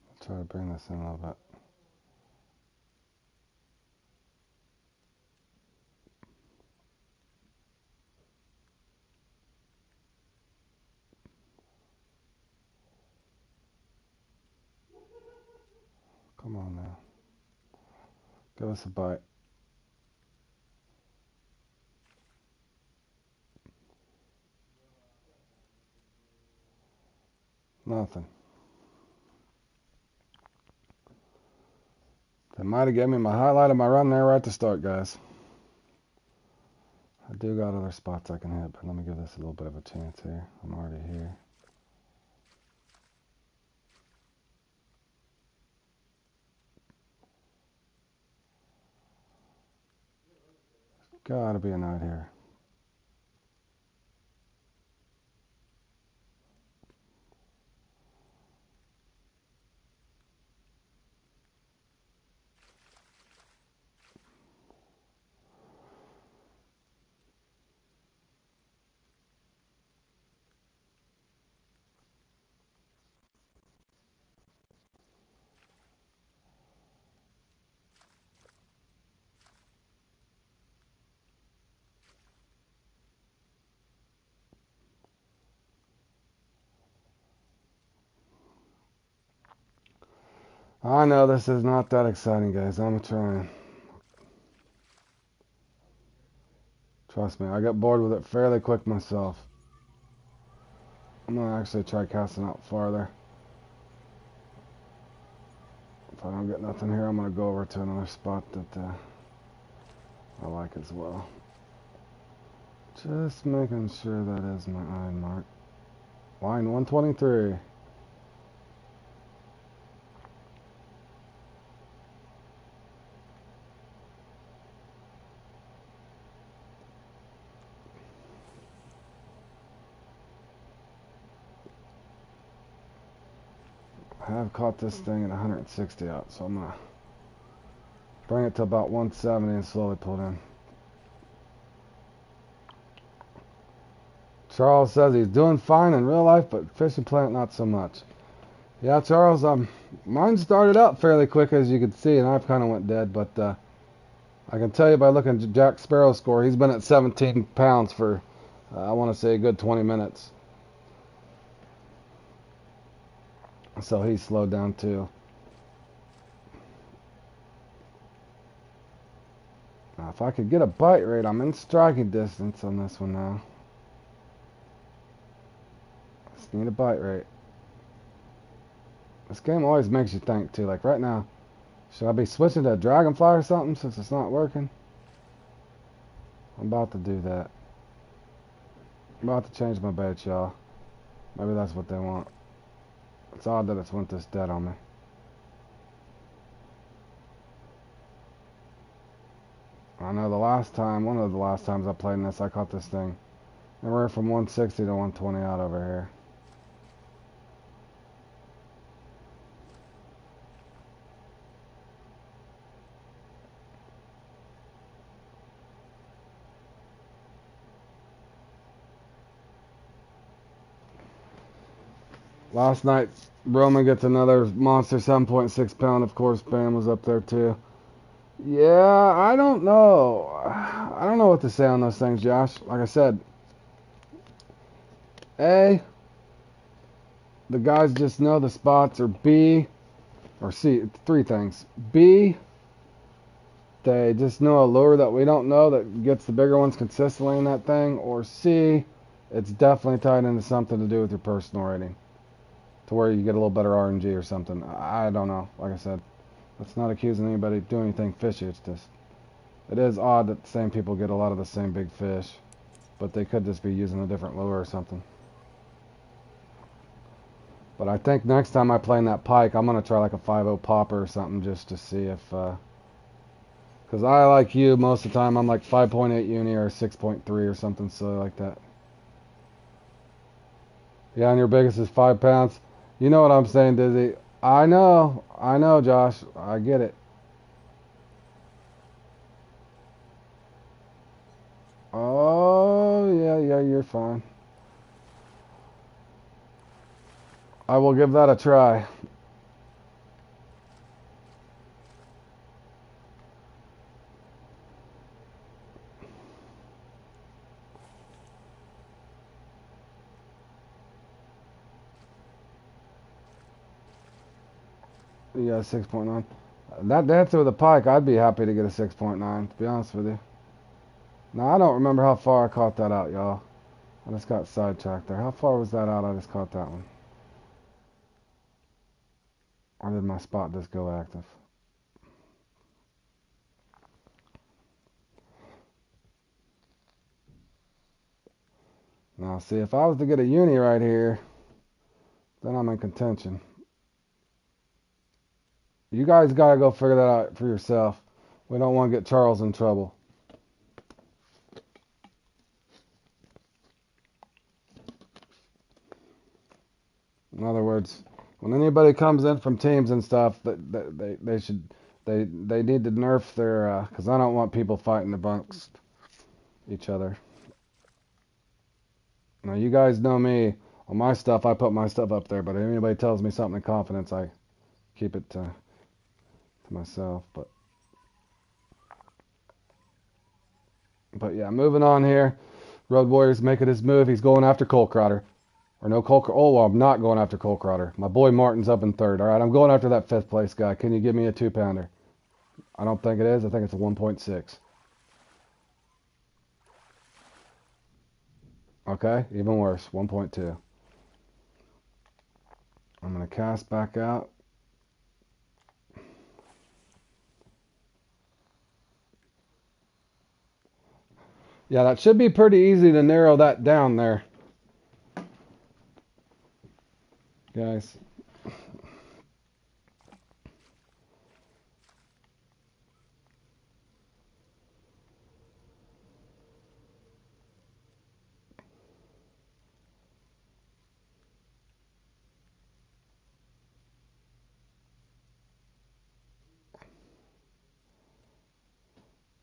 I'll try to bring this in a little bit. Come on now. Give us a bite. Nothing. They might have given me my highlight of my run there right at the start, guys. I do got other spots I can hit, but let me give this a little bit of a chance here. I'm already here. Gotta be a night here. I know this is not that exciting, guys. I'm trying. Trust me, I got bored with it fairly quick myself. I'm going to actually try casting out farther. If I don't get nothing here, I'm going to go over to another spot that I like as well. Just making sure that is my iron mark. Line 123. I have caught this thing at 160 out, so I'm going to bring it to about 170 and slowly pull it in. Charles says he's doing fine in real life, but fishing plant not so much. Yeah, Charles, mine started out fairly quick, as you can see, and I've kind of went dead, but I can tell you by looking at Jack Sparrow's score, he's been at 17 pounds for, I want to say, a good 20 minutes. So he's slowed down too. Now, if I could get a bite rate, I'm in striking distance on this one now. Just need a bite rate. This game always makes you think too. Like right now, should I be switching to a dragonfly or something since it's not working? I'm about to do that. I'm about to change my bait, y'all. Maybe that's what they want. It's odd that it's went this dead on me. I know the last time, one of the last times I played in this, I caught this thing. And we're from 160 to 120 out over here. Last night, Roman gets another monster 7.6 pound. Of course, Bam was up there too. Yeah, I don't know. I don't know what to say on those things, Josh. Like I said, A, the guys just know the spots, or B, or C, 3 things. B, they just know a lure that we don't know that gets the bigger ones consistently in that thing, or C, it's definitely tied into something to do with your personal rating, to where you get a little better RNG or something. I don't know. Like I said, that's not accusing anybody of doing anything fishy. It's just, it is odd that the same people get a lot of the same big fish, but they could just be using a different lure or something. But I think next time I play in that pike, I'm going to try like a 5.0 popper or something just to see if, because I, like you, most of the time I'm like 5.8 uni or 6.3 or something silly like that. Yeah, and your biggest is 5 pounds. You know what I'm saying, Dizzy? I know, Josh. I get it. Oh, yeah, you're fine. I will give that a try. Yeah, 6.9. That dancer with a pike, I'd be happy to get a 6.9, to be honest with you. Now, I don't remember how far I caught that out, y'all. I just got sidetracked there. How far was that out? I just caught that one. Or did my spot just go active? Now, see, if I was to get a uni right here, then I'm in contention. You guys got to go figure that out for yourself. We don't want to get Charles in trouble. In other words, when anybody comes in from teams and stuff, they should they need to nerf their because I don't want people fighting amongst each other. Now you guys know me. On my stuff, I put my stuff up there, but if anybody tells me something in confidence, I keep it to myself. But yeah, moving on here. Road Warrior's making his move. He's going after Colt Crowder. Or no, Colt. Oh, well, I'm not going after Colt Crowder. My boy Martin's up in third. All right, I'm going after that 5th place guy. Can you give me a 2-pounder? I don't think it is. I think it's a 1.6. Okay, even worse. 1.2. I'm going to cast back out. Yeah, that should be pretty easy to narrow that down there, guys.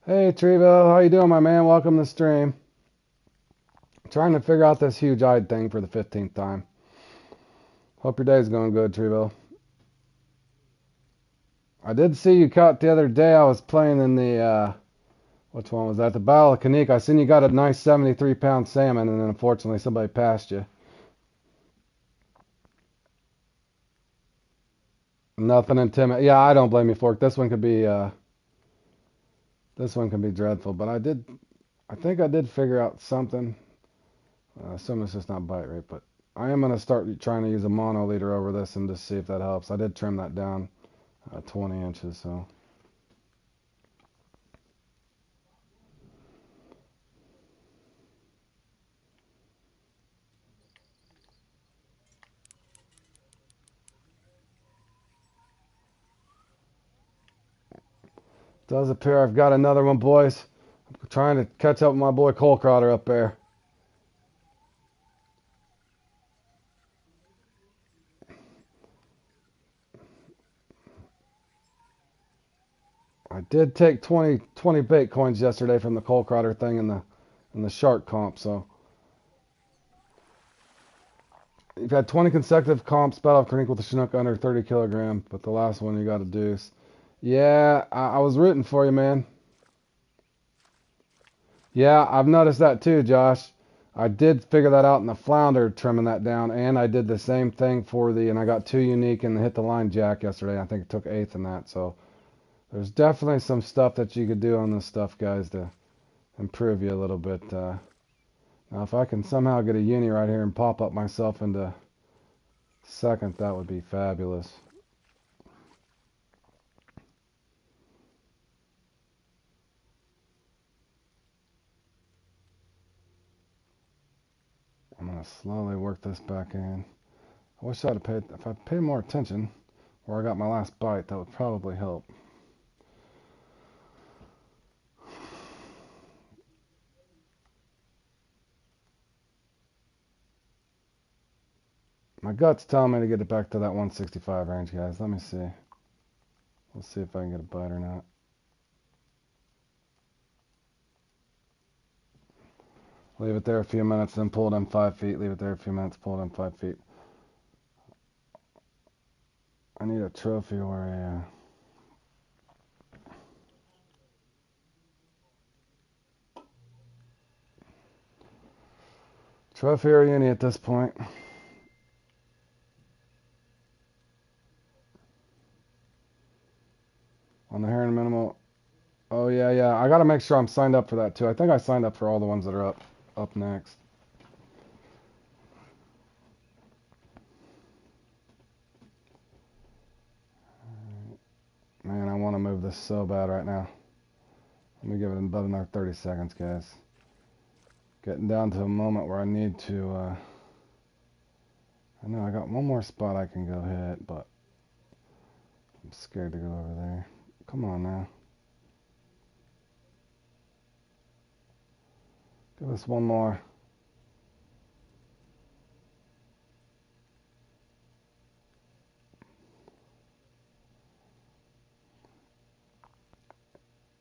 Hey, Trevo, how you doing, my man? Welcome to the stream. I'm trying to figure out this huge-eyed thing for the 15th time. Hope your day's going good, Trevo. I did see you caught the other day. I was playing in the, which one was that? The Battle of Kanik. I seen you got a nice 73-pound salmon, and then unfortunately somebody passed you. Nothing intimidating. Yeah, I don't blame you, Fork. This one could be dreadful. But I think I did figure out something. Assuming it's just not bite rate, but I am gonna start trying to use a mono leader over this and just see if that helps. I did trim that down 20 inches, so. Does appear I've got another one, boys. I'm trying to catch up with my boy Cole Crowder up there. I did take 20 bait coins yesterday from the Cole Crowder thing in the shark comp, so. You've had 20 consecutive comps, spat off Crink with a Chinook under 30 kilogram, but the last one you got a deuce. Yeah, I was rooting for you, man. Yeah, I've noticed that too, Josh. I did figure that out in the flounder, trimming that down, and I did the same thing and I got 2 unique and hit the line jack yesterday. I think it took 8th in that, so There's definitely some stuff that you could do on this stuff, guys, to improve you a little bit. Now, if I can somehow get a uni right here and pop up myself into second, that would be fabulous. I'm going to slowly work this back in. I wish I'd have paid, if I'd paid more attention where I got my last bite, that would probably help. My gut's telling me to get it back to that 165 range, guys. Let me see. Let's see if I can get a bite or not. Leave it there a few minutes, then pull it in 5 feet. Leave it there a few minutes, pull it in 5 feet. I need a trophy or trophy or uni at this point. On the Heron Minimal. Oh, yeah. I got to make sure I'm signed up for that, too. I think I signed up for all the ones that are up next. Man, I want to move this so bad right now. Let me give it about another 30 seconds, guys. Getting down to a moment where I need to... I know I got one more spot I can go hit, but I'm scared to go over there. Come on now. Give us one more.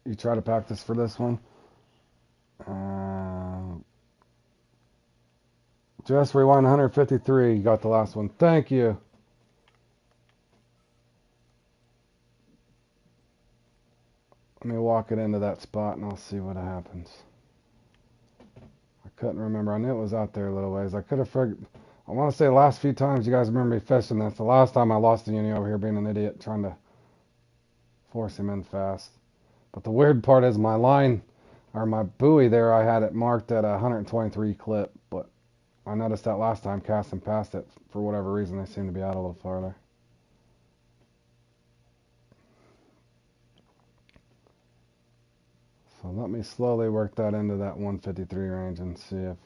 You try to practice for this one. Just rewind 153. You got the last one. Thank you. Let me walk it into that spot and I'll see what happens. I couldn't remember. I knew it was out there a little ways. I could have figured. I want to say the last few times you guys remember me fishing. That's the last time I lost the uni over here being an idiot trying to force him in fast. But the weird part is my line, or my buoy there, I had it marked at a 123 clip. But I noticed that last time casting past it, for whatever reason, they seem to be out a little farther. So let me slowly work that into that 153 range and see if...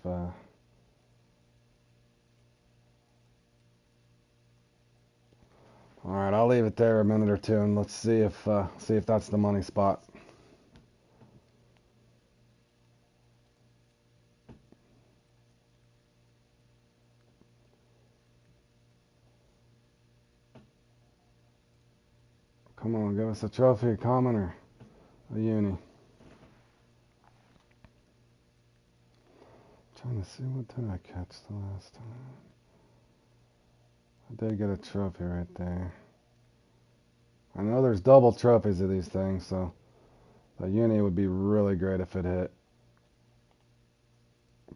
Alright, I'll leave it there a minute or two and let's see if that's the money spot. Come on, give us a trophy, a common, or a uni. Trying to see, what did I catch the last time? I did get a trophy right there. I know there's double trophies of these things, so a uni would be really great if it hit.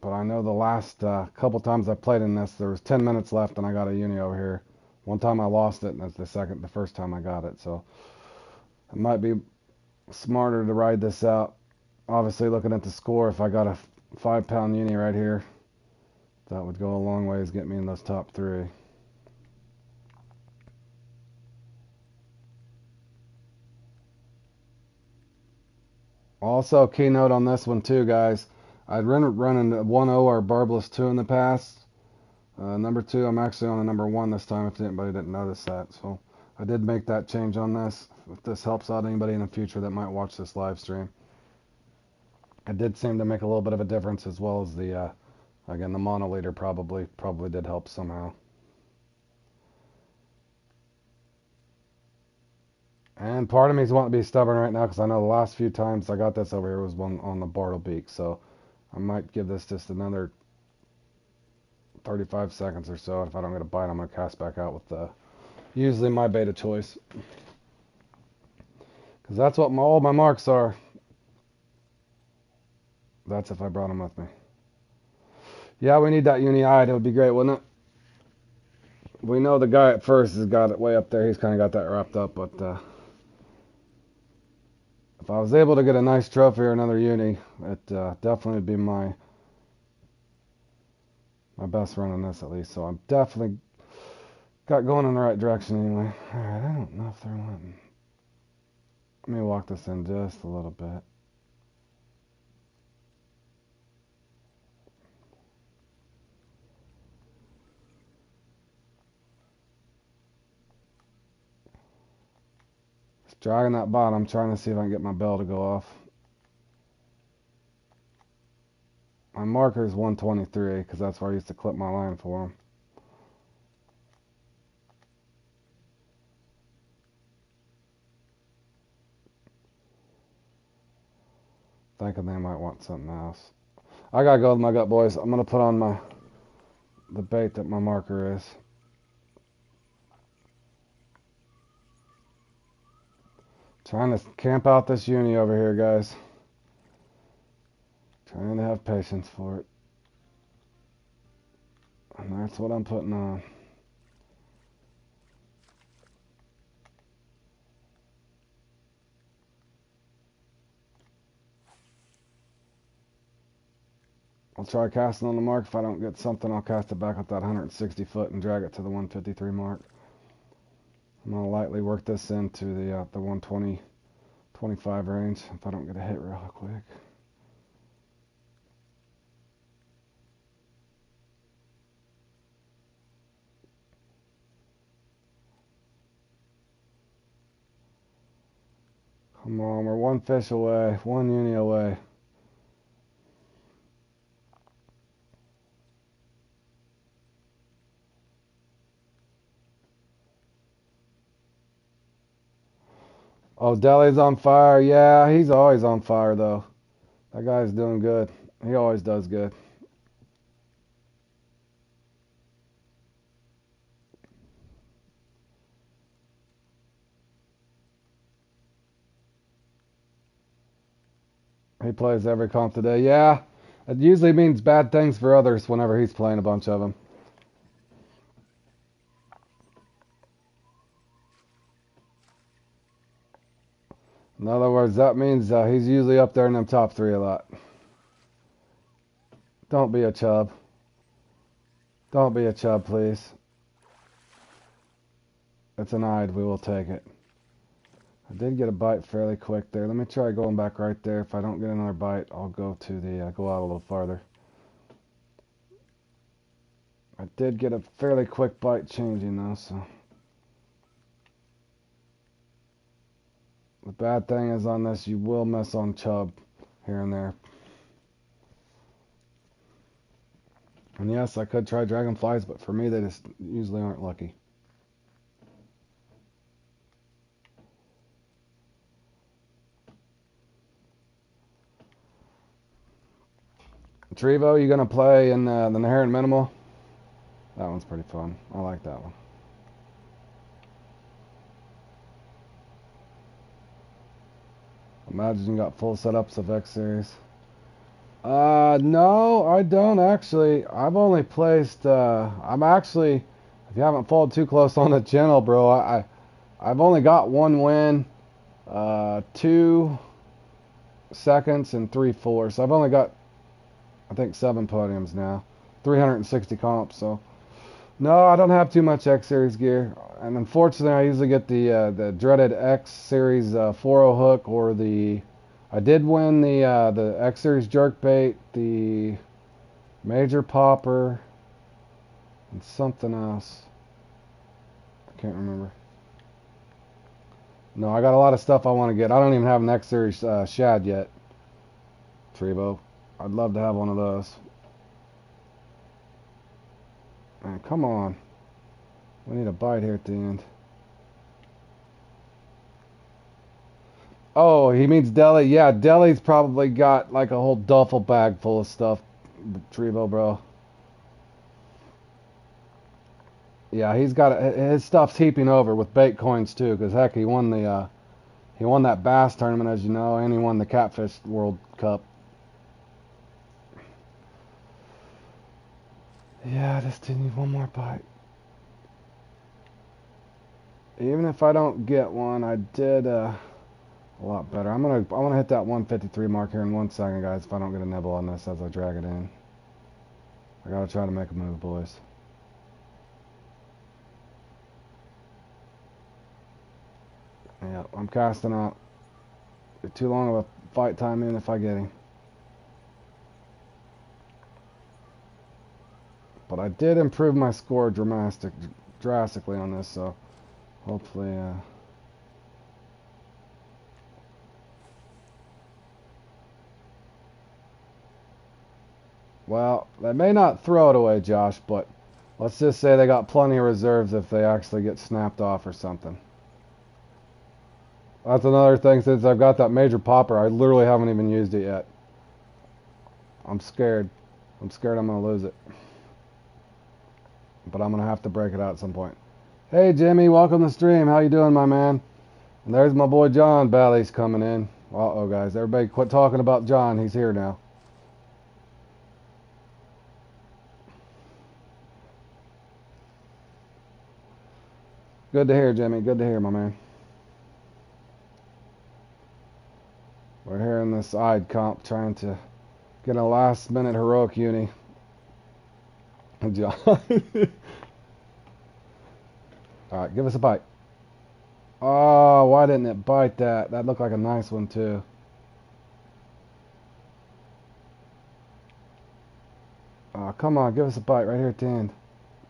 But I know the last couple times I played in this, there was 10 minutes left and I got a uni over here. One time I lost it, and that's the first time I got it. So it might be smarter to ride this out. Obviously, looking at the score, if I got a 5-pound uni right here, that would go a long ways get me in those top 3. Also, keynote on this one too, guys. I'd run a 1.0 or barbless 2 in the past. Number 2, I'm actually on a number 1 this time, if anybody didn't notice that. So I did make that change on this. If this helps out anybody in the future that might watch this live stream. It did seem to make a little bit of a difference, as well as the, again, the monoliter probably did help somehow. And part of me is wanting to be stubborn right now because I know the last few times I got this over here was one on the Bartle beak. So I might give this just another 35 seconds or so. If I don't get a bite, I'm going to cast back out with usually my beta choice. Because that's what all my marks are. That's if I brought them with me. Yeah, we need that uni-eyed. It would be great, wouldn't it? We know the guy at first has got it way up there. He's kind of got that wrapped up, but If I was able to get a nice trophy or another uni, it definitely would be my best run in this at least. So I'm definitely got going in the right direction anyway. Alright, I don't know if they're wanting. Let me walk this in just a little bit. Just dragging that bottom, trying to see if I can get my bell to go off. My marker is 123 because that's where I used to clip my line for them. Thinking they might want something else. I gotta go with my gut, boys. I'm gonna put on the bait that my marker is. Trying to camp out this uni over here, guys. Trying to have patience for it. And that's what I'm putting on. I'll try casting on the mark. If I don't get something, I'll cast it back at that 160 foot and drag it to the 153 mark. I'm going to lightly work this into the 120, 25 range if I don't get a hit real quick. Come on, we're one fish away, one uni away. Oh, Deli's on fire. Yeah, he's always on fire, though. That guy's doing good. He always does good. He plays every comp today. Yeah, it usually means bad things for others whenever he's playing a bunch of them. In other words, that means he's usually up there in them top three a lot. Don't be a chub. Don't be a chub, please. It's an eyed. We will take it. I did get a bite fairly quick there. Let me try going back right there. If I don't get another bite, I'll go to the go out a little farther. I did get a fairly quick bite changing though, so. The bad thing is on this, you will miss on chub here and there. And yes, I could try dragonflies, but for me, they just usually aren't lucky. Trevo, you gonna play in the Inherent Minimal? That one's pretty fun. I like that one. Imagine you got full setups of X Series. No, I don't actually. I've only placed, I'm actually, if you haven't followed too close on the channel, bro, I've only got one win, 2 seconds, and 3 fourths. I've only got, I think, 7 podiums now, 360 comps, so. No, I don't have too much X Series gear, and unfortunately, I usually get the dreaded X Series 4.0 hook or the. I did win the X Series jerkbait, the major popper, and something else. I can't remember. No, I got a lot of stuff I want to get. I don't even have an X Series shad yet. Trevo, I'd love to have one of those. Man, come on. We need a bite here at the end. Oh, he means Deli. Yeah, Deli's probably got like a whole duffel bag full of stuff, Trevo, bro. Yeah, he's got his stuff's heaping over with bait coins too. Cause heck, he won that bass tournament, as you know, and he won the Catfish World Cup. Yeah, I just need one more bite. Even if I don't get one, I did a lot better. I want to hit that 153 mark here in 1 second, guys. If I don't get a nibble on this as I drag it in, I gotta try to make a move, boys. Yeah, I'm casting out. Too long of a fight time in if I get him. But I did improve my score drastically on this, so hopefully. Well, they may not throw it away, Josh, but let's just say they got plenty of reserves if they actually get snapped off or something. That's another thing, since I've got that major popper, I literally haven't even used it yet. I'm scared. I'm scared I'm going to lose it. But I'm going to have to break it out at some point. Hey, Jimmy, welcome to the stream. How you doing, my man? And there's my boy John Bally's coming in. Uh-oh, guys. Everybody quit talking about John. He's here now. Good to hear, Jimmy. Good to hear, my man. We're here in this Ide comp trying to get a last-minute heroic uni. John. Alright, give us a bite. Oh, why didn't it bite that? That looked like a nice one, too. Oh, come on, give us a bite right here at the end.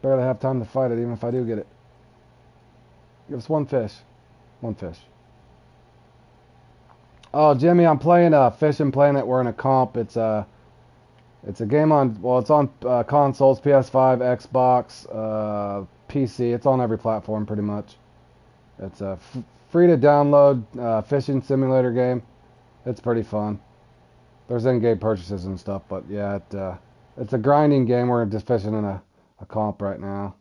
Barely have time to fight it, even if I do get it. Give us one fish. One fish. Oh, Jimmy, I'm playing Fishing Planet. We're in a comp. It's a game on, well, it's on consoles, PS5, Xbox, PC. It's on every platform pretty much. It's a free to download fishing simulator game. It's pretty fun. There's in-game purchases and stuff, but yeah, it's a grinding game. We're just fishing in a comp right now.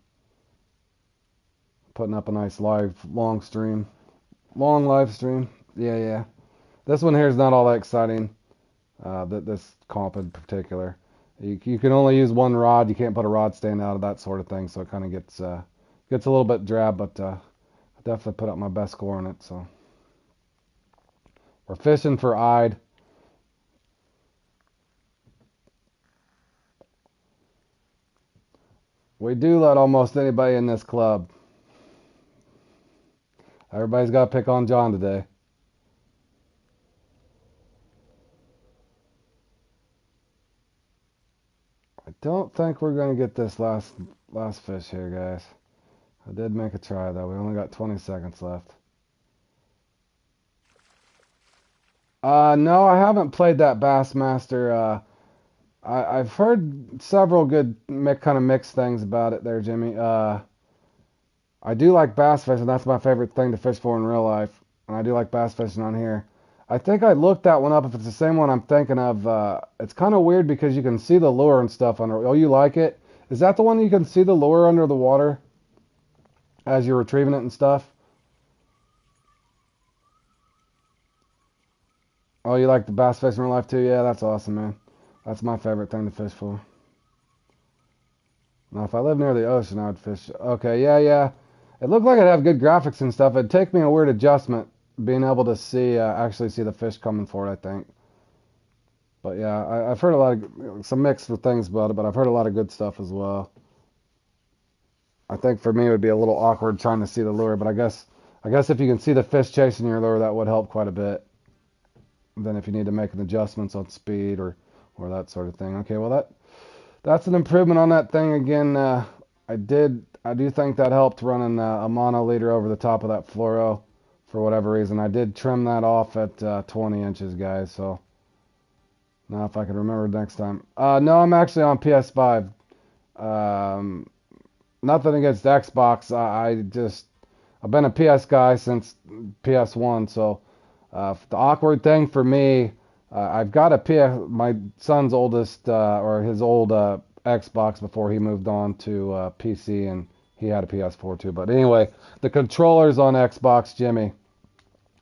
Putting up a nice long live stream. Yeah. This one here is not all that exciting. This comp in particular, you can only use one rod. You can't put a rod stand out of that sort of thing, so it kind of gets a little bit drab. But I definitely put up my best score on it. So we're fishing for Ide. We do let almost anybody in this club. Everybody's got to pick on John today. I don't think we're going to get this last fish here, guys. I did make a try, though. We only got 20 seconds left. No, I haven't played that Bassmaster. I've heard several good kind of mixed things about it there, Jimmy. I do like bass fishing. That's my favorite thing to fish for in real life. And I do like bass fishing on here. I think I looked that one up. If it's the same one I'm thinking of, it's kind of weird because you can see the lure and stuff under. Oh, you like it? Is that the one you can see the lure under the water as you're retrieving it and stuff? Oh, you like the bass fishing in real life too? Yeah, that's awesome, man. That's my favorite thing to fish for. Now, if I lived near the ocean, I would fish. Okay, yeah. It looked like it'd have good graphics and stuff. It'd take me a weird adjustment being able to see, actually see the fish coming for it, I think. But yeah, I've heard a lot of, some mixed things about it, but I've heard a lot of good stuff as well. I think for me it would be a little awkward trying to see the lure, but I guess if you can see the fish chasing your lure, that would help quite a bit. Then if you need to make adjustments on speed or that sort of thing. Okay, well that's an improvement on that thing again. I do think that helped running a mono leader over the top of that fluoro for whatever reason. I did trim that off at 20 inches, guys. So now if I can remember next time. No, I'm actually on PS5. Nothing against Xbox. I've been a PS guy since PS1. So the awkward thing for me, I've got my son's oldest, or his old Xbox before he moved on to PC, and he had a PS4 too. But anyway, the controllers on Xbox, Jimmy,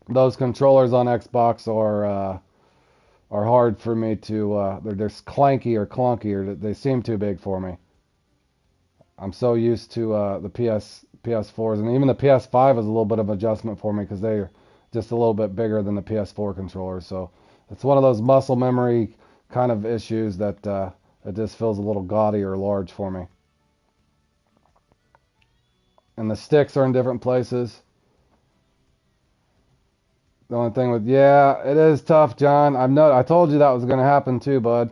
those controllers on Xbox are hard for me to, they're just clanky or clunky, or they seem too big for me. I'm so used to the PS4s, and even the PS5 is a little bit of adjustment for me because they're just a little bit bigger than the PS4 controller. So it's one of those muscle memory kind of issues that it just feels a little gaudy or large for me. And the sticks are in different places. The only thing with, yeah, it is tough, John. I told you that was going to happen too, bud.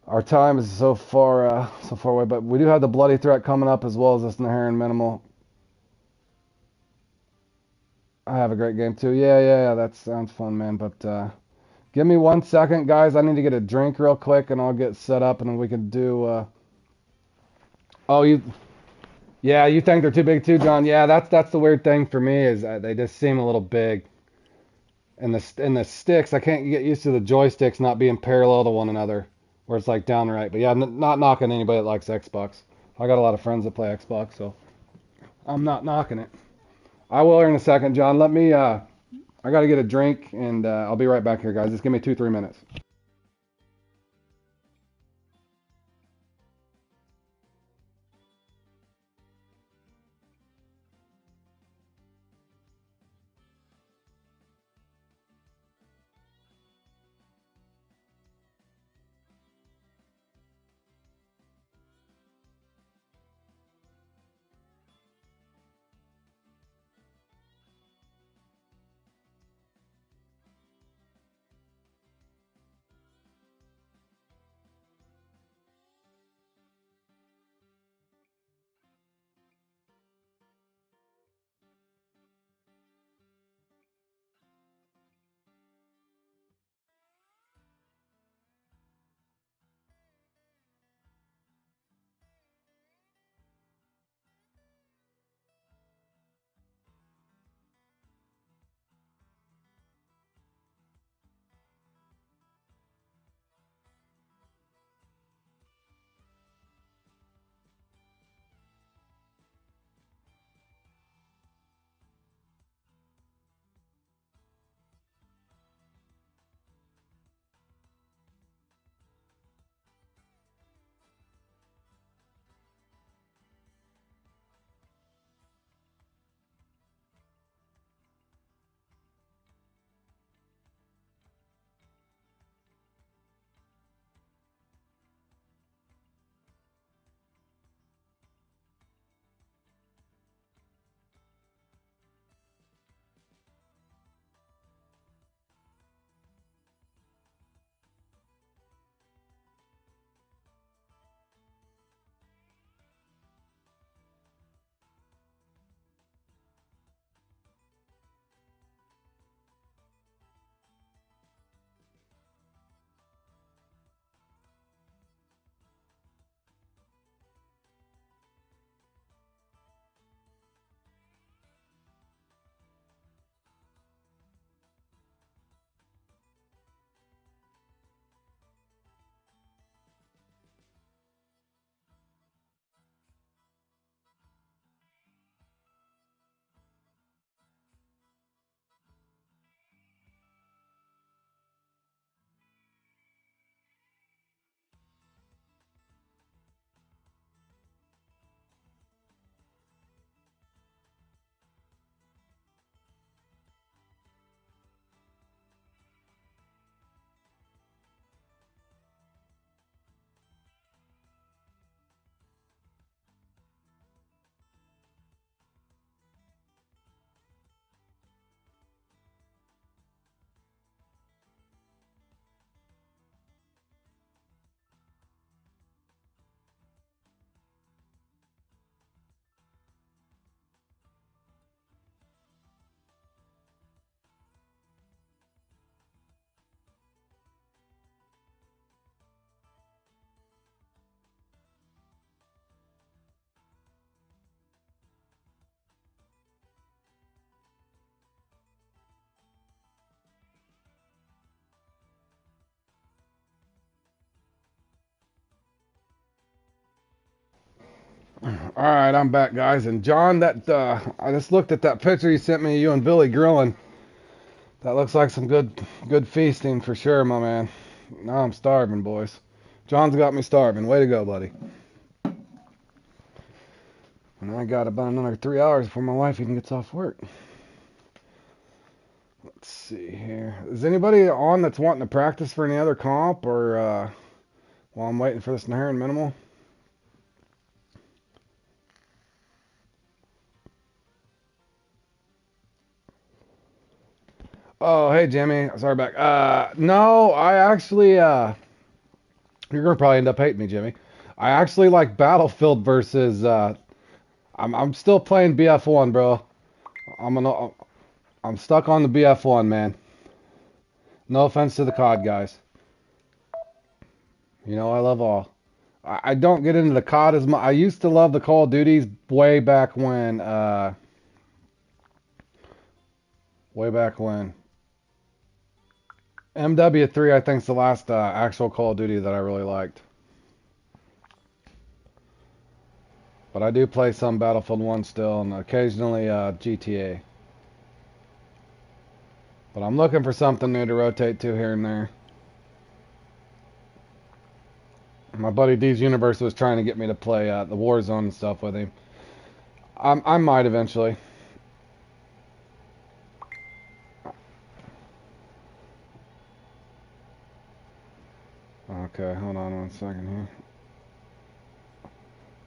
Our time is so far away, but we do have the Bloody Threat coming up as well as this Naharan Minimal. I have a great game too. Yeah. That sounds fun, man. But give me 1 second, guys. I need to get a drink real quick, and I'll get set up, and then we can do. Oh, yeah, you think they're too big too, John? Yeah, that's the weird thing for me is they just seem a little big. And the sticks, I can't get used to the joysticks not being parallel to one another, where it's like downright. But yeah, not knocking anybody that likes Xbox. I got a lot of friends that play Xbox, so I'm not knocking it. I will here in a second, John. Let me. I got to get a drink, and I'll be right back here, guys. Just give me 2-3 minutes. All right, I'm back, guys. And John, that I just looked at that picture you sent me, of you and Billy grilling. That looks like some good feasting for sure, my man. Now I'm starving, boys. John's got me starving. Way to go, buddy. And I got about another 3 hours before my wife even gets off work. Let's see here. Is anybody on that's wanting to practice for any other comp, or while I'm waiting for this Naharan minimal? Oh, hey Jimmy. Sorry back. No, I actually you're gonna probably end up hating me, Jimmy. I actually like Battlefield versus I'm still playing BF1, bro. I'm gonna I'm stuck on the BF1, man. No offense to the COD guys. You know I love all. I don't get into the COD as much. I used to love the Call of Duties way back when. MW3 I think is the last actual Call of Duty that I really liked. But I do play some Battlefield 1 still and occasionally GTA. But I'm looking for something new to rotate to here and there. My buddy D's Universe was trying to get me to play the Warzone and stuff with him. I might eventually. Okay, hold on one second here.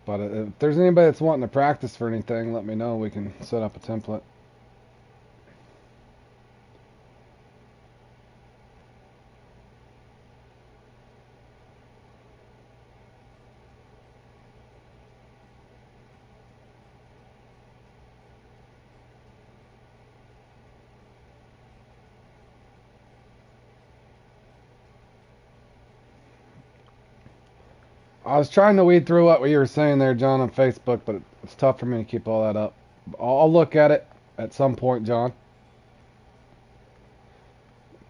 But if there's anybody that's wanting to practice for anything, let me know. We can set up a template. I was trying to weed through what you were saying there, John, on Facebook, but it's tough for me to keep all that up. I'll look at it at some point, John.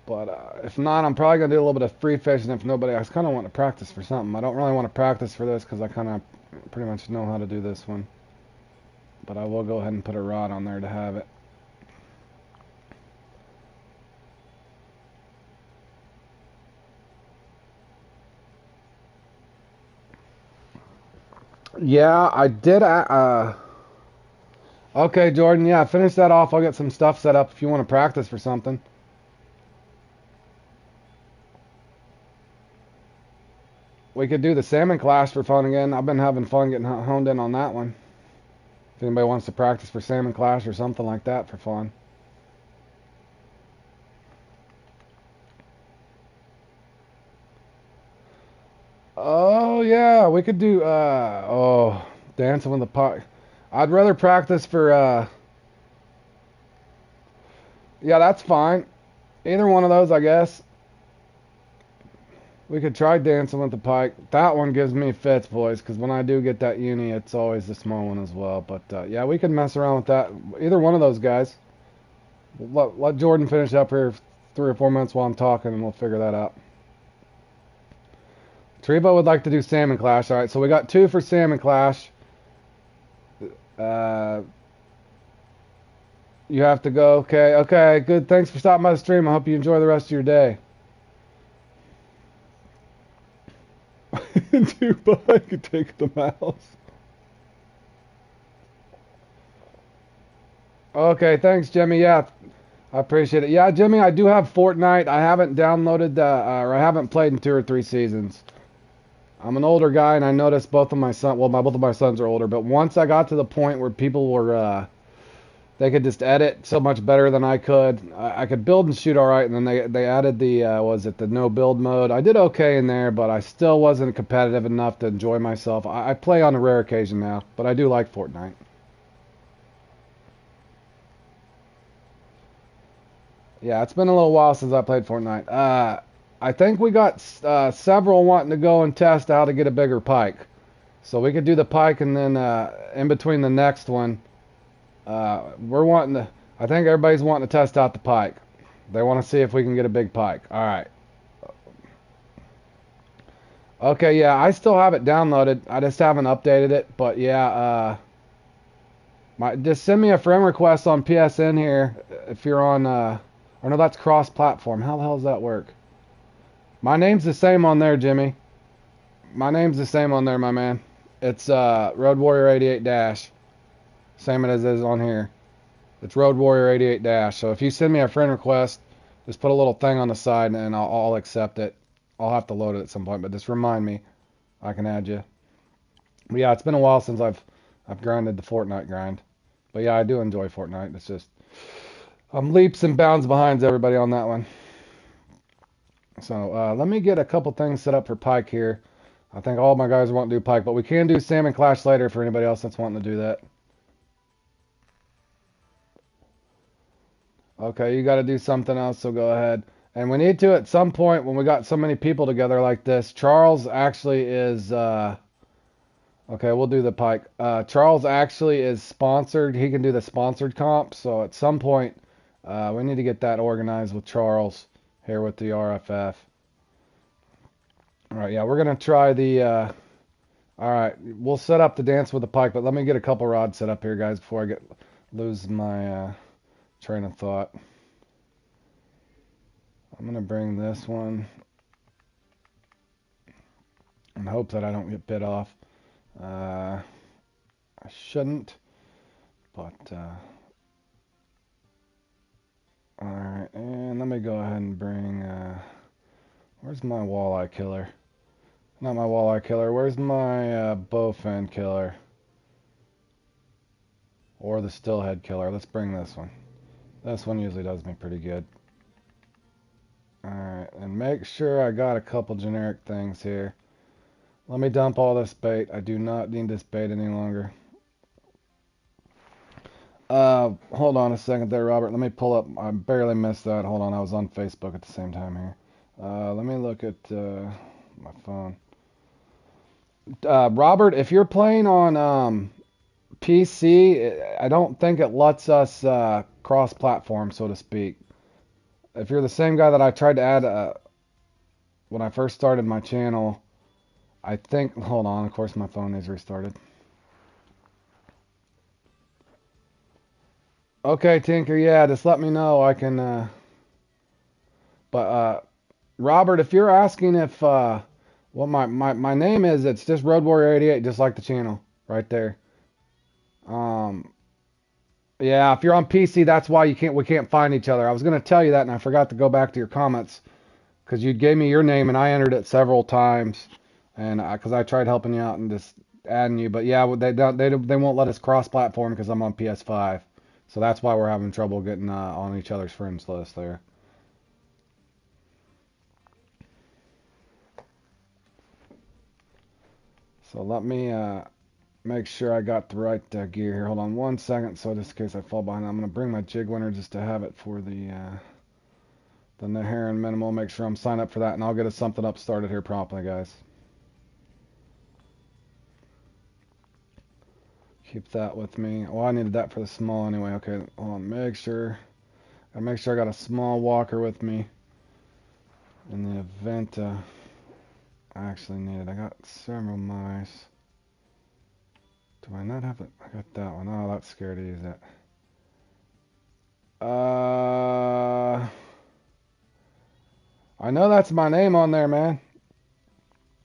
But if not, I'm probably going to do a little bit of free fishing if nobody. I kind of want to practice for something. I don't really want to practice for this because I kind of pretty much know how to do this one. But I will go ahead and put a rod on there to have it. Yeah, I did. Okay, Jordan. Yeah, finish that off. I'll get some stuff set up if you want to practice for something. We could do the salmon clash for fun again. I've been having fun getting honed in on that one. If anybody wants to practice for salmon clash or something like that for fun. Oh yeah, we could do dancing with the pike. I'd rather practice for yeah, that's fine. Either one of those, I guess. We could try dancing with the pike. That one gives me fits, boys, because when I do get that uni, it's always the small one as well. But yeah, we could mess around with that. Either one of those guys. Let Jordan finish up here 3 or 4 minutes while I'm talking, and we'll figure that out. Trevo would like to do Salmon Clash. All right, so we got 2 for Salmon Clash. You have to go. Okay, okay, good. Thanks for stopping by the stream. I hope you enjoy the rest of your day. Dude, but I could take the mouse. Okay, thanks, Jimmy. Yeah, I appreciate it. Yeah, Jimmy, I do have Fortnite. I haven't downloaded or I haven't played in 2 or 3 seasons. I'm an older guy, and I noticed both of my sons. Well, both of my sons are older, but once I got to the point where people were, they could just edit so much better than I could. I could build and shoot all right, and then they added the was it the no build mode? I did okay in there, but I still wasn't competitive enough to enjoy myself. I play on a rare occasion now, but I do like Fortnite. Yeah, it's been a little while since I played Fortnite. I think we got several wanting to go and test how to get a bigger pike. So we could do the pike, and then in between the next one, we're wanting to. I think everybody's wanting to test out the pike. They want to see if we can get a big pike. All right. Okay, yeah, I still have it downloaded. I just haven't updated it. But yeah, just send me a friend request on PSN here if you're on. Or no, that's cross-platform. How the hell does that work? My name's the same on there, Jimmy. My name's the same on there, my man. It's Road Warrior 88 Dash. Same as it is on here. It's Road Warrior 88 Dash. So if you send me a friend request, just put a little thing on the side and I'll accept it. I'll have to load it at some point, but just remind me. I can add you. But yeah, it's been a while since I've grinded the Fortnite grind. But yeah, I do enjoy Fortnite. It's just I'm leaps and bounds behind everybody on that one. So let me get a couple things set up for Pike here. I think all my guys want to do Pike, but we can do Salmon Clash later for anybody else that's wanting to do that. Okay, you got to do something else, so go ahead. And we need to at some point when we got so many people together like this. Charles actually is. Okay, we'll do the Pike. Charles actually is sponsored. He can do the sponsored comp. So at some point, we need to get that organized with Charles here with the RFF. All right, yeah, we're gonna try the. All right, we'll set up the dance with the Pike, but let me get a couple rods set up here, guys, before I lose my train of thought. I'm gonna bring this one and hope that I don't get bit off. I shouldn't, but all right, and let me go ahead and bring. Where's my walleye killer? Not my walleye killer. Where's my bowfin killer? Or the stillhead killer? Let's bring this one. This one usually does me pretty good. Alright, and make sure I got a couple generic things here. Let me dump all this bait. I do not need this bait any longer. Hold on a second there, Robert. Let me pull up. I barely missed that. Hold on, I was on Facebook at the same time here. Let me look at my phone. Robert, if you're playing on PC, I don't think it lets us cross-platform, so to speak. If you're the same guy that I tried to add when I first started my channel, I think, hold on, of course my phone is restarted. Okay, Tinker, yeah, just let me know. I can, Robert, if you're asking if, what my name is, it's just Road Warrior 88, just like the channel, right there. Yeah, if you're on PC, that's why we can't find each other. I was gonna tell you that, and I forgot to go back to your comments, because you gave me your name, and I entered it several times, and because I tried helping you out and just adding you, but yeah, they won't let us cross-platform because I'm on PS5. So that's why we're having trouble getting on each other's friends list there. So let me make sure I got the right gear here. Hold on one second, so just in case I fall behind, I'm going to bring my jig winner just to have it for the Heron minimal. Make sure I'm signed up for that, and I'll get us something up started here promptly, guys. Keep that with me. Oh, I needed that for the small anyway. Okay, hold on. Make sure I got a small walker with me in the event I actually need it. I got several mice. Do I not have it? I got that one. Oh, that's scared to use it. I know that's my name on there, man.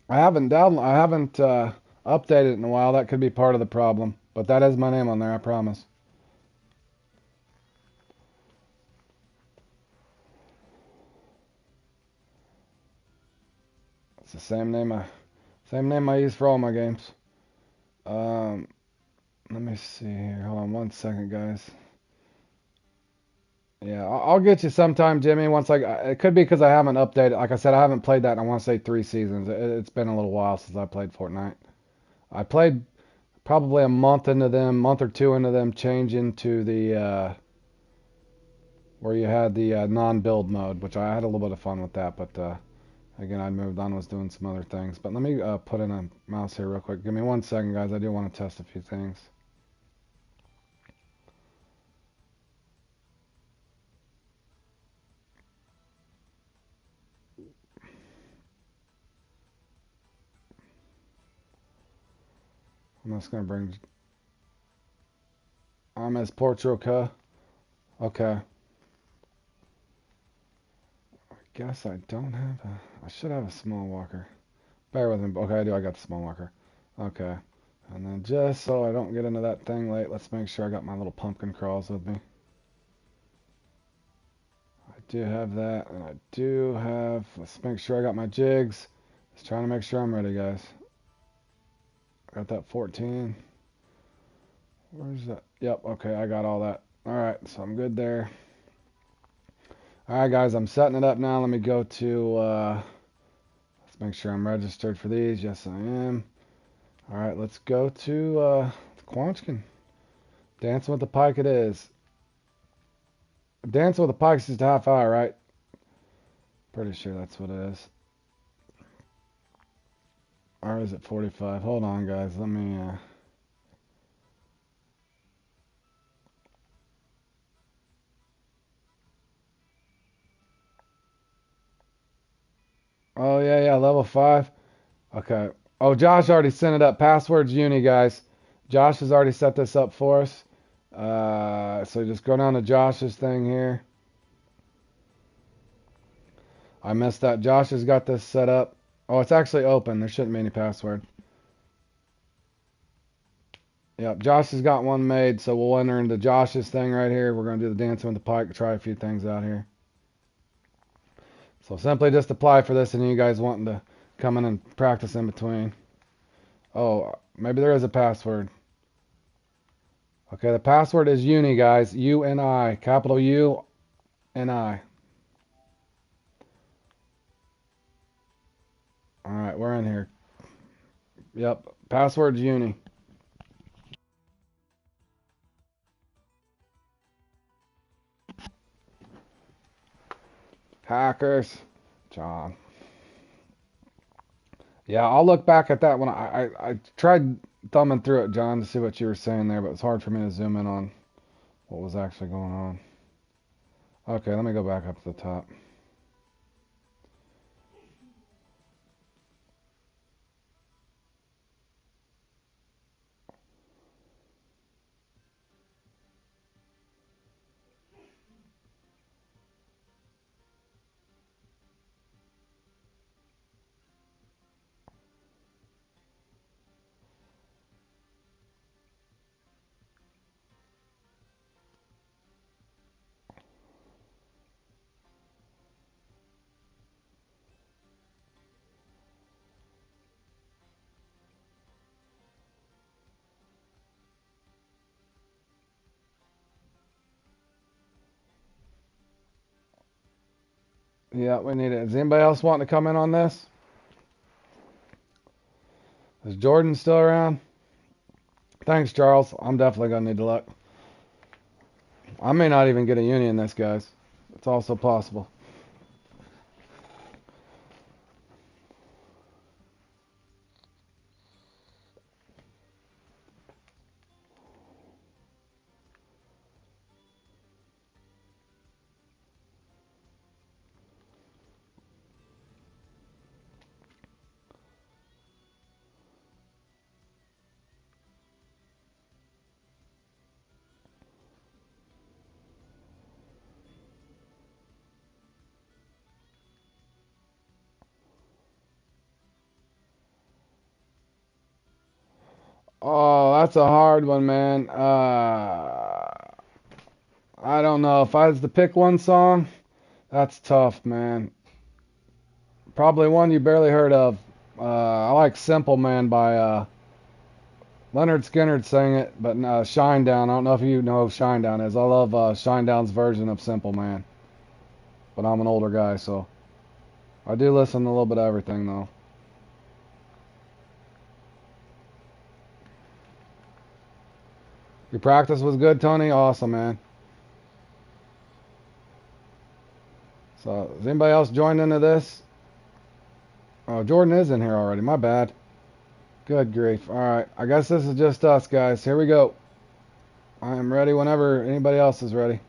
I haven't updated it in a while. That could be part of the problem. But that is my name on there, I promise. It's the same name I use for all my games. Let me see here. Hold on one second, guys. Yeah, I'll get you sometime, Jimmy. It could be because I haven't updated. Like I said, I haven't played that in, I want to say 3 seasons. It's been a little while since I played Fortnite. I played probably a month or two into them changing to the where you had the non-build mode, which I had a little bit of fun with that. But again, I moved on, was doing some other things. But let me put in a mouse here real quick. Give me one second, guys. I do want to test a few things. I'm just going to bring... As Portroca. Okay. I guess I don't have a... I should have a small walker. Bear with me. Okay, I do. I got the small walker. Okay. And then just so I don't get into that thing late, let's make sure I got my little pumpkin crawls with me. do have that, and I do have, let's make sure I got my jigs. Just trying to make sure I'm ready, guys. Got that 14. Where's that? Yep, okay, I got all that. Alright, so I'm good there. Alright, guys, I'm setting it up now. Let me go to, let's make sure I'm registered for these. Yes, I am. Alright, let's go to Quanchkin. Dancing with the Pike it is. Dancing with the Pike is just a half hour, right? Pretty sure that's what it is. Or is it 45? Hold on, guys. Let me... Oh, yeah, level 5. Okay. Oh, Josh already sent it up. Password's uni, guys. Josh has already set this up for us. So just go down to Josh's thing here. I missed that. Josh has got this set up. Oh, it's actually open. There shouldn't be any password. Yep, Josh has got one made, so we'll enter into Josh's thing right here. We're going to do the Dancing with the Pike, try a few things out here. So simply just apply for this, and you guys wanting to come in and practice in between. Oh, maybe there is a password. Okay, the password is uni, guys. U-N-I. Capital U-N-I. Alright, we're in here. Yep, password's uni. Hackers. John. Yeah, I'll look back at that when I tried thumbing through it, John, to see what you were saying there, but it's hard for me to zoom in on what was actually going on. Okay, let me go back up to the top. Yeah, we need it. Is anybody else wanting to come in on this? Is Jordan still around? Thanks, Charles. I'm definitely going to need to look. I may not even get a uni in this, guys. It's also possible. Oh, that's a hard one, man. I don't know. If I was to pick one song, that's tough, man. Probably one you barely heard of. I like Simple Man by Leonard Skinner sang it, but Shinedown. I don't know if you know who Shinedown is. I love Shinedown's version of Simple Man. But I'm an older guy, so I do listen to a little bit of everything, though. Your practice was good, Tony? Awesome, man. So, is anybody else joined into this? Oh, Jordan is in here already. My bad. Good grief. Alright, I guess this is just us, guys. Here we go. I am ready whenever anybody else is ready.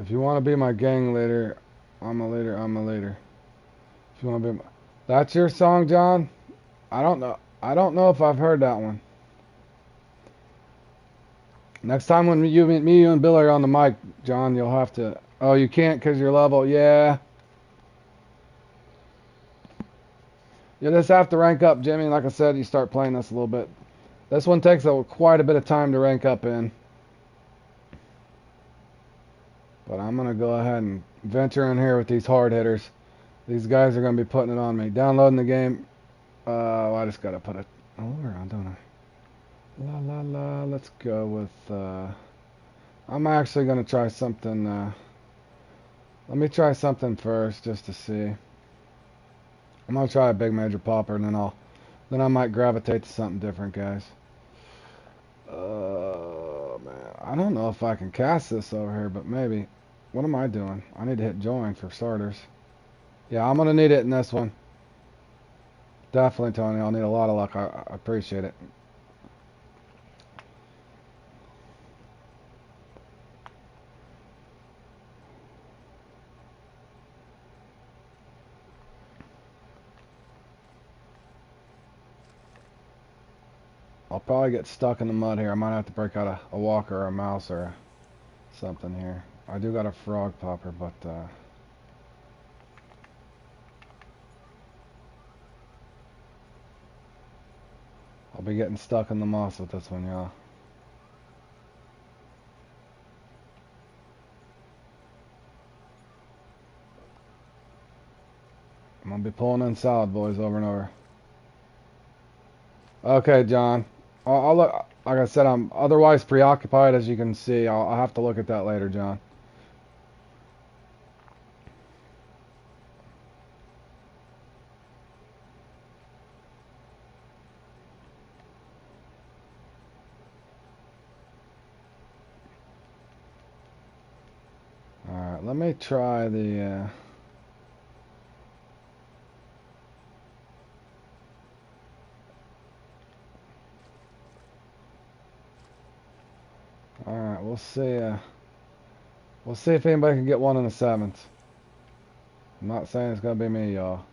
If you want to be my gang leader, I'm a leader, I'm a leader. If you want to be my... That's your song, John? I don't know. I don't know if I've heard that one. Next time when you and Billy are on the mic, John, you'll have to... Oh, you can't because you're level... Yeah. You just have to rank up, Jimmy. Like I said, you start playing this a little bit. This one takes quite a bit of time to rank up in. But I'm going to go ahead and venture in here with these hard hitters. These guys are going to be putting it on me. Downloading the game. I just got to put it over on, don't I? La la la. Let's go with... I'm actually going to try something... let me try something first just to see. I'm going to try a big major popper and then I might gravitate to something different, guys. Man, I don't know if I can cast this over here, but maybe. What am I doing? I need to hit join for starters. Yeah, I'm gonna need it in this one. Definitely, Tony. I'll need a lot of luck. I appreciate it. I'll probably get stuck in the mud here. I might have to break out a walker or a mouse or something here. I do got a frog popper, but I'll be getting stuck in the moss with this one, y'all. I'm gonna be pulling in salad boys over and over. Okay, John. I'll look. Like I said, I'm otherwise preoccupied, as you can see. I'll have to look at that later, John. All right, let me try the. All right, we'll see. We'll see if anybody can get one in the seventh. I'm not saying it's gonna be me, y'all.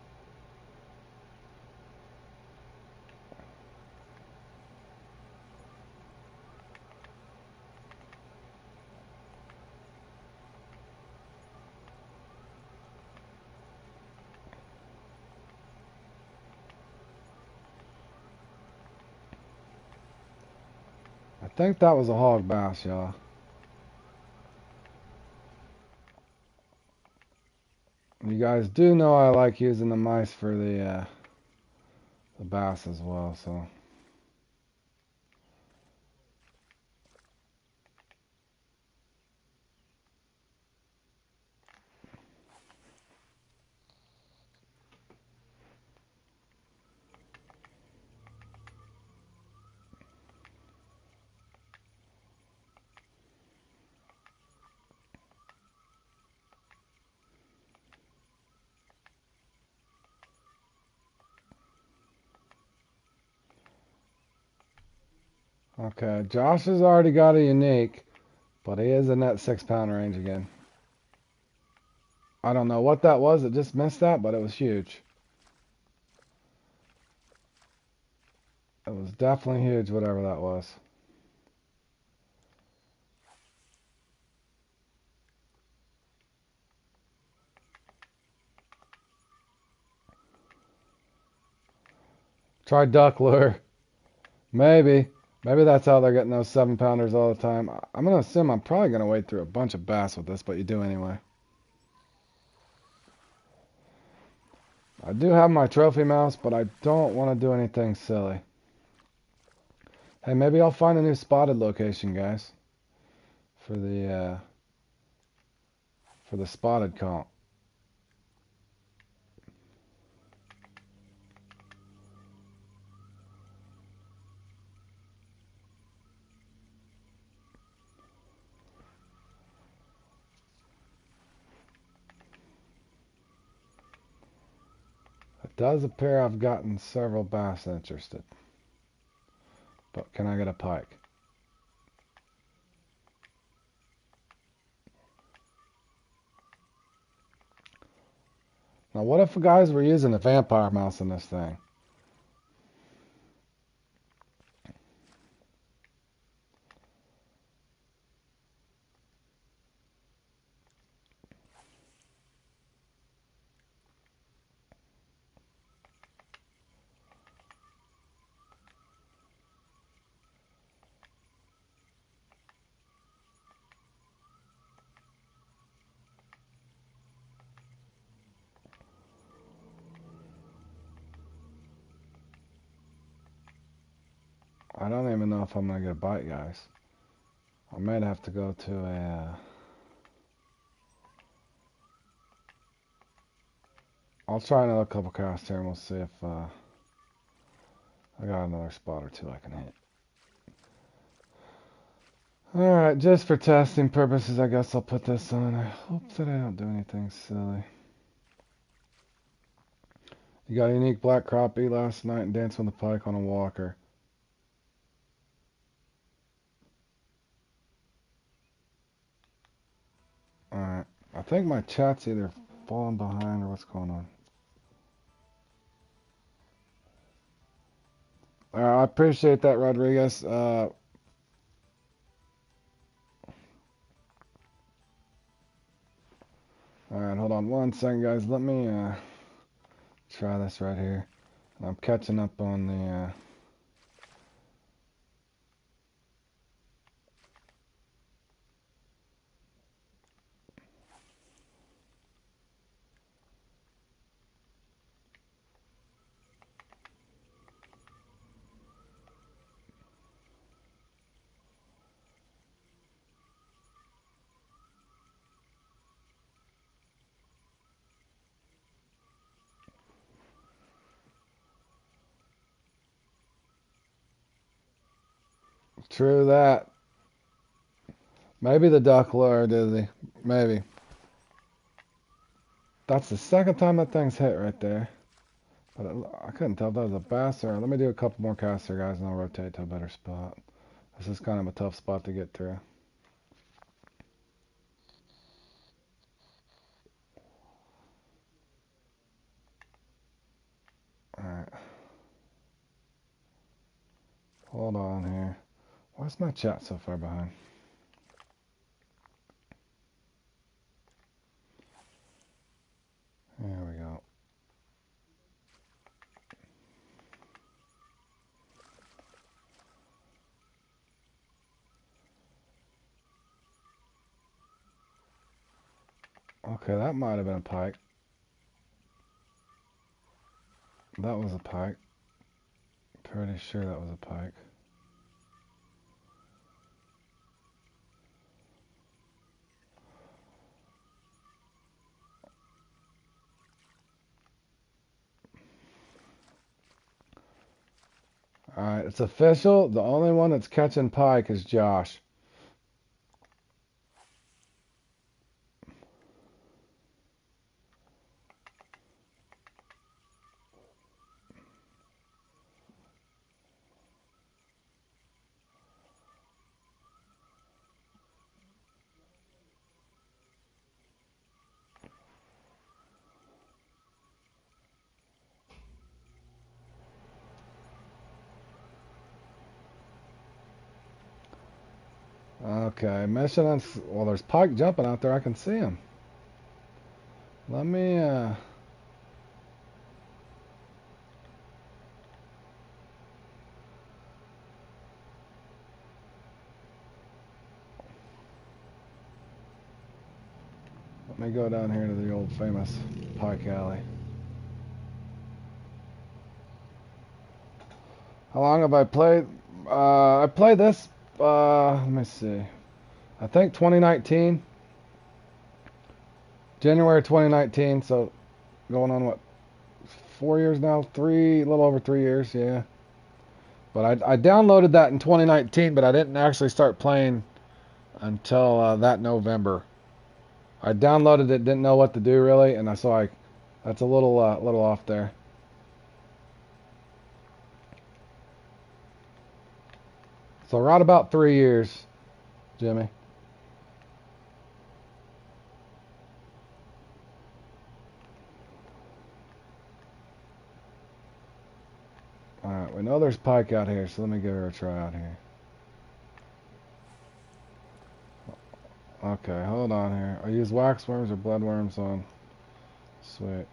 I think that was a hog bass, y'all. You guys do know I like using the mice for the bass as well, so. Okay, Josh has already got a unique, but he is in that 6 pound range again. I don't know what that was. It just missed that, but it was huge. It was definitely huge, whatever that was. Try duck lure. Maybe. Maybe that's how they're getting those 7 pounders all the time. I'm going to assume I'm probably going to wade through a bunch of bass with this, but you do anyway. I do have my trophy mouse, but I don't want to do anything silly. Hey, maybe I'll find a new spotted location, guys, for the spotted comp. It does appear I've gotten several bass interested, but can I get a pike? Now, what if guys were using a vampire mouse in this thing? I don't even know if I'm gonna get a bite, guys. I might have to go to a. I'll try another couple casts here and we'll see if I got another spot or two I can hit. Alright, just for testing purposes, I guess I'll put this on. I hope that I don't do anything silly. You got a unique black crappie last night and danced with the pike on a walker. Alright, I think my chat's either falling behind or what's going on. Alright, I appreciate that, Rodriguez. Alright, hold on one second, guys. Let me try this right here. I'm catching up on the... True that. Maybe the duck lure, did he? Maybe. That's the second time that thing's hit right there. But I couldn't tell if that was a bass or... Let me do a couple more casts here, guys, and I'll rotate to a better spot. This is kind of a tough spot to get through. Alright. Hold on here. Why's my chat so far behind? There we go. Okay, that might have been a pike. That was a pike. Pretty sure that was a pike. Alright, it's official. The only one that's catching pike is Josh. Okay, mission on... Well, there's pike jumping out there. I can see him. Let me, Let me go down here to the old famous pike alley. How long have I played? I played this, let me see. I think 2019. January 2019, so going on what, 4 years now? A little over 3 years, yeah. But I downloaded that in 2019, but I didn't actually start playing until that November. I downloaded it, didn't know what to do really, and that's a little off there. So right about 3 years, Jimmy. Alright, we know there's pike out here, so let me give her a try out here. Okay, hold on here. I use waxworms or bloodworms on. Sweet.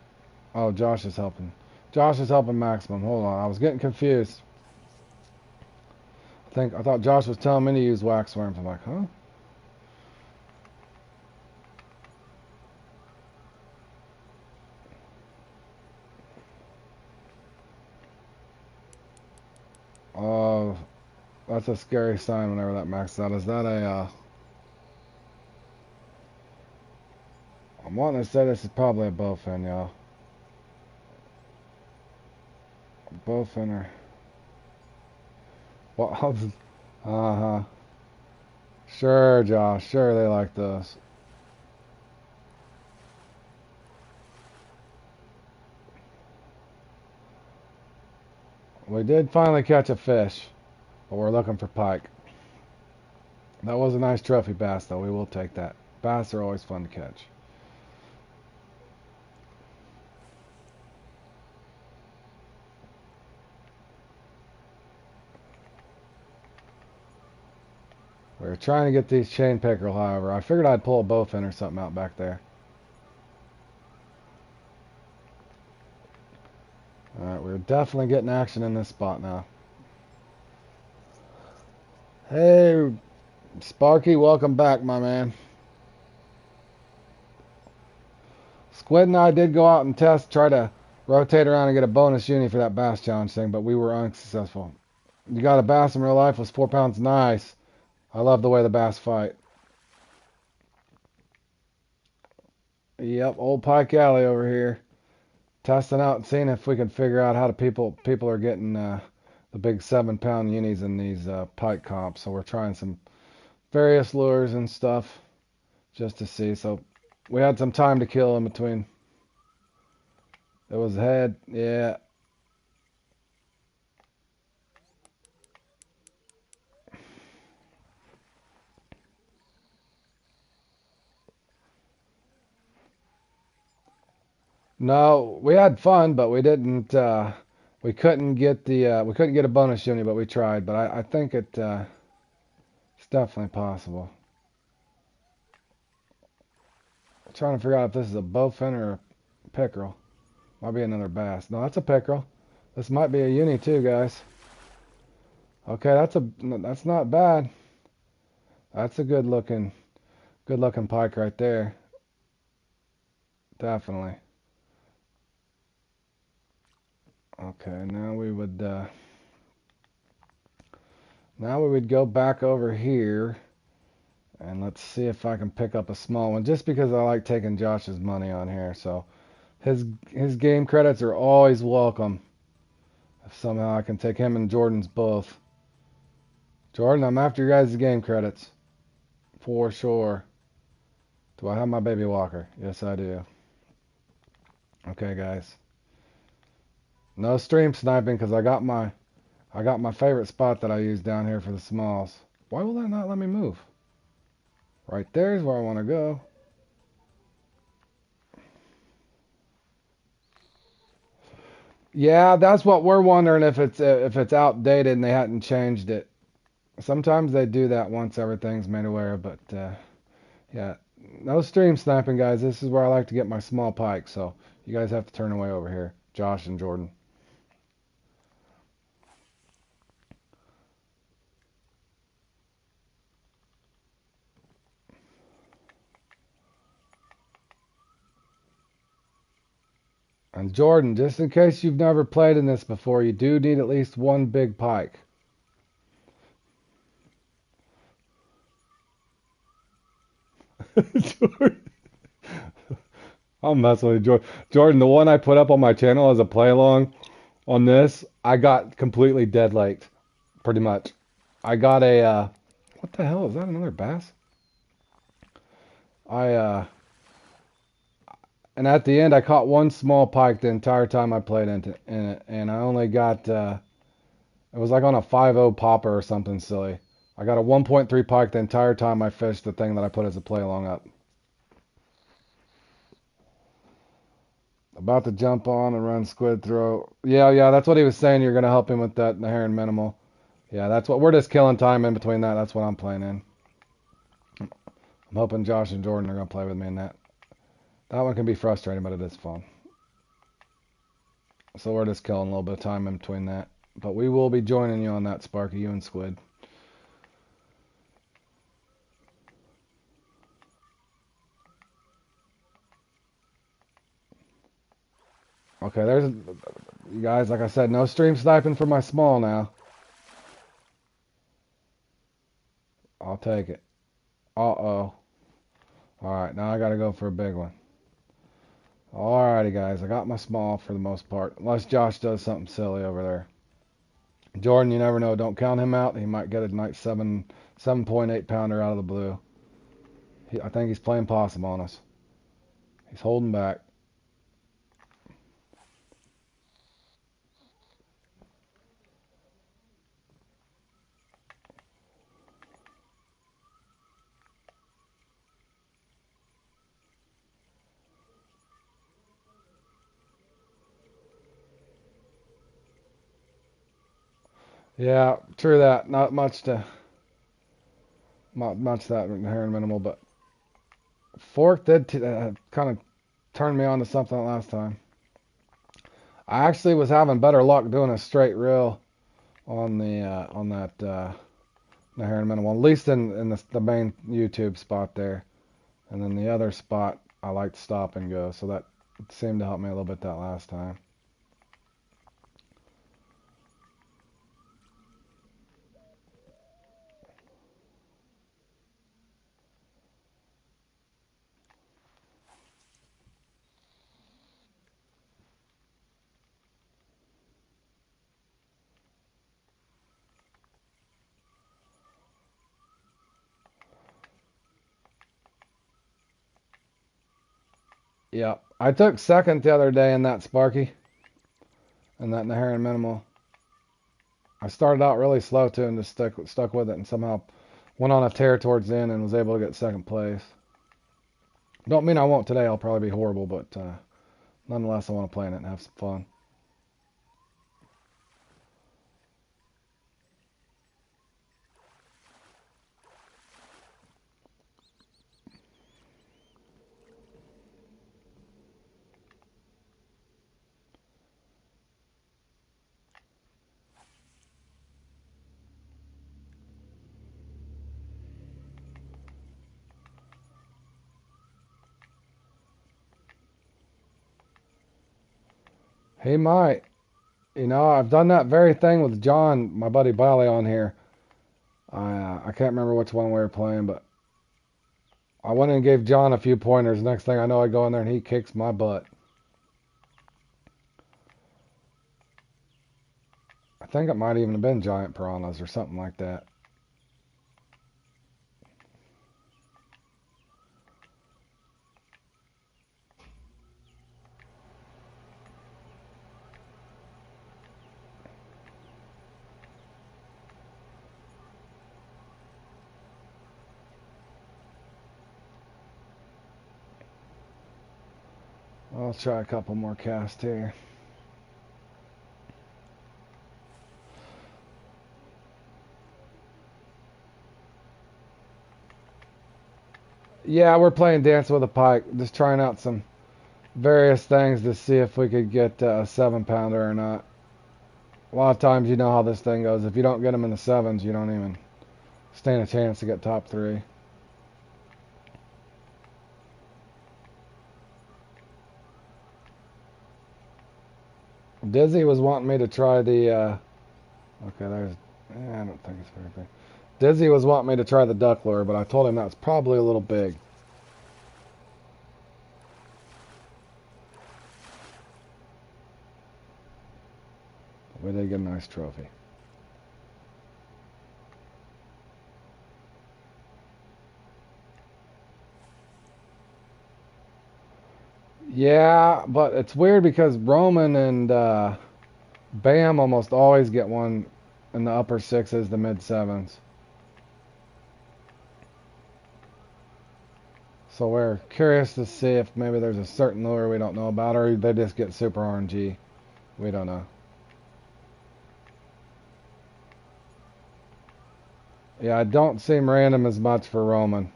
Oh, Josh is helping. Josh is helping maximum. Hold on, I was getting confused. I thought Josh was telling me to use waxworms. I'm like, huh? Oh, That's a scary sign whenever that maxes out. Is that I'm wanting to say this is probably a bowfin, y'all. Bowfin or... What? Uh-huh. Sure, Josh. Sure, they like those. We did finally catch a fish, but we're looking for pike. That was a nice trophy bass, though. We will take that. Bass are always fun to catch. We were trying to get these chain pickerel, however. I figured I'd pull a bowfin or something out back there. Alright, we're definitely getting action in this spot now. Hey, Sparky, welcome back, my man. Squid and I did go out and try to rotate around and get a bonus uni for that bass challenge thing, but we were unsuccessful. You got a bass in real life, was 4 pounds. Nice. I love the way the bass fight. Yep, old Pike Alley over here. Testing out and seeing if we can figure out how to people are getting the big 7-pound unis in these pike comps. So we're trying some various lures and stuff just to see. So we had some time to kill in between. It was head, yeah. No, we had fun, but we didn't. We couldn't get a bonus uni, but we tried. But I think it's definitely possible. I'm trying to figure out if this is a bowfin or a pickerel. Might be another bass. No, that's a pickerel. This might be a uni too, guys. Okay, that's not bad. That's a good looking pike right there. Definitely. Okay, now we would go back over here and let's see if I can pick up a small one, just because I like taking Josh's money on here. So his game credits are always welcome. If somehow I can take him and Jordan's both. Jordan, I'm after your guys' game credits. For sure. Do I have my baby walker? Yes, I do. Okay, guys. No stream sniping because I got my favorite spot that I use down here for the smalls. Why will that not let me move? Right there is where I want to go. Yeah, that's what we're wondering, if it's outdated and they hadn't changed it. Sometimes they do that once everything's made aware, but yeah, no stream sniping, guys. This is where I like to get my small pike, so you guys have to turn away over here, Josh and Jordan. And Jordan, just in case you've never played in this before, you do need at least one big pike. Jordan. I'm messing with you, Jordan. The one I put up on my channel as a play along on this, I got completely dead laked, pretty much. I got a what the hell is that? Another bass? I and at the end I caught one small pike the entire time I played in it, and I only got it was like on a 5.0 popper or something silly. I got a 1.3 pike the entire time I fished the thing that I put as a play along up. About to jump on and run squid throw. Yeah, that's what he was saying. You're gonna help him with that, the herring minimal. Yeah, that's what we're just killing time in between that. That's what I'm playing in. I'm hoping Josh and Jordan are gonna play with me in that. That one can be frustrating, but it is fun. So we're just killing a little bit of time in between that. But we will be joining you on that, Sparky, you and Squid. Okay, there's, you guys, like I said, no stream sniping for my small now. take it. Uh-oh. Alright, now I gotta go for a big one. Alrighty, guys. I got my small for the most part. Unless Josh does something silly over there. Jordan, you never know. Don't count him out. He might get a nice 7.8 pounder out of the blue. I think he's playing possum on us. He's holding back. Yeah, true that. Not much to that herring minimal, but fork did kind of turn me on to something last time. I actually was having better luck doing a straight reel on the herring minimal, at least in the main YouTube spot there, and then the other spot I like to stop and go, so that seemed to help me a little bit that last time. Yeah, I took second the other day in that Sparky, and that Naharan Minimal. I started out really slow too and just stuck with it, and somehow went on a tear towards the end and was able to get second place. Don't mean I won't today. I'll probably be horrible, but nonetheless, I want to play in it and have some fun. He might. You know, I've done that very thing with John, my buddy Bally, on here. I can't remember which one we were playing, but I went and gave John a few pointers. Next thing I know, I go in there and he kicks my butt. I think it might even have been giant piranhas or something like that. I'll try a couple more casts here. Yeah, we're playing Dance with a Pike. Just trying out some various things to see if we could get a 7-pounder or not. A lot of times, you know how this thing goes. If you don't get them in the 7s, you don't even stand a chance to get top 3. Dizzy was wanting me to try the, okay, there's, I don't think it's very big. Dizzy was wanting me to try the duck lure, but I told him that's probably a little big. We did get a nice trophy. Yeah, but it's weird because Roman and Bam almost always get one in the upper 6s, the mid 7s. So we're curious to see if maybe there's a certain lure we don't know about, or they just get super RNG. We don't know. Yeah, I don't seem random as much for Roman.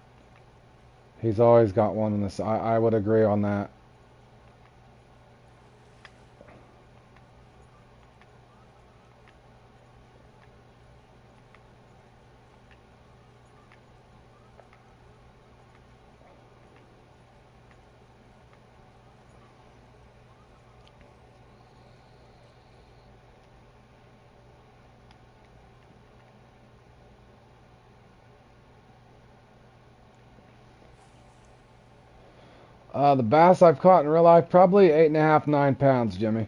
He's always got one in this. I would agree on that. The bass I've caught in real life, probably 8.5, 9 pounds, Jimmy.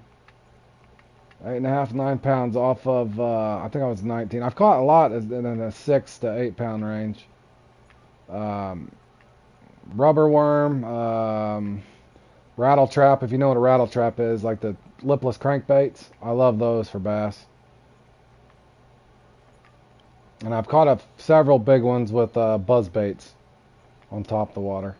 8.5, 9 pounds off of, I think I was 19. I've caught a lot in a 6 to 8 pound range. Um, Rubber worm, rattle trap, if you know what a rattle trap is, like the lipless crankbaits. I love those for bass. And I've caught several big ones with buzz baits on top of the water.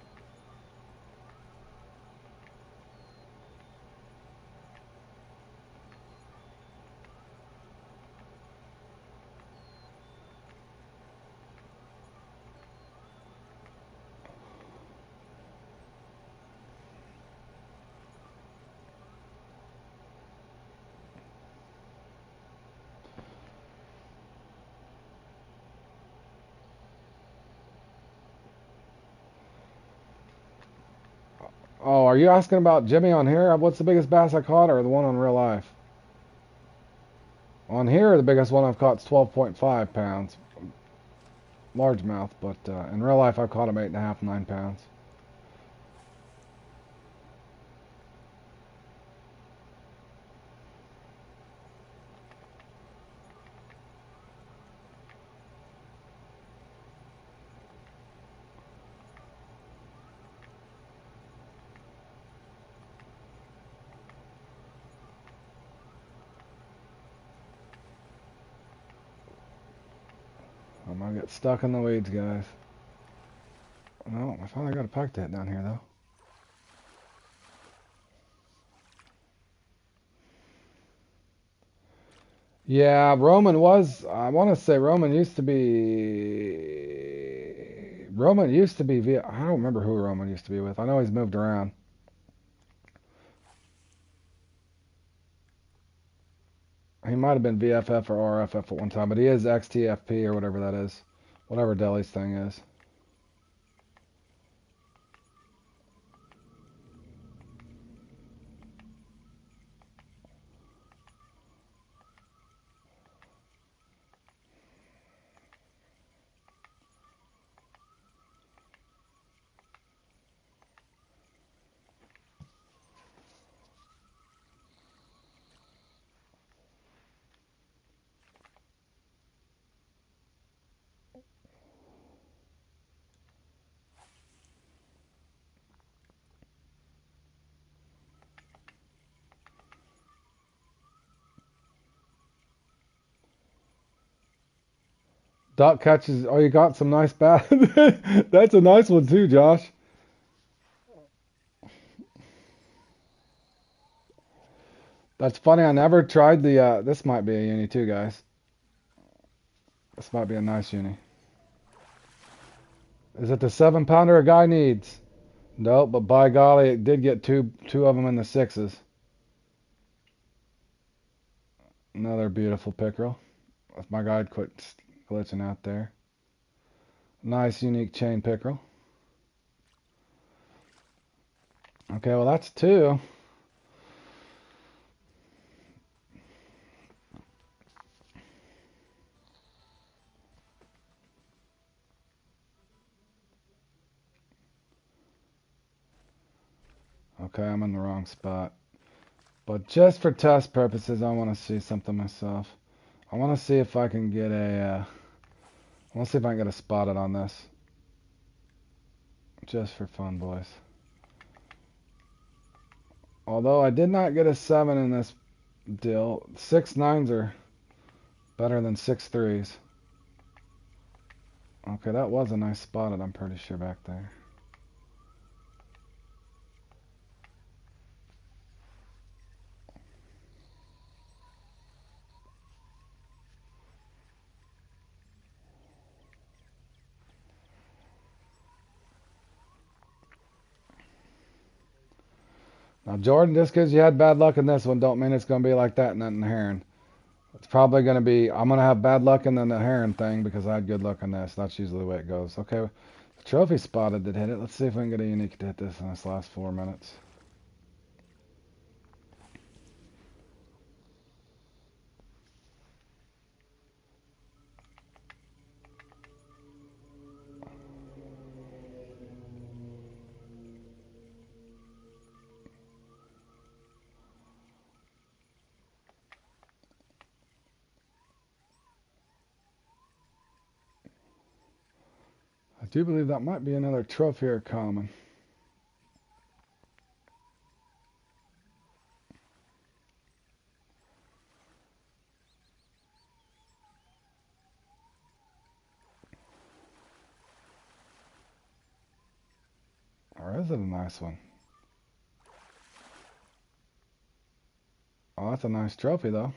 Oh, are you asking about Jimmy on here? What's the biggest bass I caught, or the one on real life? On here, the biggest one I've caught is 12.5 pounds. Largemouth, but in real life I've caught him 8.5, 9 pounds. I'm gonna get stuck in the weeds, guys. Oh, I finally got a pike tat down here, though. Yeah, Roman was, I want to say Roman used to be, I don't remember who Roman used to be with. I know he's moved around. He might have been VFF or RFF at one time, but he is XTFP or whatever that is. Whatever Deli's thing is. Duck catches, oh, you got some nice bass. That's a nice one too, Josh. That's funny, I never tried this might be a uni too, guys. This might be a nice uni. Is it the 7 pounder a guy needs? Nope, but by golly, it did get two of them in the sixes. Another beautiful pickerel. If my guide quit glitching out there. Nice, unique chain pickerel. Okay, well that's two. Okay, I'm in the wrong spot. But just for test purposes, I want to see something myself. I want to see if I can get I want to see if I can get a spotted on this. Just for fun, boys. Although I did not get a 7 in this deal, 6 9s are better than 6 3s. Okay, that was a nice spotted, I'm pretty sure, back there. Now, Jordan, just because you had bad luck in this one, don't mean it's going to be like that in the heron. It's probably going to be, I'm going to have bad luck in the heron thing because I had good luck in this. That's usually the way it goes. Okay, the trophy spotted did hit it. Let's see if we can get a unique to hit this in this last 4 minutes. do believe that might be another trophy or common. Or is it a nice one? Oh, that's a nice trophy, though.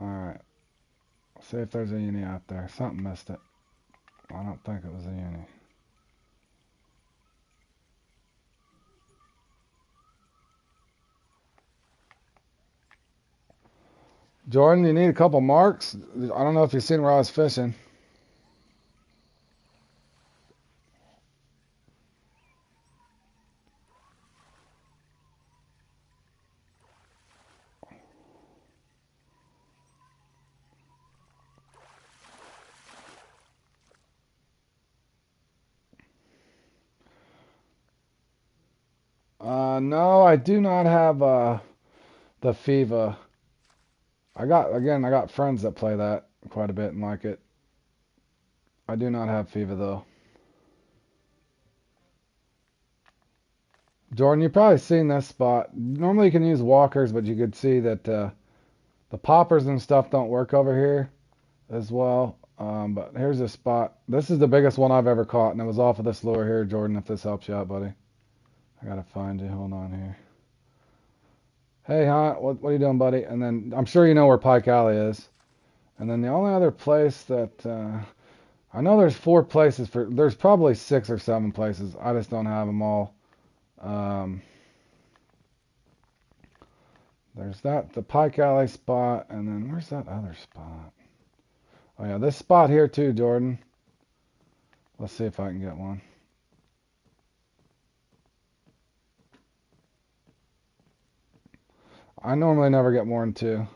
Alright. See if there's a uni out there. Something missed it. I don't think it was a uni. Jordan, you need a couple marks? I don't know if you've seen where I was fishing. No, I do not have the FIFA. I got friends that play that quite a bit and like it. I do not have FIFA though. Jordan, you've probably seen this spot. Normally you can use walkers, but you could see that the poppers and stuff don't work over here as well. But here's a spot. This is the biggest one I've ever caught, and it was off of this lure here, Jordan, if this helps you out, buddy. I gotta find you. Hold on here. Hey, Hunt, what are you doing, buddy? And then I'm sure you know where Pike Alley is. And then the only other place that I know there's 4 places for. There's probably 6 or 7 places. I just don't have them all. There's the Pike Alley spot, and then where's that other spot? Oh yeah, this spot here too, Jordan. Let's see if I can get one. I normally never get more than 2.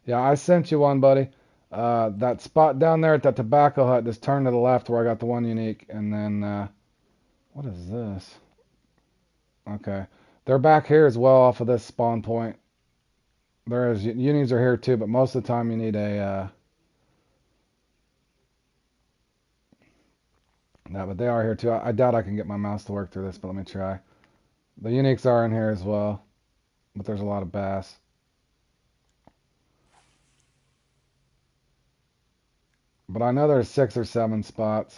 Yeah, I sent you one, buddy. That spot down there at that tobacco hut, just turn to the left where I got the one unique, and then what is this? Okay, they're back here as well off of this spawn point. There is unis are here too, but most of the time you need a no, but they are here too. I doubt I can get my mouse to work through this, but let me try. The uniques are in here as well, but there's a lot of bass. But I know there's 6 or 7 spots.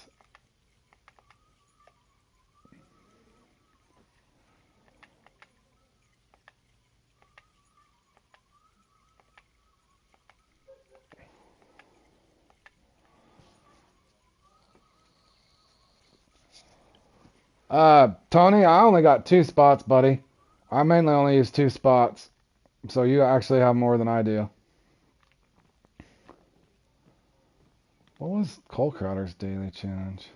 Tony, I only got 2 spots, buddy. I mainly only use 2 spots, so you actually have more than I do. What was Cole Crowder's daily challenge?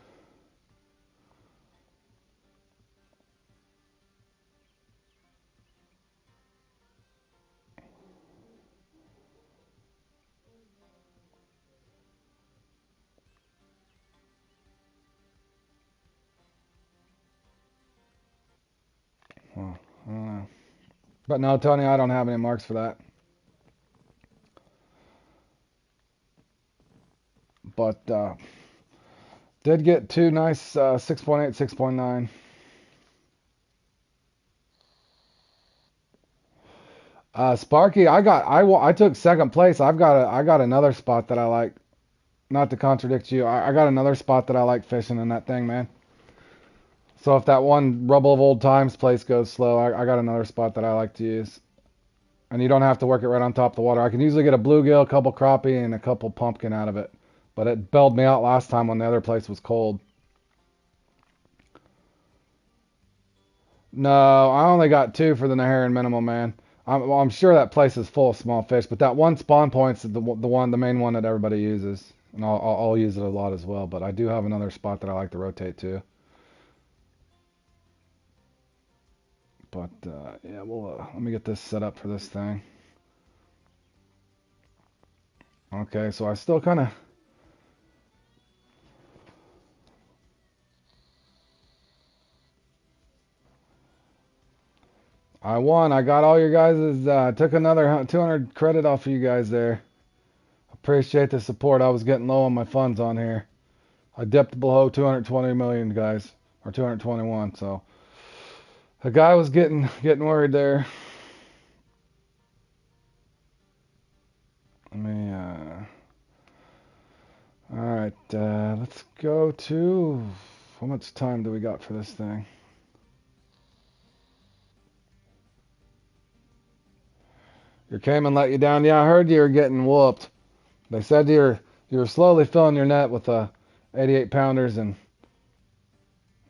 Well, I don't know. But no, Tony, I don't have any marks for that. But did get 2 nice 6.8, 6.9. Sparky, I took 2nd place. I got another spot that I like. Not to contradict you, I got another spot that I like fishing in that thing, man. So if that one Rubble of Old Times place goes slow, I got another spot that I like to use. And you don't have to work it right on top of the water. I can usually get a bluegill, a couple crappie, and a couple pumpkin out of it. But it bailed me out last time when the other place was cold. No, I only got 2 for the Naharan minimal, man. I'm sure that place is full of small fish, but that one spawn point's the main one that everybody uses, and I'll use it a lot as well. But I do have another spot that I like to rotate to. But yeah, let me get this set up for this thing. Okay, so I still kind of I won. I got all your guys', took another 200 credit off of you guys there. Appreciate the support. I was getting low on my funds on here. I dipped below 220 million, guys, or 221. So the guy was getting worried there. Let me. All right. Let's go to. How much time do we got for this thing? Your Cayman let you down. Yeah, I heard you were getting whooped. They said you were slowly filling your net with 88 pounders and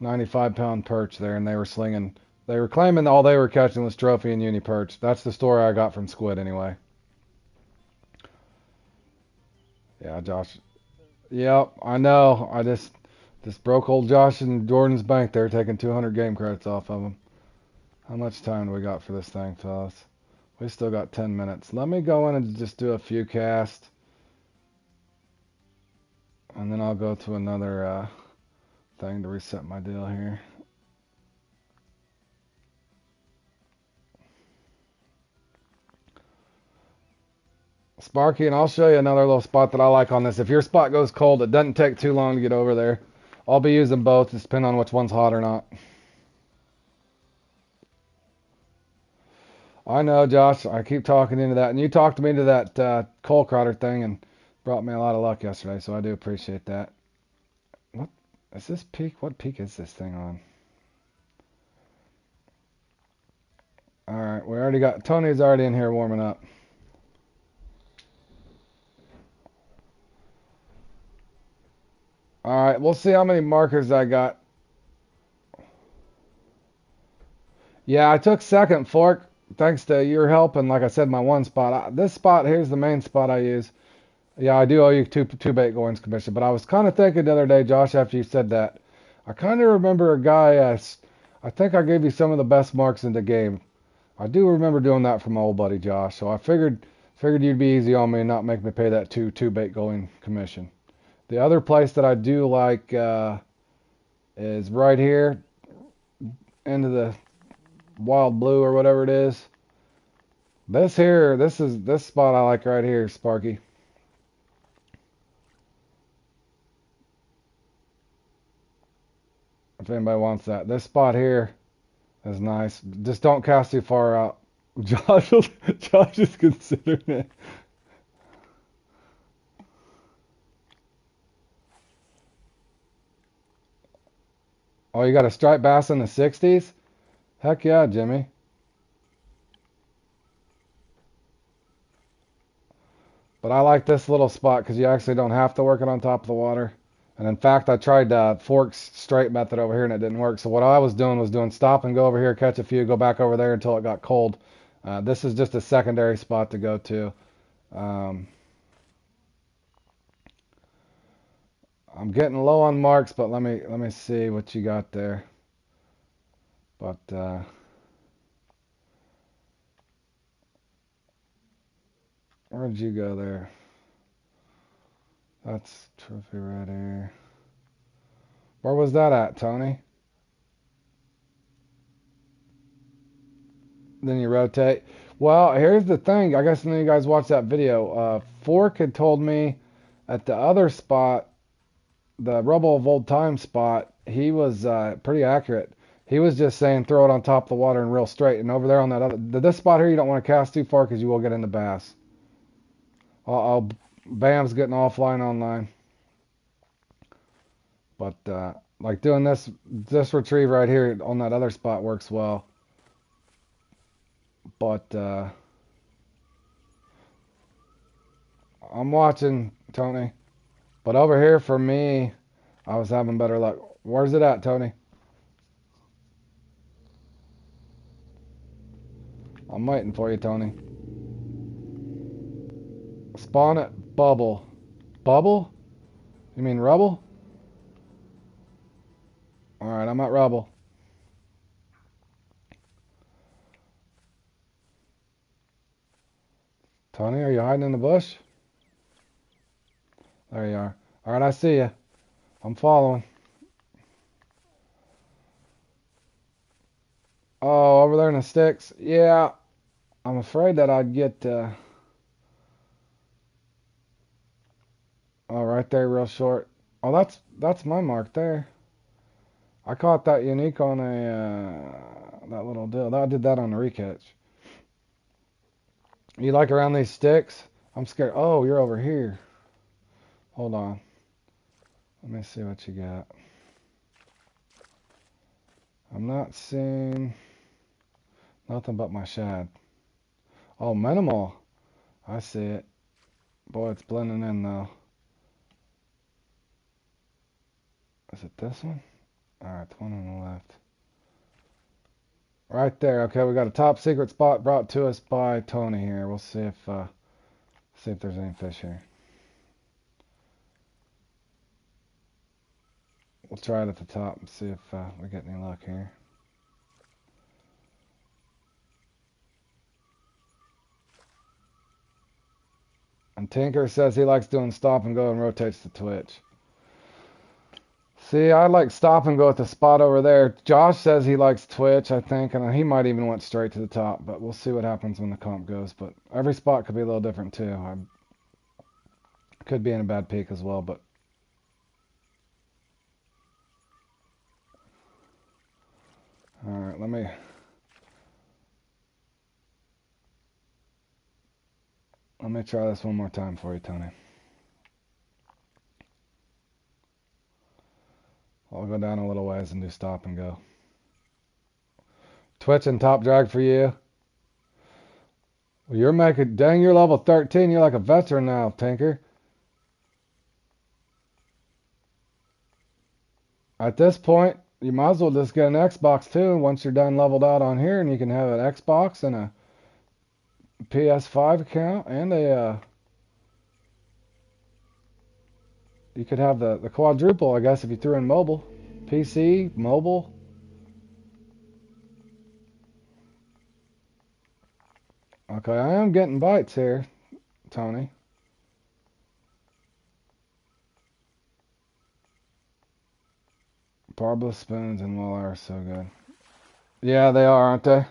95-pound perch there, and they were slinging. They were claiming all they were catching was trophy and uni perch. That's the story I got from Squid anyway. Yeah, Josh. Yep, I know. I just broke old Josh and Jordan's bank there, taking 200 game credits off of them. How much time do we got for this thing, fellas? We still got 10 minutes. Let me go in and just do a few casts, and then I'll go to another thing to reset my deal here. Sparky, and I'll show you another little spot that I like on this. If your spot goes cold, it doesn't take too long to get over there. I'll be using both, just depending on which one's hot or not. I know, Josh. I keep talking into that. And you talked me into that coal crowder thing and brought me a lot of luck yesterday, so I do appreciate that. What is this peak? What peak is this thing on? Alright, we already got... Tony's already in here warming up. Alright, we'll see how many markers I got. Yeah, I took second, Fork, thanks to your help and, like I said, my one spot. This spot here's the main spot I use. Yeah, I do owe you two bait goings commission, but I was kind of thinking the other day, Josh, after you said that, I kind of remember a guy, I think I gave you some of the best marks in the game. I do remember doing that for my old buddy Josh, so I figured you'd be easy on me and not make me pay that two bait going commission. The other place that I do like is right here, into the wild blue or whatever it is. This spot I like right here, Sparky. If anybody wants that. This spot here is nice. Just don't cast too far out. Josh is considering it. Oh, you got a striped bass in the 60s? Heck yeah, Jimmy. But I like this little spot because you actually don't have to work it on top of the water. And in fact, I tried Fork's straight method over here and it didn't work. So what I was doing stop and go over here, catch a few, go back over there until it got cold. This is just a secondary spot to go to. I'm getting low on marks, but let me see what you got there. But where'd you go there? That's trophy right here. Where was that at, Tony? Then you rotate. Well, here's the thing. I guess none of you guys watched that video. Fork had told me at the other spot, the Rubble of Old Time spot, he was pretty accurate. He was just saying throw it on top of the water and real straight. And over there on that other, this spot here, you don't want to cast too far because you will get into bass. Bam's getting offline online. But like doing this retrieve right here on that other spot works well. But I'm watching, Tony. But over here for me, I was having better luck. Where's it at, Tony? I'm waiting for you, Tony. Spawn at Bubble. Bubble? You mean Rubble? Alright, I'm at Rubble. Tony, are you hiding in the bush? There you are. Alright, I see you. I'm following. Oh, over there in the sticks. Yeah, I'm afraid that I'd get. Oh, right there, real short. Oh, that's my mark there. I caught that unique on a that little deal. I did that on a recatch. You like around these sticks? I'm scared. Oh, you're over here. Hold on. Let me see what you got. I'm not seeing nothing but my shad. Oh, minimal. I see it. Boy, it's blending in though. Is it this one? Alright, the one on the left. Right there. Okay, we got a top secret spot brought to us by Tony here. We'll see if there's any fish here. We'll try it at the top and see if we get any luck here. And Tinker says he likes doing stop and go and rotates the twitch. See, I like stop and go at the spot over there. Josh says he likes twitch, I think, and he might even went straight to the top, but we'll see what happens when the comp goes. But every spot could be a little different too. I could be in a bad peak as well, but all right, let me try this one more time for you, Tony. I'll go down a little ways and do stop and go. Twitch and top drag for you. Well, you're level 13. You're like a veteran now, Tinker. At this point, you might as well just get an Xbox too. Once you're done leveled out on here, and you can have an Xbox and a PS5 account and a you could have the quadruple, I guess, if you threw in mobile. PC, mobile. Okay, I am getting bites here, Tony. Barbless spoons and walleye are so good. Yeah, they are, aren't they?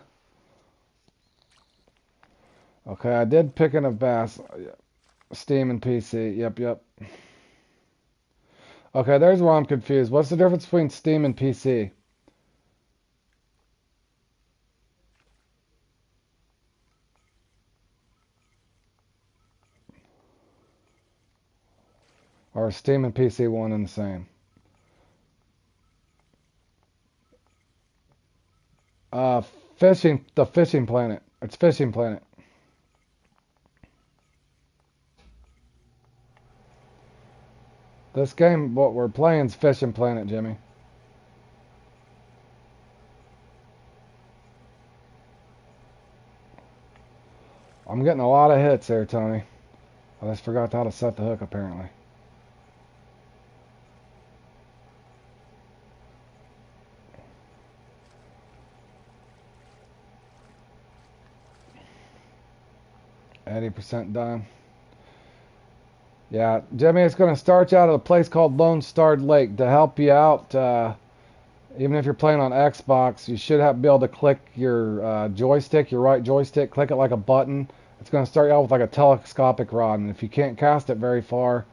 Okay, I did pick in a bass. Steam and PC. Yep. Okay, there's where I'm confused. What's the difference between Steam and PC? Or is Steam and PC one and the same? Uh, the Fishing Planet. It's Fishing Planet. This game, what we're playing is Fishing Planet, Jimmy. I'm getting a lot of hits there, Tony. I just forgot how to set the hook, apparently. %done. Yeah, Jimmy, it's going to start you out at a place called Lone Star Lake to help you out. Even if you're playing on Xbox, you should be able to click your joystick, your right joystick, click it like a button. It's going to start you out with like a telescopic rod, and if you can't cast it very far,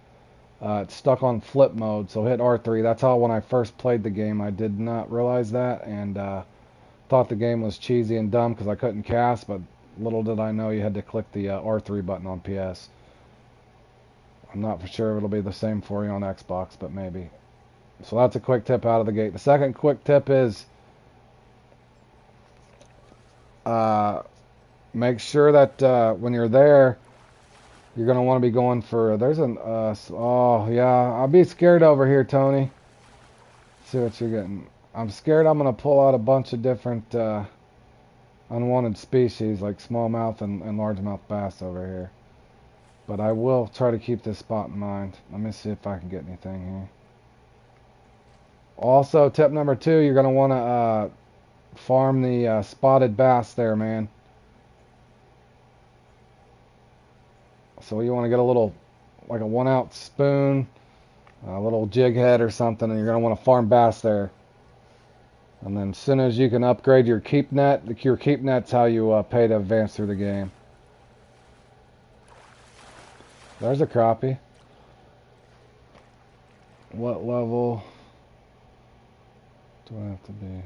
it's stuck on flip mode, so hit R3. That's how when I first played the game, I did not realize that, and thought the game was cheesy and dumb because I couldn't cast, but little did I know you had to click the R3 button on PS. I'm not for sure if it'll be the same for you on Xbox, but maybe. So that's a quick tip out of the gate. The second quick tip is make sure that when you're there, you're going to want to be going for, oh yeah, I'll be scared over here, Tony. See what you're getting. I'm scared I'm going to pull out a bunch of different unwanted species like smallmouth and largemouth bass over here. But I will try to keep this spot in mind. Let me see if I can get anything here. Also, tip number 2, you're going to want to farm the spotted bass there, man. So you want to get a little, like a 1-ounce spoon, a little jig head or something, and you're going to want to farm bass there. And then as soon as you can upgrade your keep net, your keep net's how you pay to advance through the game. There's a crappie. What level do I have to be?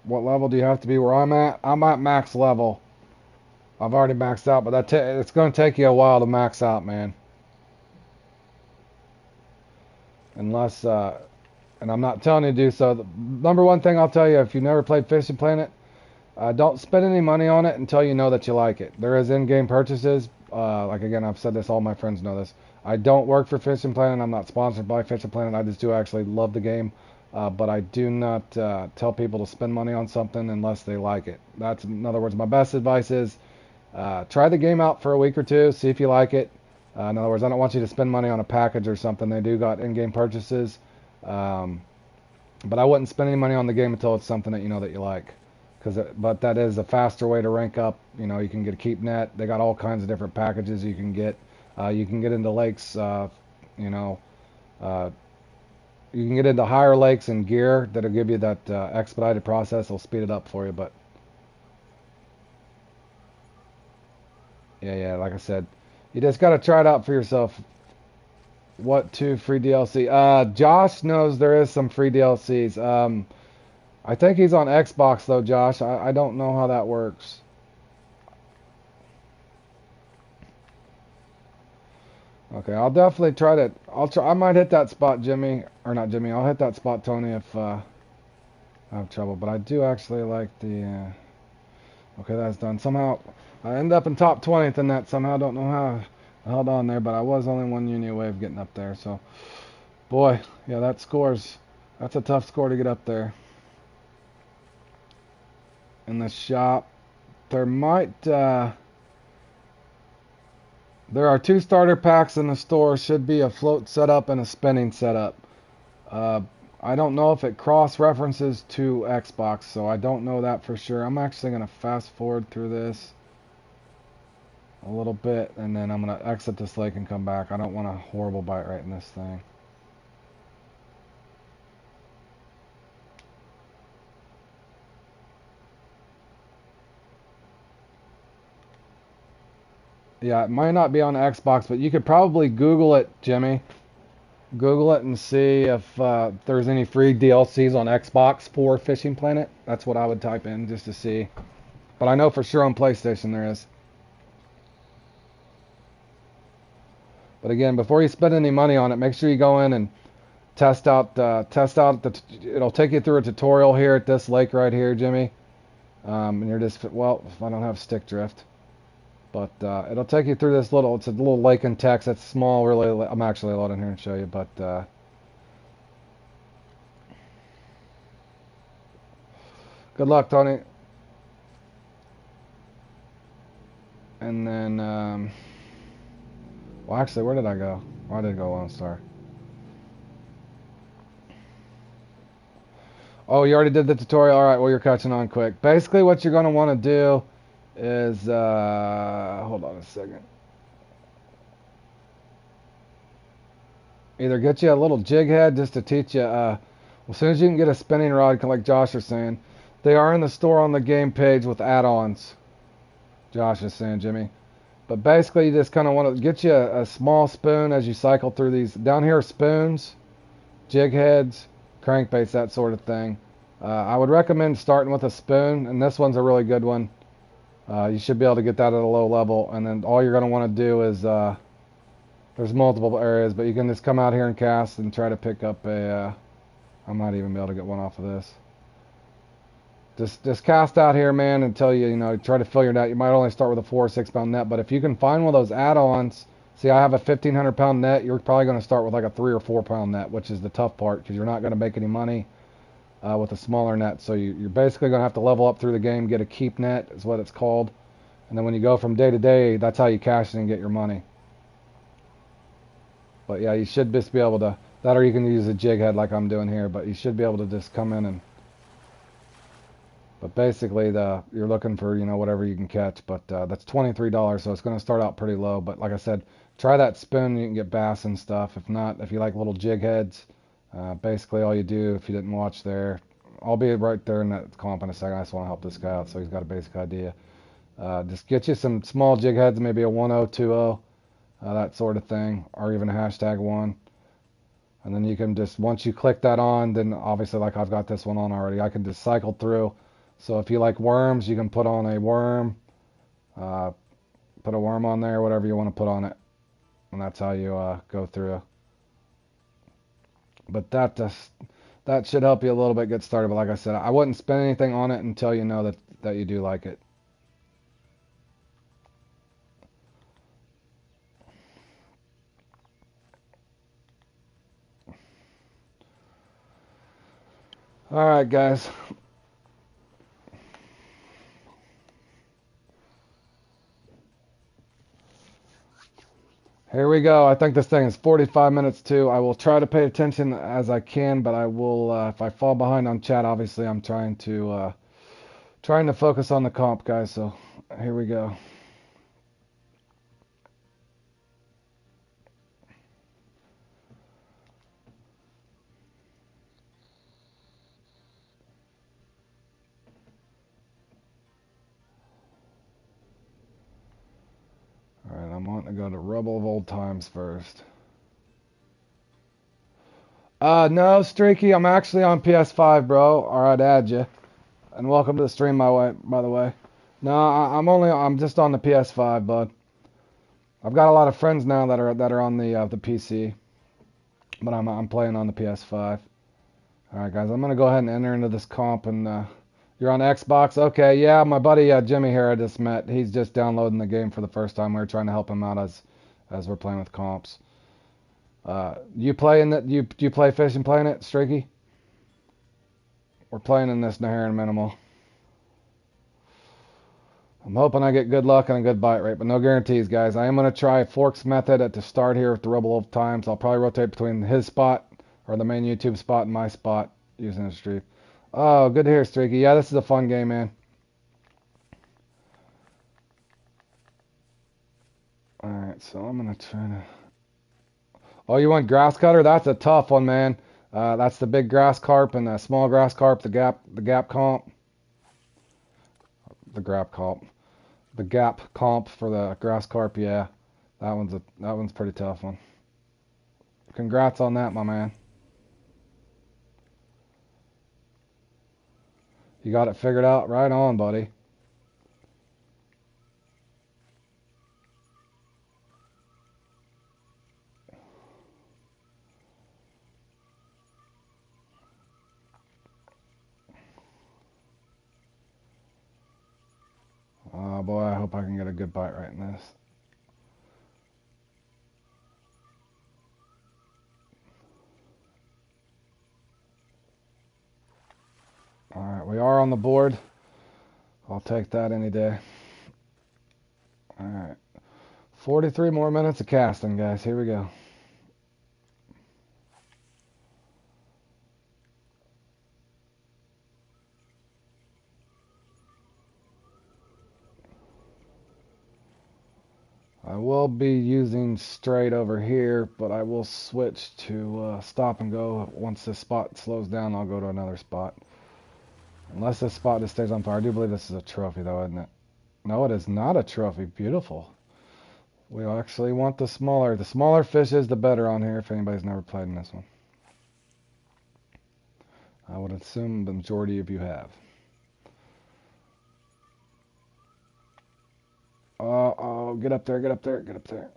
What level do you have to be where I'm at? I'm at max level. I've already maxed out, but it's going to take you a while to max out, man. Unless, and I'm not telling you to do so. The number one thing I'll tell you, if you've never played Fishing Planet, don't spend any money on it until you know that you like it. There is in-game purchases. Like again, I've said this, all my friends know this. I don't work for Fishing Planet. I'm not sponsored by Fishing Planet. I just do actually love the game. But I do not tell people to spend money on something unless they like it. That's, in other words, my best advice is try the game out for a week or two, see if you like it. In other words, I don't want you to spend money on a package or something. They do got in-game purchases. But I wouldn't spend any money on the game until it's something that you know that you like. But that is a faster way to rank up. You know, you can get a keep net. They got all kinds of different packages you can get. You can get into lakes, you know, you can get into higher lakes and gear that'll give you that expedited process. It'll speed it up for you. But yeah, like I said, you just got to try it out for yourself. What to free DLC? Josh knows there is some free DLCs. I think he's on Xbox though, Josh. I don't know how that works. Okay, I'll definitely try to. I might hit that spot, Jimmy, or not Jimmy. I'll hit that spot, Tony, if I have trouble. But I do actually like the. Okay, that's done. Somehow I end up in top 20th in that. Somehow don't know how I held on there, but I was only one uni away of getting up there. So, boy, yeah, that's a tough score to get up there. In the shop, there are 2 starter packs in the store. Should be a float setup and a spinning setup. I don't know if it cross-references to Xbox, so I don't know that for sure. I'm actually going to fast forward through this a little bit, and then I'm going to exit this lake and come back. I don't want a horrible bite right in this thing. Yeah, it might not be on Xbox, but you could probably Google it, Jimmy. Google it and see if there's any free DLCs on Xbox for Fishing Planet. That's what I would type in just to see. But I know for sure on PlayStation there is. But again, before you spend any money on it, make sure you go in and test out it'll take you through a tutorial here at this lake right here, Jimmy. And you're just, well, if I don't have stick drift. But it'll take you through it's a little lake in text. It's small, really. I'm actually loading here and show you, but good luck, Tony. And then, well, actually, where did I go? Why did I go Lone Star? Oh, you already did the tutorial. All right, well, you're catching on quick. Basically, what you're going to want to do is, hold on a second. Either get you a little jig head just to teach you, as soon as you can get a spinning rod, like Josh is saying, they are in the store on the game page with add-ons. Josh is saying, Jimmy. But basically, you just kind of want to get you a small spoon as you cycle through these. Down here are spoons, jig heads, crankbaits, that sort of thing. I would recommend starting with a spoon, and this one's a really good one. You should be able to get that at a low level, and then all you're going to want to do is, there's multiple areas, but you can just come out here and cast and try to pick up I might even be able to get one off of this. Just cast out here, man, until you try to fill your net. You might only start with a 4 or 6 pound net, but if you can find one of those add-ons, see, I have a 1,500 pound net. You're probably going to start with like a 3 or 4 pound net, which is the tough part because you're not going to make any money with a smaller net. So you're basically going to have to level up through the game, get a keep net is what it's called, and then when you go from day to day, that's how you cash in and get your money. But yeah, you should just be able to, that or you can use a jig head like I'm doing here, but you should be able to just come in and, but basically you're looking for, whatever you can catch, but that's $23, so it's going to start out pretty low. But like I said, try that spoon, you can get bass and stuff. If not, if you like little jig heads, Basically, all you do, if you didn't watch there, I'll be right there in that comp in a second. I just want to help this guy out so he's got a basic idea. Just get you some small jig heads, maybe a 10, 20, that sort of thing, or even a #1. And then you can just, once you click that on, then obviously like I've got this one on already, I can just cycle through. So if you like worms, you can put on a worm, uh, put a worm on there, whatever you want to put on it. And that's how you go through. But that should help you a little bit get started. But like I said, I wouldn't spend anything on it until you know that you do like it. All right, guys. Here we go. I think this thing is 45 minutes too. I will try to pay attention as I can, but I will, if I fall behind on chat, obviously I'm trying to focus on the comp, guys. So here we go. All right, I'm wanting to go to Rebel of Old Times first. No, Streaky, I'm actually on PS5, bro. All right, add you. And welcome to the stream, by the way. No, I'm just on the PS5, bud. I've got a lot of friends now that are on the PC, but I'm playing on the PS5. All right, guys, I'm gonna go ahead and enter into this comp, and you're on Xbox. Okay, yeah, my buddy Jimmy here I just met. He's just downloading the game for the first time. We were trying to help him out as we're playing with comps. You playing that? You play Fish and playing it, Streaky? We're playing in this Naharan Minimal. I'm hoping I get good luck and a good bite rate, but no guarantees, guys. I am going to try Fork's method at the start here with the Rebel of Times. I'll probably rotate between his spot or the main YouTube spot and my spot using the streak. Oh, good to hear, Streaky. Yeah, this is a fun game, man. Alright, so I'm going to try to... Oh, you want grass cutter? That's a tough one, man. That's the big grass carp and the small grass carp, the gap comp. The gap comp for the grass carp, yeah. That one's pretty tough one. Congrats on that, my man. You got it figured out? Right on, buddy. Oh boy, I hope I can get a good bite right in this. Alright, we are on the board. I'll take that any day. Alright. 43 more minutes of casting, guys. Here we go. I will be using straight over here, but I will switch to stop and go. Once this spot slows down, I'll go to another spot. Unless this spot just stays on fire. I do believe this is a trophy, though, isn't it? No, it is not a trophy. Beautiful. We actually want the smaller. The smaller fishes, the better on here, if anybody's never played in this one. I would assume the majority of you have. Oh, get up there, get up there, get up there.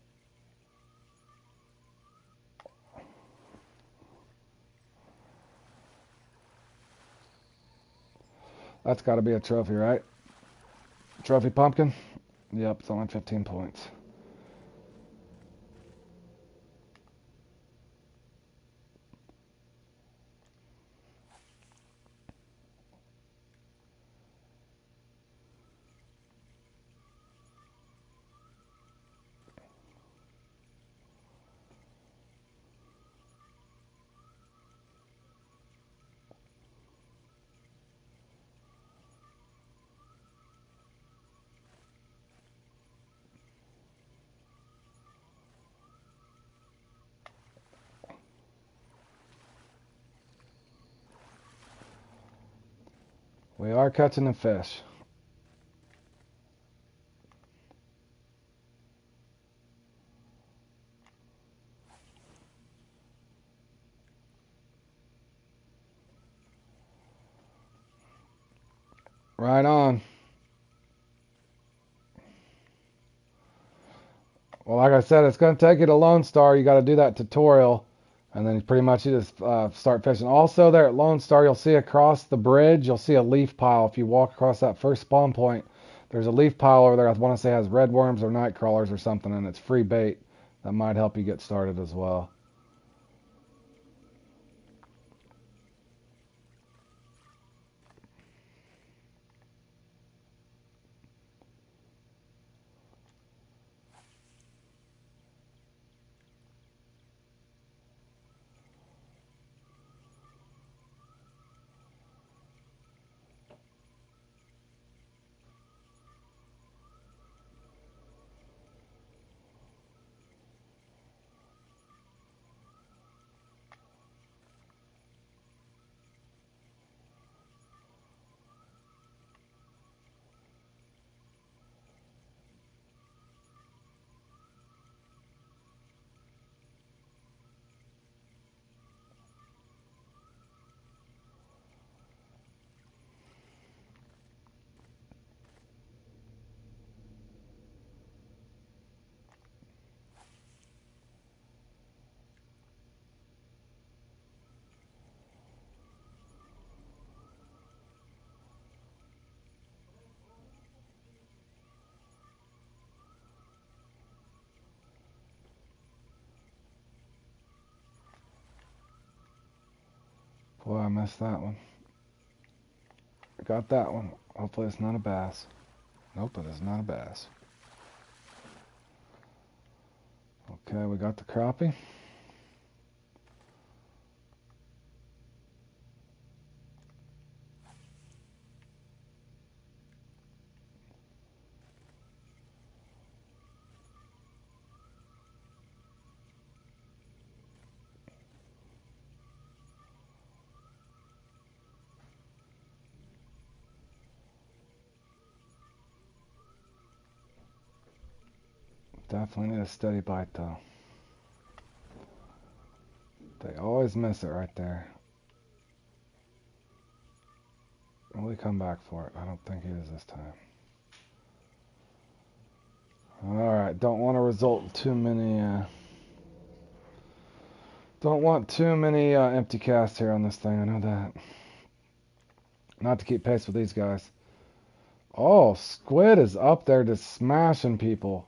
That's got to be a trophy, right? Trophy pumpkin? Yep, it's only 15 points. We are catching the fish. Right on. Well, like I said, it's going to take you to Lone Star. You got to do that tutorial, and then pretty much you just start fishing. Also, there at Lone Star, you'll see across the bridge, you'll see a leaf pile. If you walk across that first spawn point, there's a leaf pile over there. I want to say has red worms or night crawlers or something, and it's free bait. That might help you get started as well. Boy, I missed that one. Got that one. Hopefully it's not a bass. Nope, it is not a bass. Okay, we got the crappie. Definitely need a steady bite though. They always miss it right there. Will he come back for it? I don't think he is this time. Alright, don't want to result in too many, don't want too many empty casts here on this thing, I know that. Not to keep pace with these guys. Oh, Squid is up there just smashing people.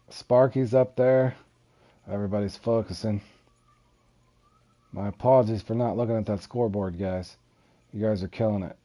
Sparky's up there. Everybody's focusing. My apologies for not looking at that scoreboard, guys. You guys are killing it.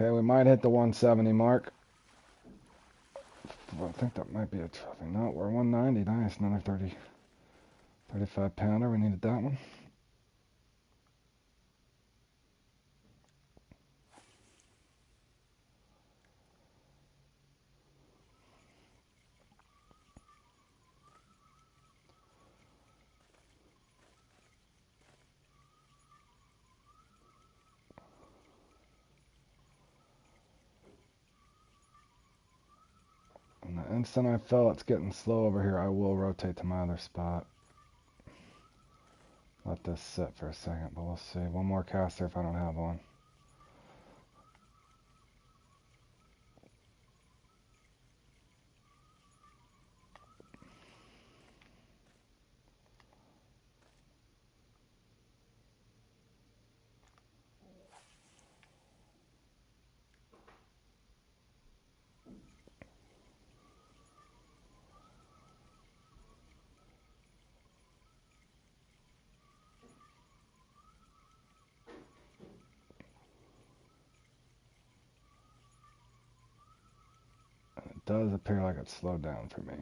Okay, we might hit the 170 mark. Well, I think that might be a trophy. No, we're 190. Nice, another 35 pounder. We needed that one. And the instant I feel it's getting slow over here, I will rotate to my other spot. Let this sit for a second, but we'll see. One more cast there if I don't have one. does appear like it's slowed down for me.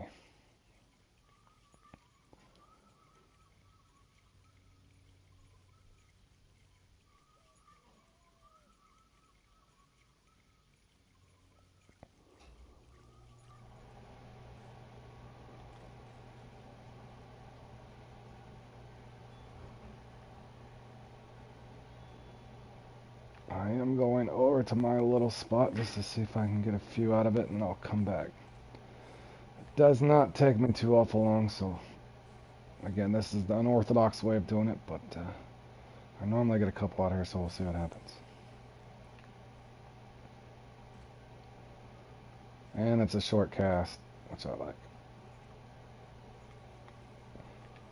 I am going over to my little spot just to see if I can get a few out of it, and I'll come back. It does not take me too awful long, so again, this is the unorthodox way of doing it, but I normally get a couple out here, so we'll see what happens. And it's a short cast, which I like.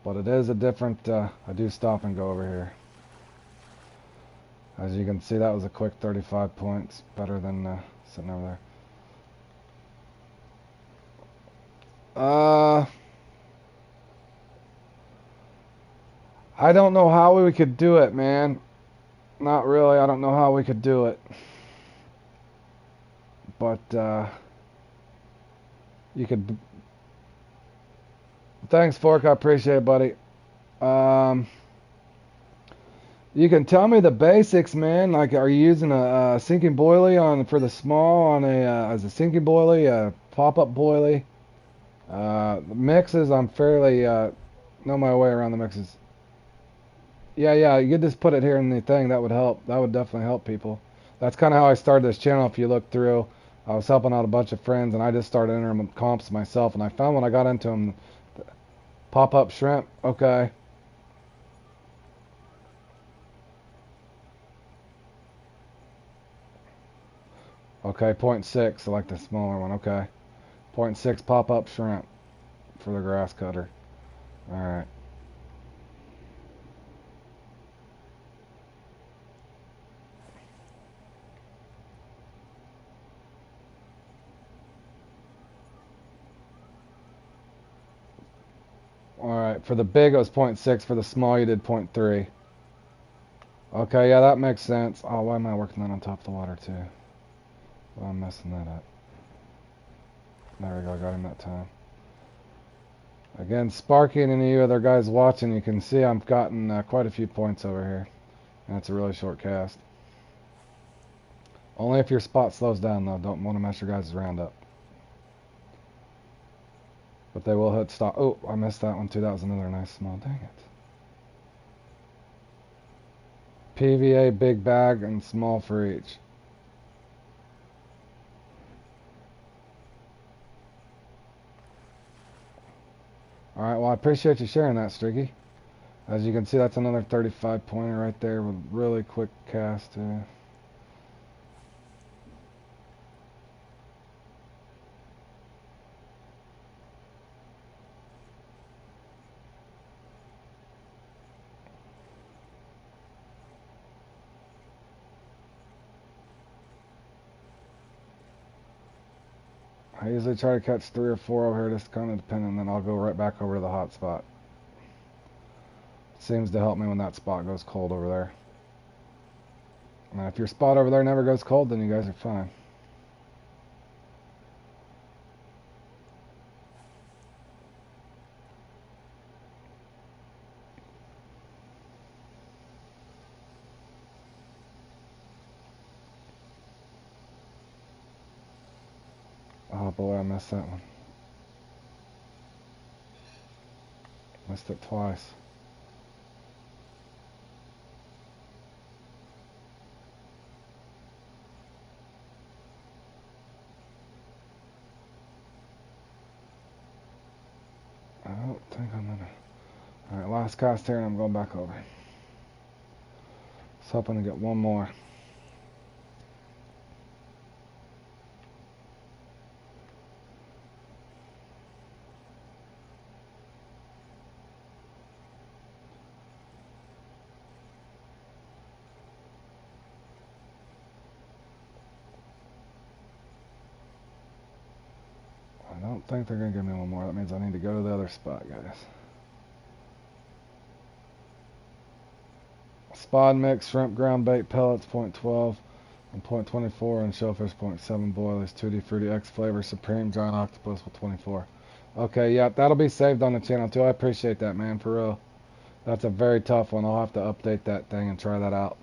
But it is a different, I do stop and go over here. As you can see, that was a quick 35 points, better than sitting over there. I don't know how we could do it, man. Not really, I don't know how we could do it. But, you could... Thanks, Fork, I appreciate it, buddy. You can tell me the basics, man. Like, are you using a sinking boilie on for the small on a as a sinking boilie, a pop-up boilie? The mixes, I'm fairly know my way around the mixes. Yeah, you could just put it here in the thing. That would help. That would definitely help people. That's kind of how I started this channel. If you look through, I was helping out a bunch of friends, and I just started entering comps myself. And I found when I got into them, pop-up shrimp. Okay. Okay, 0.6, I like the smaller one, okay. 0.6 pop-up shrimp for the grass cutter. Alright. Alright, for the big it was 0.6, for the small you did 0.3. Okay, yeah, that makes sense. Oh, why am I working that on top of the water too? Well, I'm messing that up. There we go, got him that time. Again, Sparky and any other guys watching, you can see I've gotten quite a few points over here. And it's a really short cast. Only if your spot slows down, though. Don't want to mess your guys' roundup. But they will hit stop. Oh, I missed that one too. That was another nice small. Dang it. PVA, big bag, and small for each. Alright, well, I appreciate you sharing that, Streaky. As you can see, that's another 35 pointer right there with really quick cast, too. I usually try to catch 3 or 4 over here, just kind of depending, and then I'll go right back over to the hot spot. It seems to help me when that spot goes cold over there. Now, if your spot over there never goes cold, then you guys are fine. Oh boy, I missed that one. Missed it twice. I don't think I'm gonna... Alright, last cast here and I'm going back over. Just hoping to get one more. I don't think they're going to give me one more. That means I need to go to the other spot, guys. Spod mix, shrimp ground bait pellets, 0.12. And 0.24 and shellfish 0.7 boilies, 2D fruity X flavor, supreme giant octopus with 24. Okay, yeah, that'll be saved on the channel too. I appreciate that, man, for real. That's a very tough one. I'll have to update that thing and try that out.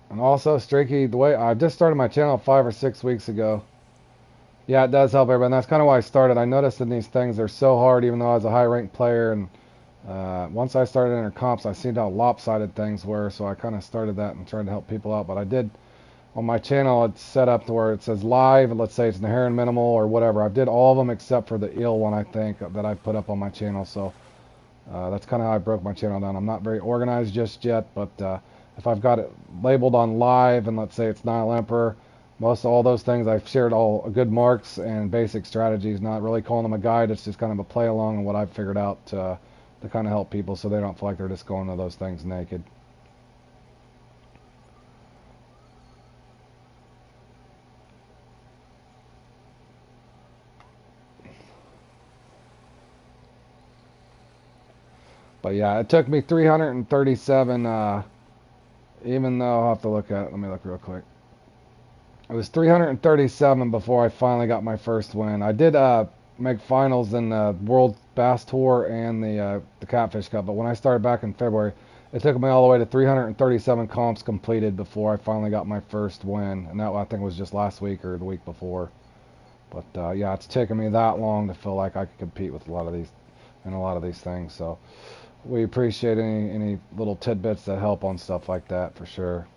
And also, Streaky, the way I just started my channel 5 or 6 weeks ago. Yeah, it does help everybody. And that's kind of why I started. I noticed in these things they're so hard, even though I was a high-ranked player. And once I started entering comps, I seen how lopsided things were. So I kind of started that and tried to help people out. But I did on my channel. It's set up to where it says live. Let's say it's the Heron Minimal or whatever. I did all of them except for the eel one, I think, that I put up on my channel. So that's kind of how I broke my channel down. I'm not very organized just yet, but if I've got it labeled on live and let's say it's Nile Emperor, most of all those things I've shared all good marks and basic strategies, not really calling them a guide. It's just kind of a play along and what I've figured out to kind of help people so they don't feel like they're just going to those things naked. But yeah, it took me 337, even though I'll have to look at it. Let me look real quick. It was 337 before I finally got my first win. I did make finals in the World Bass Tour and the Catfish Cup, but when I started back in February, it took me all the way to 337 comps completed before I finally got my first win, and that I think was just last week or the week before. But yeah, it's taken me that long to feel like I could compete with a lot of these things. So we appreciate any little tidbits that help on stuff like that for sure.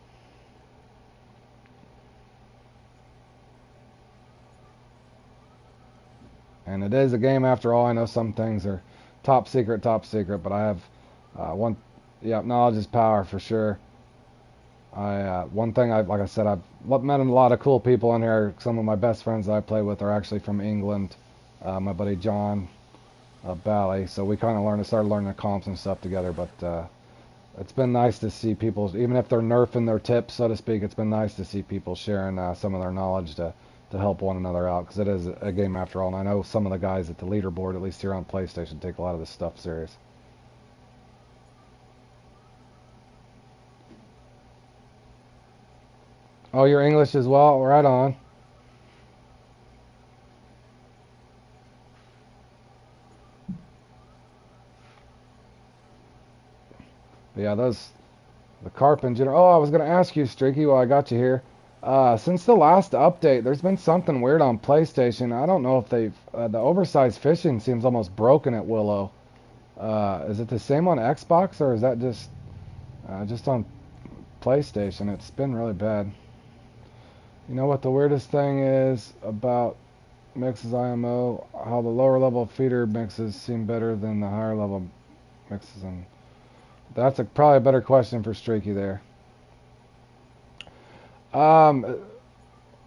And it is a game after all. I know some things are top secret, but I have one. Yeah, knowledge is power for sure. One thing like I said, I've met a lot of cool people in here. Some of my best friends that I play with are actually from England. My buddy John Bally. So we kind of started learning the comps and stuff together. But it's been nice to see people, even if they're nerfing their tips, so to speak. It's been nice to see people sharing some of their knowledge to help one another out, because it is a game after all. And I know some of the guys at the leaderboard, at least here on PlayStation, take a lot of this stuff serious. Oh, you're English as well? Right on. But yeah, the carp in general. Oh, I was going to ask you, Streaky, while I got you here. Since the last update, there's been something weird on PlayStation. I don't know if the oversized fishing seems almost broken at Willow. Is it the same on Xbox, or is that just on PlayStation? It's been really bad. You know what the weirdest thing is about mixes IMO? How the lower level feeder mixes seem better than the higher level mixes. And that's probably a better question for Streaky there. Hold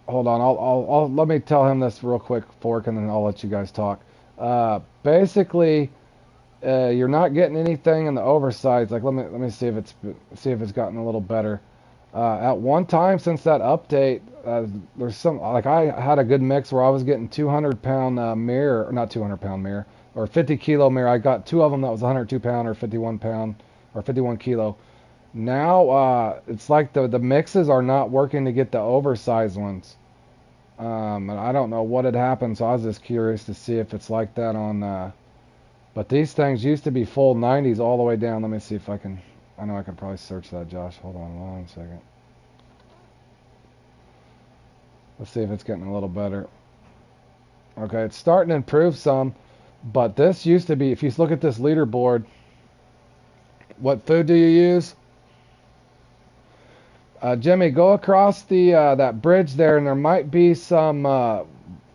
on. I'll let me tell him this real quick, Fork, and then I'll let you guys talk. Basically, you're not getting anything in the oversides. Like, let me see if it's gotten a little better. At one time since that update, there's some, like, I had a good mix where I was getting 200-pound mirror, or not 200-pound mirror, or 50-kilo mirror. I got two of them that was 102-pound or 51-pound or 51 kilo. Now it's like the mixes are not working to get the oversized ones. And I don't know what had happened, so I was just curious to see if it's like that on. But these things used to be full 90s all the way down. Let me see if I can. I know I can probably search that, Josh. Hold on 1 second. Let's see if it's getting a little better. Okay, it's starting to improve some, but this used to be, if you look at this leaderboard, what food do you use? Jimmy, go across that bridge there, and there might be some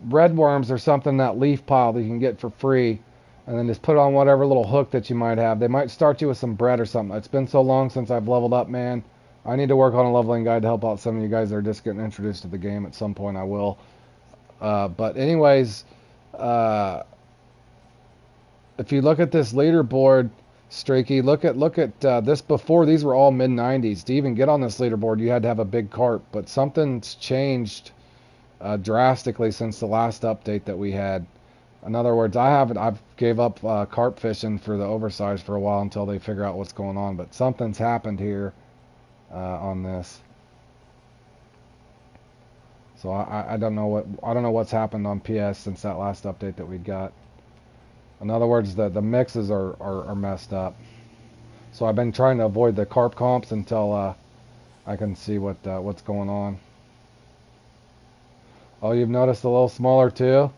red worms or something in that leaf pile that you can get for free, and then just put it on whatever little hook that you might have. They might start you with some bread or something. It's been so long since I've leveled up, man. I need to work on a leveling guide to help out some of you guys that are just getting introduced to the game. At some point I will. But anyways, if you look at this leaderboard, Streaky, look at this before. These were all mid-90s. To even get on this leaderboard, you had to have a big carp. But something's changed drastically since the last update that we had. In other words, I've gave up carp fishing for the oversized for a while until they figure out what's going on. But something's happened here on this. So I don't know what's happened on PS since that last update that we got. In other words, the mixes are messed up. So I've been trying to avoid the carp comps until I can see what's going on. Oh, you've noticed a little smaller too?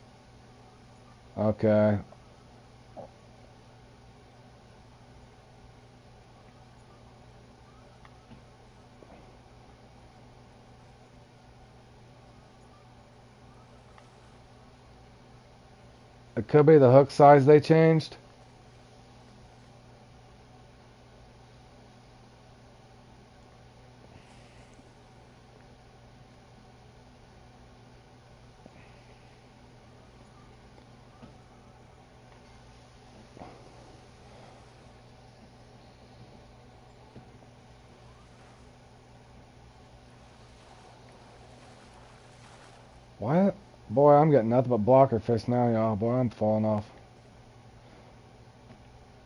Okay. It could be the hook size they changed. What? Boy, I'm getting nothing but blocker fish now, y'all. Boy, I'm falling off.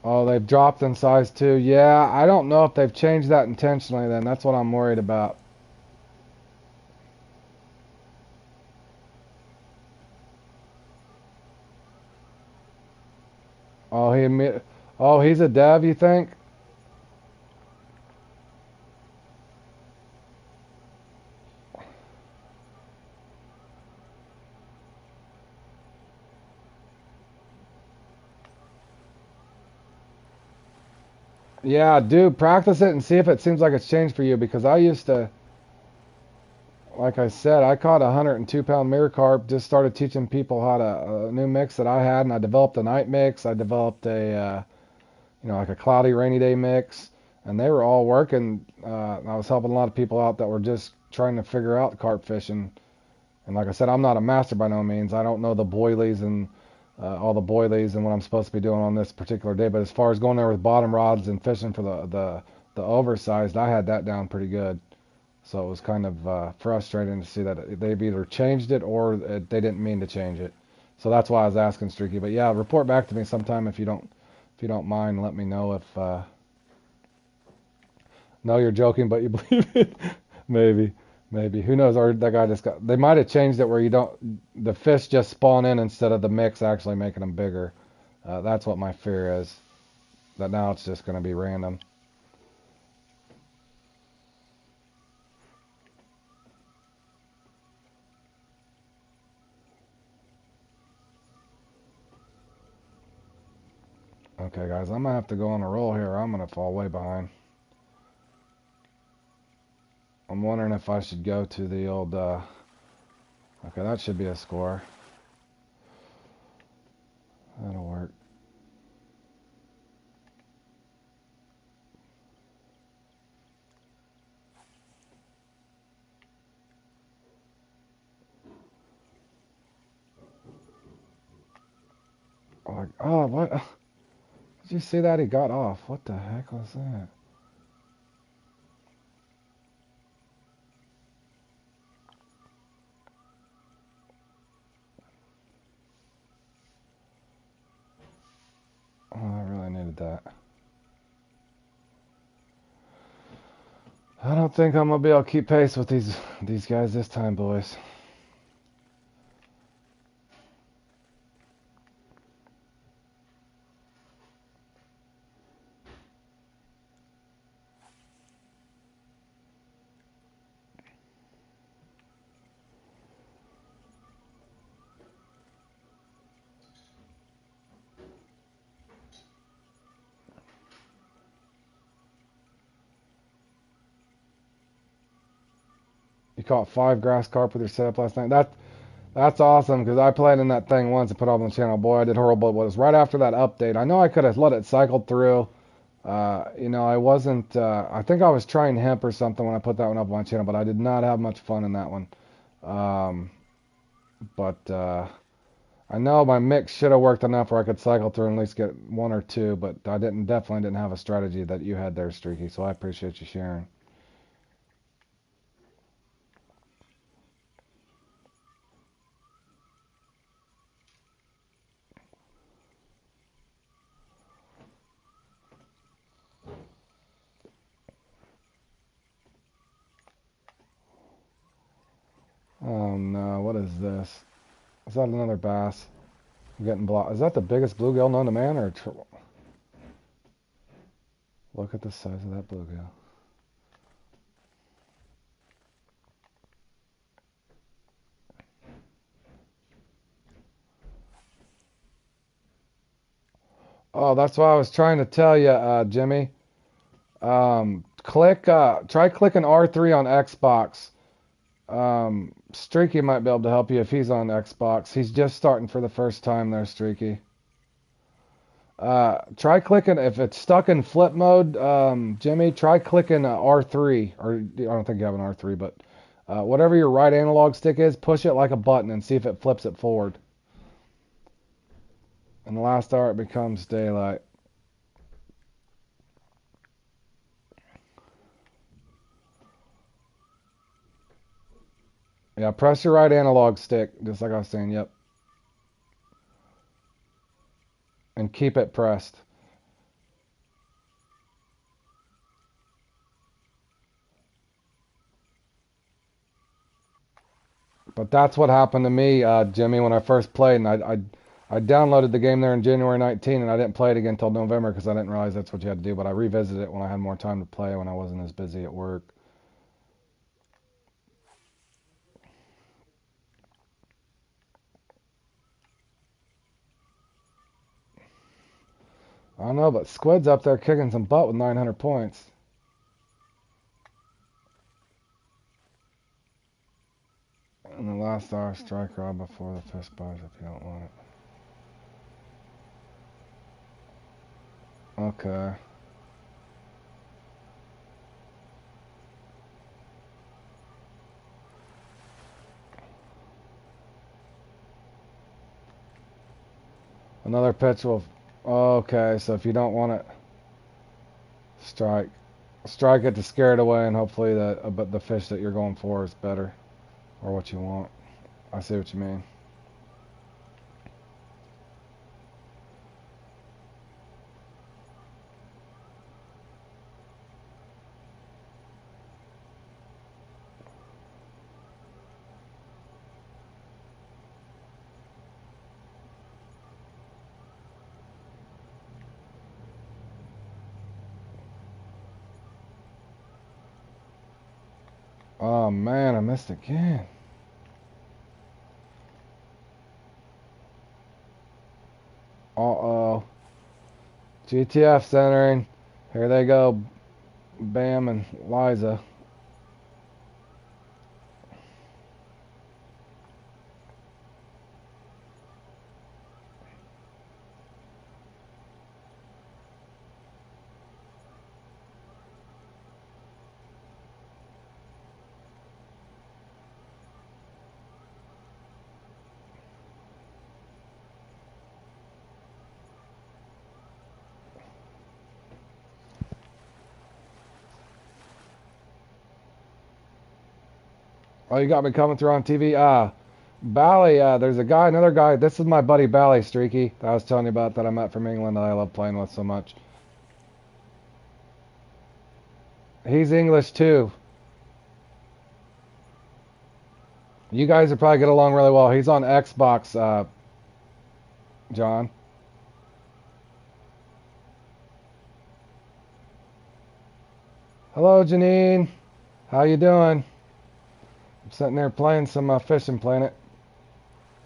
Oh, they've dropped in size too. Yeah, I don't know if they've changed that intentionally then. That's what I'm worried about. Oh, he's a dev, you think? Yeah, dude, practice it and see if it seems like it's changed for you because I used to, like I said, I caught a 102-pound mirror carp, just started teaching people how to, a new mix that I had, and I developed a night mix. I developed like a cloudy, rainy day mix, and they were all working. I was helping a lot of people out that were just trying to figure out carp fishing. And like I said, I'm not a master by no means. I don't know the boilies and all the boilies and what I'm supposed to be doing on this particular day. But as far as going there with bottom rods and fishing for the oversized, I had that down pretty good. So it was kind of frustrating to see that they've either changed it or they didn't mean to change it. So that's why I was asking Streaky. But yeah, report back to me sometime if you don't mind. Let me know if. No, you're joking, but you believe it. Maybe. Maybe. Who knows? Or that guy just got. They might have changed it where you don't. The fish just spawn in instead of the mix actually making them bigger. That's what my fear is. That now it's just going to be random. Okay, guys, I'm going to have to go on a roll here. I'm going to fall way behind. I'm wondering if I should go to the old. Okay, that should be a score. That'll work. Like, oh, what? Did you see that? He got off. What the heck was that? Oh, I really needed that. I don't think I'm gonna be able to keep pace with these guys this time, boys. You caught 5 grass carp with your setup last night. That's awesome because I played in that thing once and put it up on the channel. Boy, I did horrible. It was right after that update. I know I could have let it cycle through. I wasn't. I think I was trying hemp or something when I put that one up on my channel, but I did not have much fun in that one. But I know my mix should have worked enough where I could cycle through and at least get 1 or 2, but I definitely didn't have a strategy that you had there, Streaky. So I appreciate you sharing. no, what is this? Is that another bass? I'm getting blocked. Is that the biggest bluegill known to man, or look at the size of that bluegill. Oh, that's what I was trying to tell you, Jimmy. Try clicking R3 on Xbox. Streaky might be able to help you if he's on Xbox. He's just starting for the first time there, Streaky. Try clicking, if it's stuck in flip mode, Jimmy, try clicking R3, or I don't think you have an R3, but whatever your right analog stick is, push it like a button and see if it flips it forward. And the last hour it becomes daylight. Yeah, press your right analog stick, just like I was saying, yep. And keep it pressed. But that's what happened to me, Jimmy, when I first played. And I downloaded the game there in January 19, and I didn't play it again until November because I didn't realize that's what you had to do. But I revisited it when I had more time to play, when I wasn't as busy at work. I don't know, but Squid's up there kicking some butt with 900 points. And the last hour strike rod before the fish bars if you don't want it. Okay. Another pitch will... Okay, so if you don't want it, strike. Strike it to scare it away, and hopefully but the fish that you're going for is better. Or what you want. I see what you mean. Oh man, I missed again. Uh-oh. GTF centering. Here they go. Bam and Liza. Oh, you got me coming through on TV? Bally, there's another guy. This is my buddy Bally, Streaky, that I was telling you about, that I met from England that I love playing with so much. He's English too. You guys would probably get along really well. He's on Xbox, John. Hello, Janine. How you doing? I'm sitting there playing some Fishing Planet.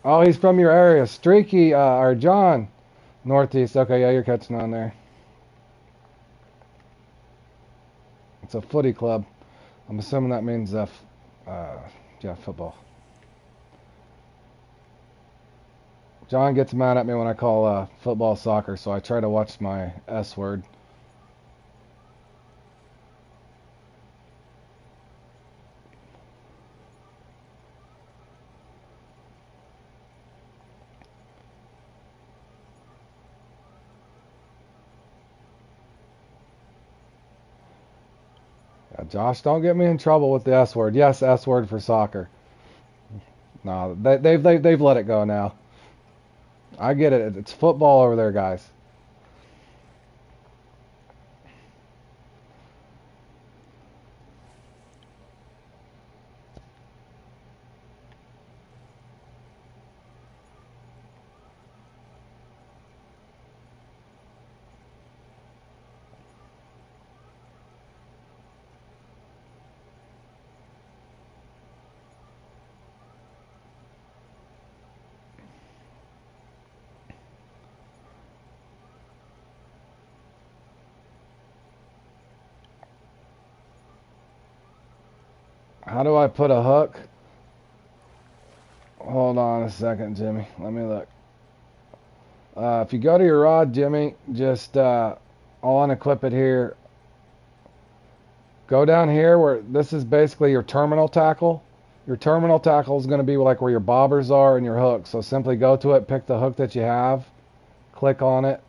Oh, he's from your area. Streaky, or John. Northeast. Okay, yeah, you're catching on there. It's a footy club. I'm assuming that means, yeah, football. John gets mad at me when I call football soccer, so I try to watch my S word. Yeah, Josh, don't get me in trouble with the S word. Yes, S word for soccer. No, they've let it go now. I get it. It's football over there, guys. How do I put a hook? Hold on a second, Jimmy. Let me look. If you go to your rod, Jimmy, just I'll unequip it here. Go down here where this is basically your terminal tackle. Your terminal tackle is going to be like where your bobbers are and your hook. So simply go to it, pick the hook that you have, click on it,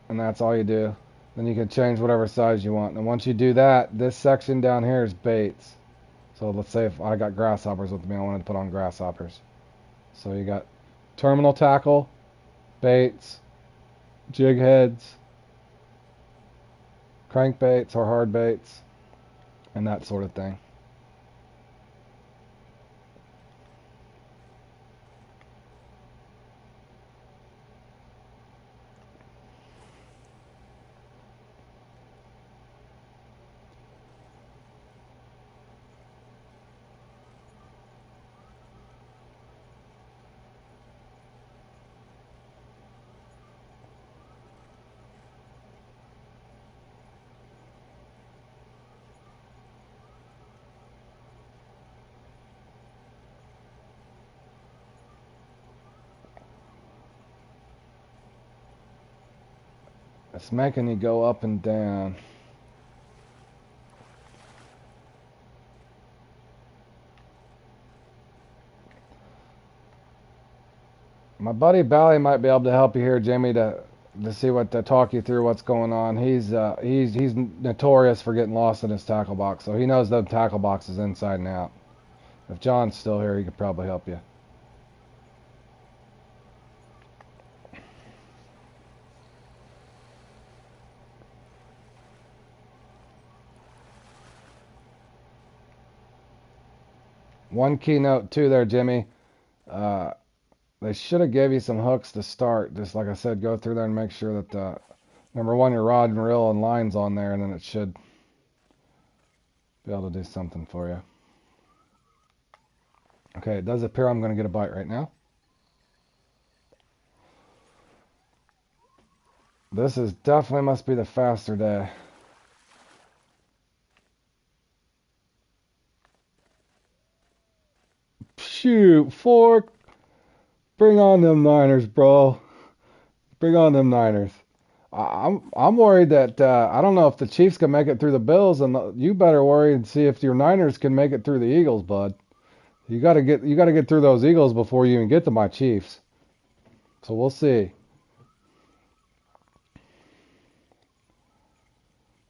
and that's all you do. Then you can change whatever size you want. And once you do that, this section down here is baits. So let's say if I got grasshoppers with me, I wanted to put on grasshoppers. So you got terminal tackle, baits, jig heads, crankbaits or hard baits, and that sort of thing. It's making you go up and down. My buddy Bally might be able to help you here, Jimmy, to see what to talk you through what's going on. He's notorious for getting lost in his tackle box, so he knows the tackle boxes inside and out. If John's still here, he could probably help you. One keynote too there, Jimmy. They should have gave you some hooks to start. Just like I said, go through there and make sure that number one, your rod and reel and line's on there, and then it should be able to do something for you. Okay, it does appear I'm going to get a bite right now. This is definitely must be the faster day. Shoot, fork. Bring on them Niners, bro. Bring on them Niners. I'm worried that I don't know if the Chiefs can make it through the Bills, and you better worry and see if your Niners can make it through the Eagles, bud. You gotta get through those Eagles before you even get to my Chiefs. So we'll see.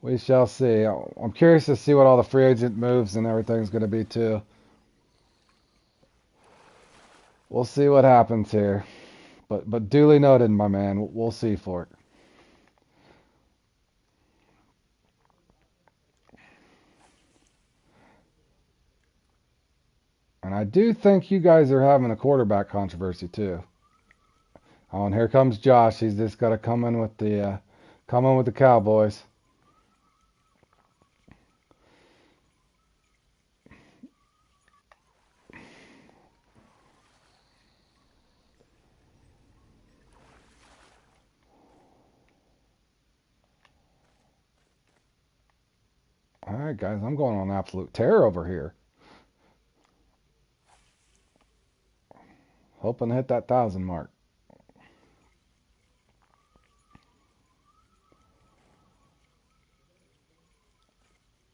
We shall see. I'm curious to see what all the free agent moves and everything's going to be too. We'll see what happens here. But duly noted, my man. We'll see for it. And I do think you guys are having a quarterback controversy too. Oh, and here comes Josh. He's just got to come in with the Cowboys. All right, guys, I'm going on absolute tear over here. Hoping to hit that 1,000 mark.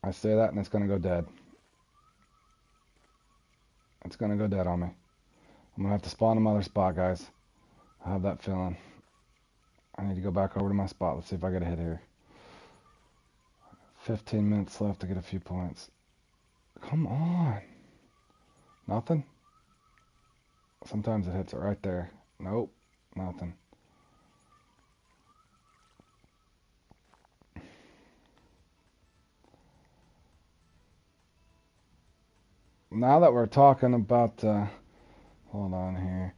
I say that and it's going to go dead. It's going to go dead on me. I'm going to have to spawn another spot, guys. I have that feeling. I need to go back over to my spot. Let's see if I get a hit here. 15 minutes left to get a few points. Come on. Nothing? Sometimes it hits it right there. Nope. Nothing. Now that we're talking about... hold on here.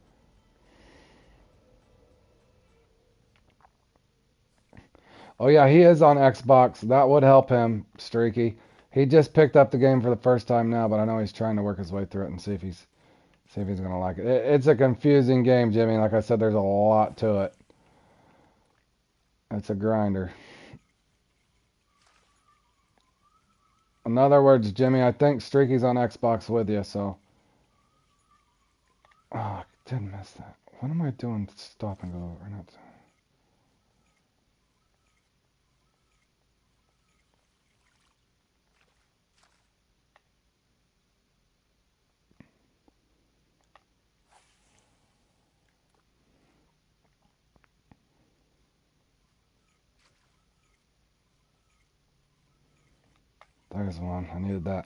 Oh yeah, he is on Xbox. That would help him, Streaky. He just picked up the game for the first time now, but I know he's trying to work his way through it and see if he's gonna like it. It's a confusing game, Jimmy. Like I said, there's a lot to it. It's a grinder. In other words, Jimmy, I think Streaky's on Xbox with you, so. Oh, I did miss that. What am I doing? Stop and go or not? There's one. I needed that.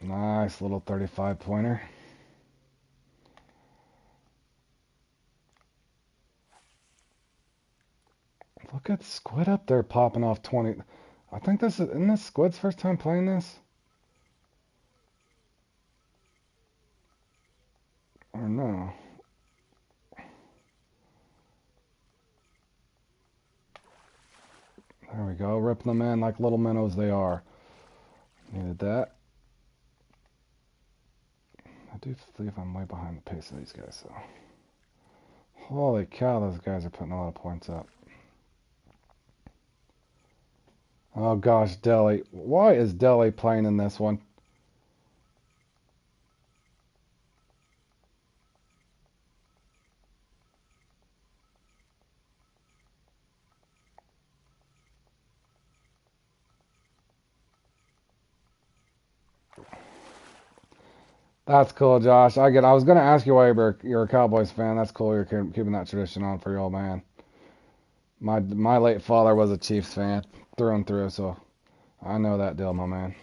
Nice little 35 pointer. Look at Squid up there popping off 20. I think isn't this Squid's first time playing this? Or no? There we go, ripping them in like little minnows they are. Needed that. I do believe I'm way behind the pace of these guys, so. Holy cow, those guys are putting a lot of points up. Oh gosh, Deli. Why is Deli playing in this one? That's cool, Josh. I was gonna ask you why you're a Cowboys fan. That's cool. You're keeping that tradition on for your old man. My late father was a Chiefs fan through and through, so I know that deal, my man.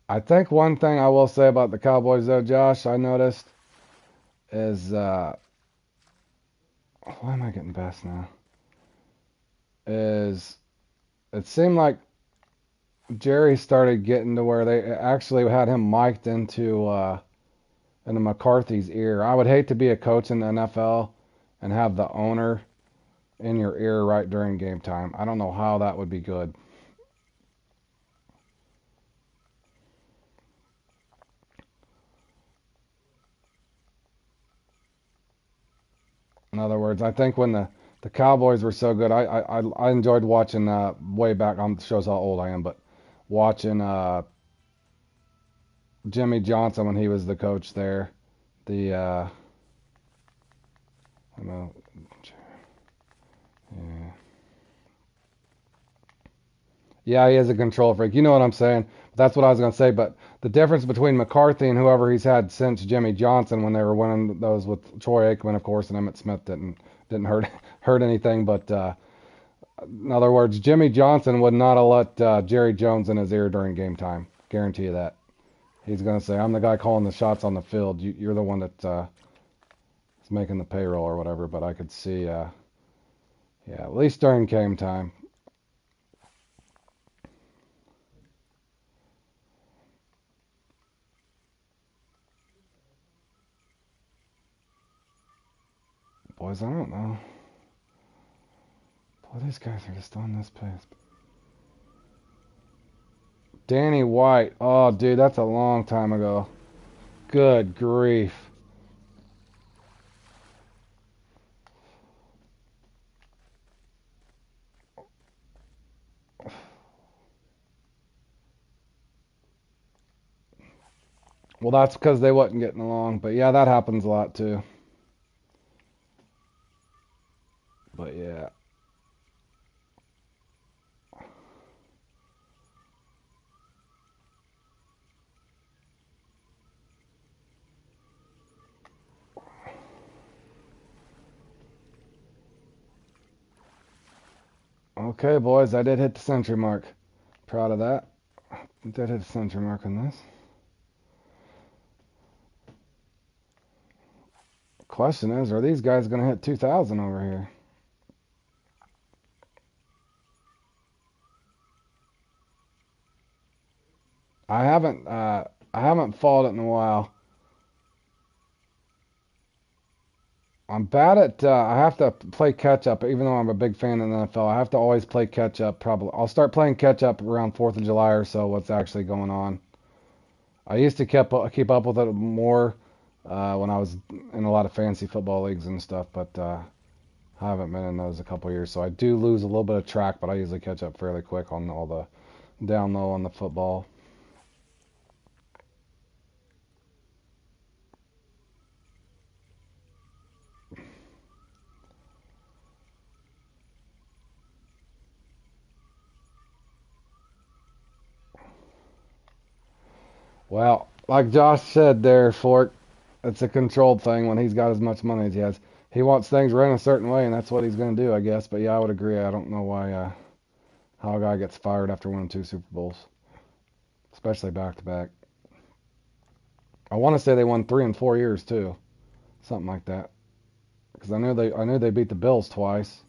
I think one thing I will say about the Cowboys, though, Josh, I noticed is why am I getting best now? Is it seemed like Jerry started getting to where they actually had him mic'd into McCarthy's ear. I would hate to be a coach in the NFL and have the owner in your ear right during game time. I don't know how that would be good. In other words, I think when the Cowboys were so good, I enjoyed watching way back on shows how old I am, but watching Jimmy Johnson when he was the coach there. The I don't know, yeah. Yeah, he is a control freak. You know what I'm saying? That's what I was going to say. But the difference between McCarthy and whoever he's had since Jimmy Johnson, when they were winning those with Troy Aikman, of course, and Emmitt Smith didn't hurt anything. But in other words, Jimmy Johnson would not have let Jerry Jones in his ear during game time. Guarantee you that. He's going to say, "I'm the guy calling the shots on the field. You're the one that is making the payroll or whatever." But I could see, yeah, at least during game time. Boys, I don't know. Boy, these guys are just on this pace. Danny White. Oh, dude, that's a long time ago. Good grief. Well, that's because they wasn't getting along. But yeah, that happens a lot too. But yeah. Okay, boys, I did hit the century mark. Proud of that. I did hit the century mark on this. Question is, are these guys going to hit 2,000 over here? I haven't followed it in a while. I'm bad at. I have to play catch up, even though I'm a big fan of the NFL. I have to always play catch up. Probably, I'll start playing catch up around 4th of July or so. What's actually going on? I used to keep up with it more when I was in a lot of fantasy football leagues and stuff, but I haven't been in those a couple years. So I do lose a little bit of track, but I usually catch up fairly quick on all the down low on the football. Well, like Josh said there, Fork, it's a controlled thing when he's got as much money as he has. He wants things run a certain way, and that's what he's going to do, I guess. But yeah, I would agree. I don't know why how a guy gets fired after winning 2 Super Bowls, especially back to back. I want to say they won 3 in 4 years too, something like that. Because I knew they beat the Bills twice.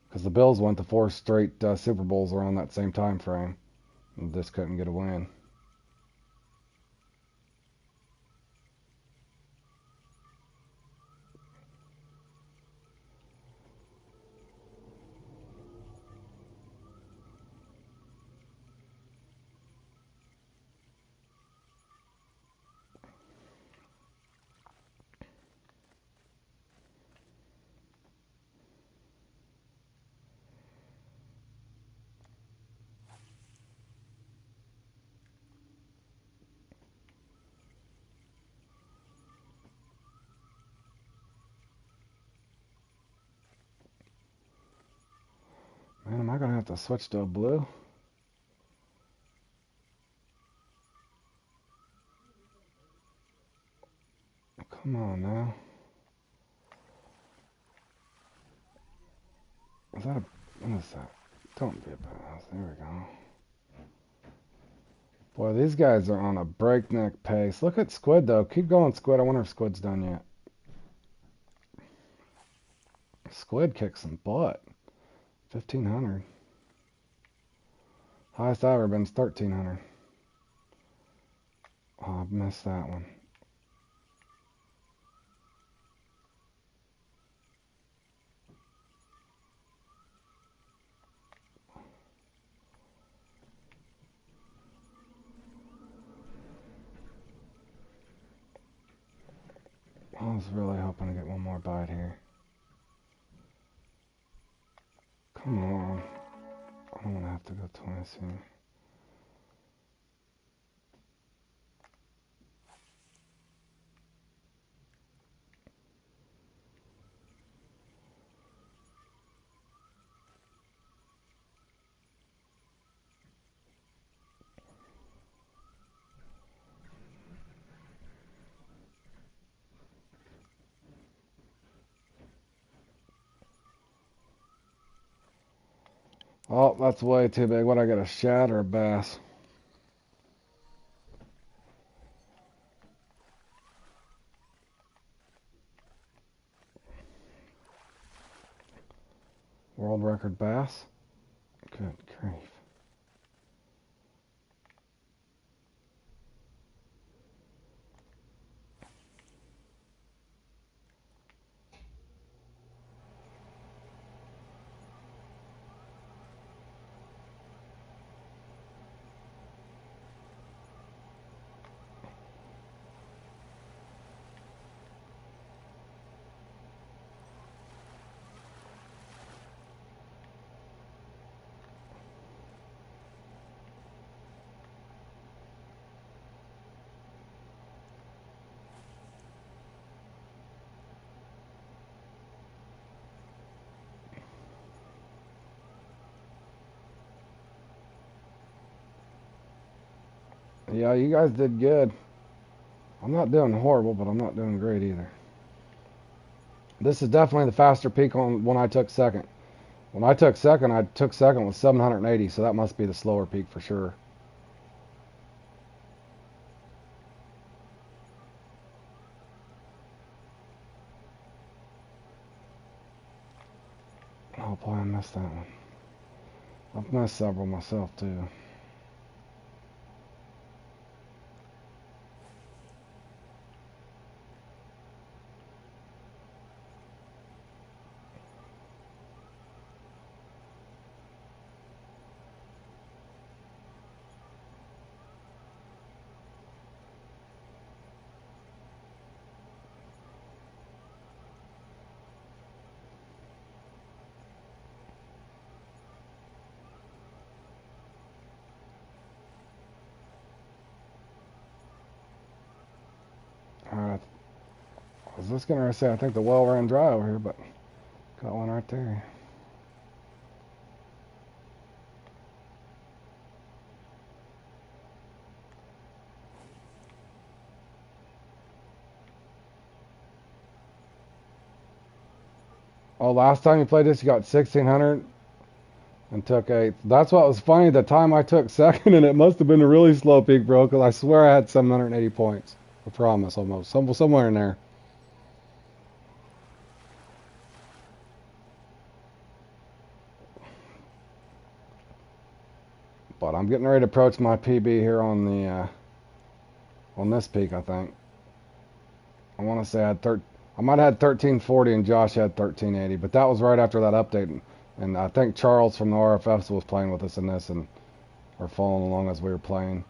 Because the Bills went to 4 straight Super Bowls around that same time frame, and just couldn't get a win. Man, am I gonna have to switch to a blue? Come on now. Is that a... What is that? Don't be a badass. There we go. Boy, these guys are on a breakneck pace. Look at Squid, though. Keep going, Squid. I wonder if Squid's done yet. Squid kicks some butt. 1,500. Highest I've ever been is 1,300. Oh, I missed that one. I was really hoping to get one more bite here. Come on. I don't want to have to go twice here. Oh, that's way too big. What, I got a shad or a bass? World record bass? Good grief. Yeah, you guys did good. I'm not doing horrible, but I'm not doing great either. This is definitely the faster peak on when I took second. When I took second with 780, so that must be the slower peak for sure. Oh boy, I missed that one. I've missed several myself too. was just going to say, I think the well ran dry over here, but got one right there. Oh, last time you played this, you got 1,600 and took 8th. That's what was funny. The time I took 2nd, and it must have been a really slow peak, bro, because I swear I had 780 points. I promise, almost. Somewhere in there. But I'm getting ready to approach my PB here on the on this peak, I think. I want to say I might have had 1340 and Josh had 1380, but that was right after that update. And I think Charles from the RFFs was playing with us in this and or following along as we were playing.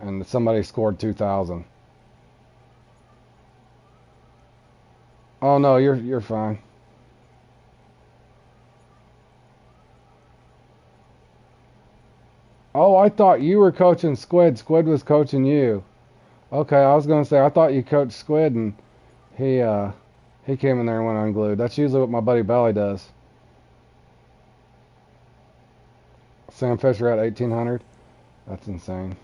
And somebody scored 2,000. Oh no, you're fine. Oh, I thought you were coaching Squid. Squid was coaching you. Okay, I was gonna say I thought you coached Squid and he came in there and went unglued. That's usually what my buddy Belly does. Sam Fisher at 1,800. That's insane.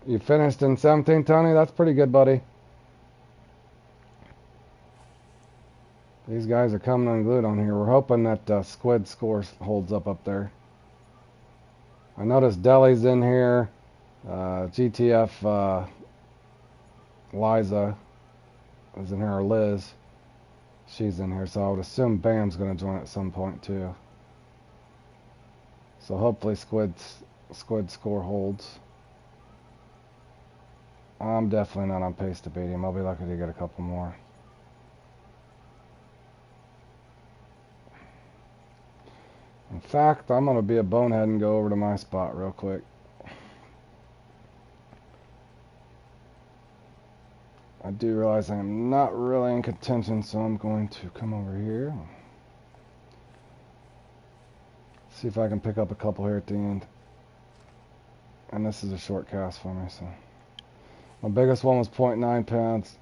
You finished in 17, Tony? That's pretty good, buddy. These guys are coming unglued on here. We're hoping that Squid score holds up there. I noticed Deli's in here. GTF Liza is in here, or Liz. She's in here, so I would assume Bam's going to join at some point too. So hopefully Squid's score holds. I'm definitely not on pace to beat him. I'll be lucky to get a couple more. In fact, I'm going to be a bonehead and go over to my spot real quick. I do realize I am not really in contention, so I'm going to come over here. See if I can pick up a couple here at the end. And this is a short cast for me, so. My biggest one was 0.9 pounds.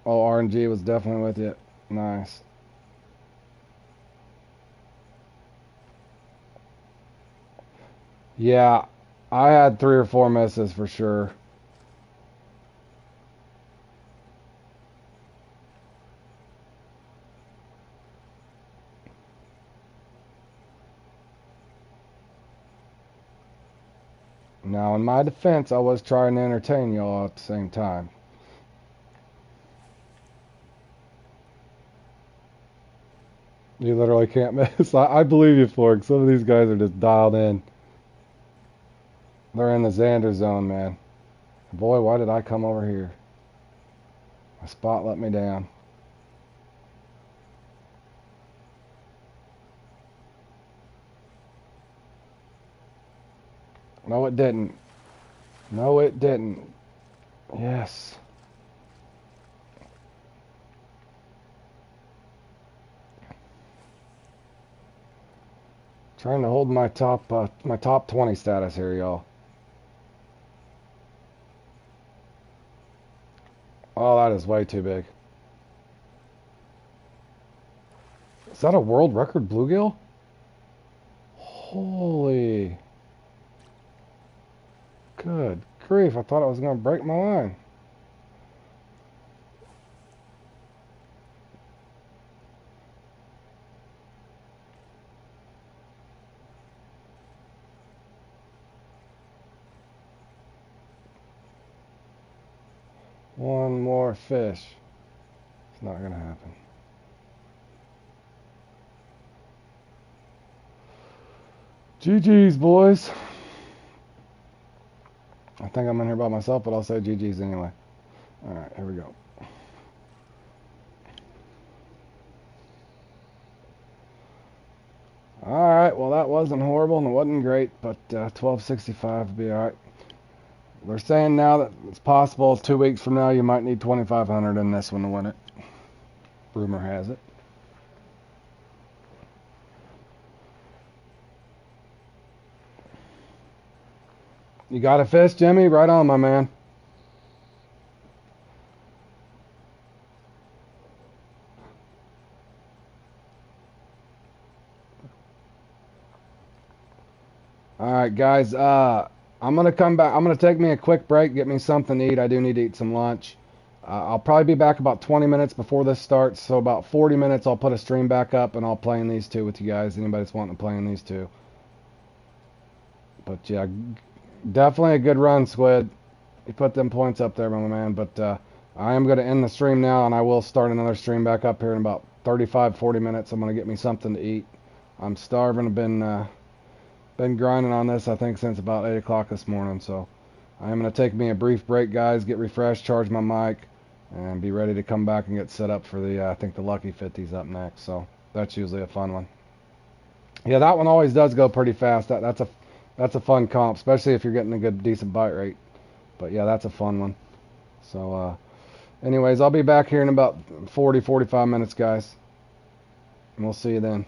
Oh, RNG was definitely with you. Nice. Yeah, I had 3 or 4 misses for sure. Now, in my defense, I was trying to entertain y'all at the same time. You literally can't miss. I believe you, Fork. Some of these guys are just dialed in. They're in the Xander zone, man. Boy, why did I come over here? My spot let me down. No, it didn't. No, it didn't. Yes. Trying to hold my top 20 status here, y'all. Oh, that is way too big. Is that a world record bluegill? Holy. Good grief, I thought I was going to break my line. One more fish. It's not going to happen. GG's, boys. I think I'm in here by myself, but I'll say GG's anyway. All right, here we go. All right, well that wasn't horrible and it wasn't great, but 1265 would be all right. They're saying now that it's possible 2 weeks from now you might need 2500 in this one to win it. Rumor has it. You got a fish, Jimmy? Right on, my man. All right, guys. I'm gonna come back. I'm gonna take me a quick break, get me something to eat. I do need to eat some lunch. I'll probably be back about 20 minutes before this starts. So about 40 minutes, I'll put a stream back up and I'll play in these two with you guys. Anybody that's wanting to play in these two. But yeah, definitely a good run, Squid. You put them points up there, my man. But I am gonna end the stream now, and I will start another stream back up here in about 35, 40 minutes. I'm gonna get me something to eat. I'm starving. I've been grinding on this, I think, since about 8 o'clock this morning. So I am going to take me a brief break, guys, get refreshed, charge my mic, and be ready to come back and get set up for the, I think the Lucky 50's up next. So that's usually a fun one. Yeah, that one always does go pretty fast. That's a fun comp, especially if you're getting a good, decent bite rate. But yeah, that's a fun one. So anyways, I'll be back here in about 40, 45 minutes, guys. And we'll see you then.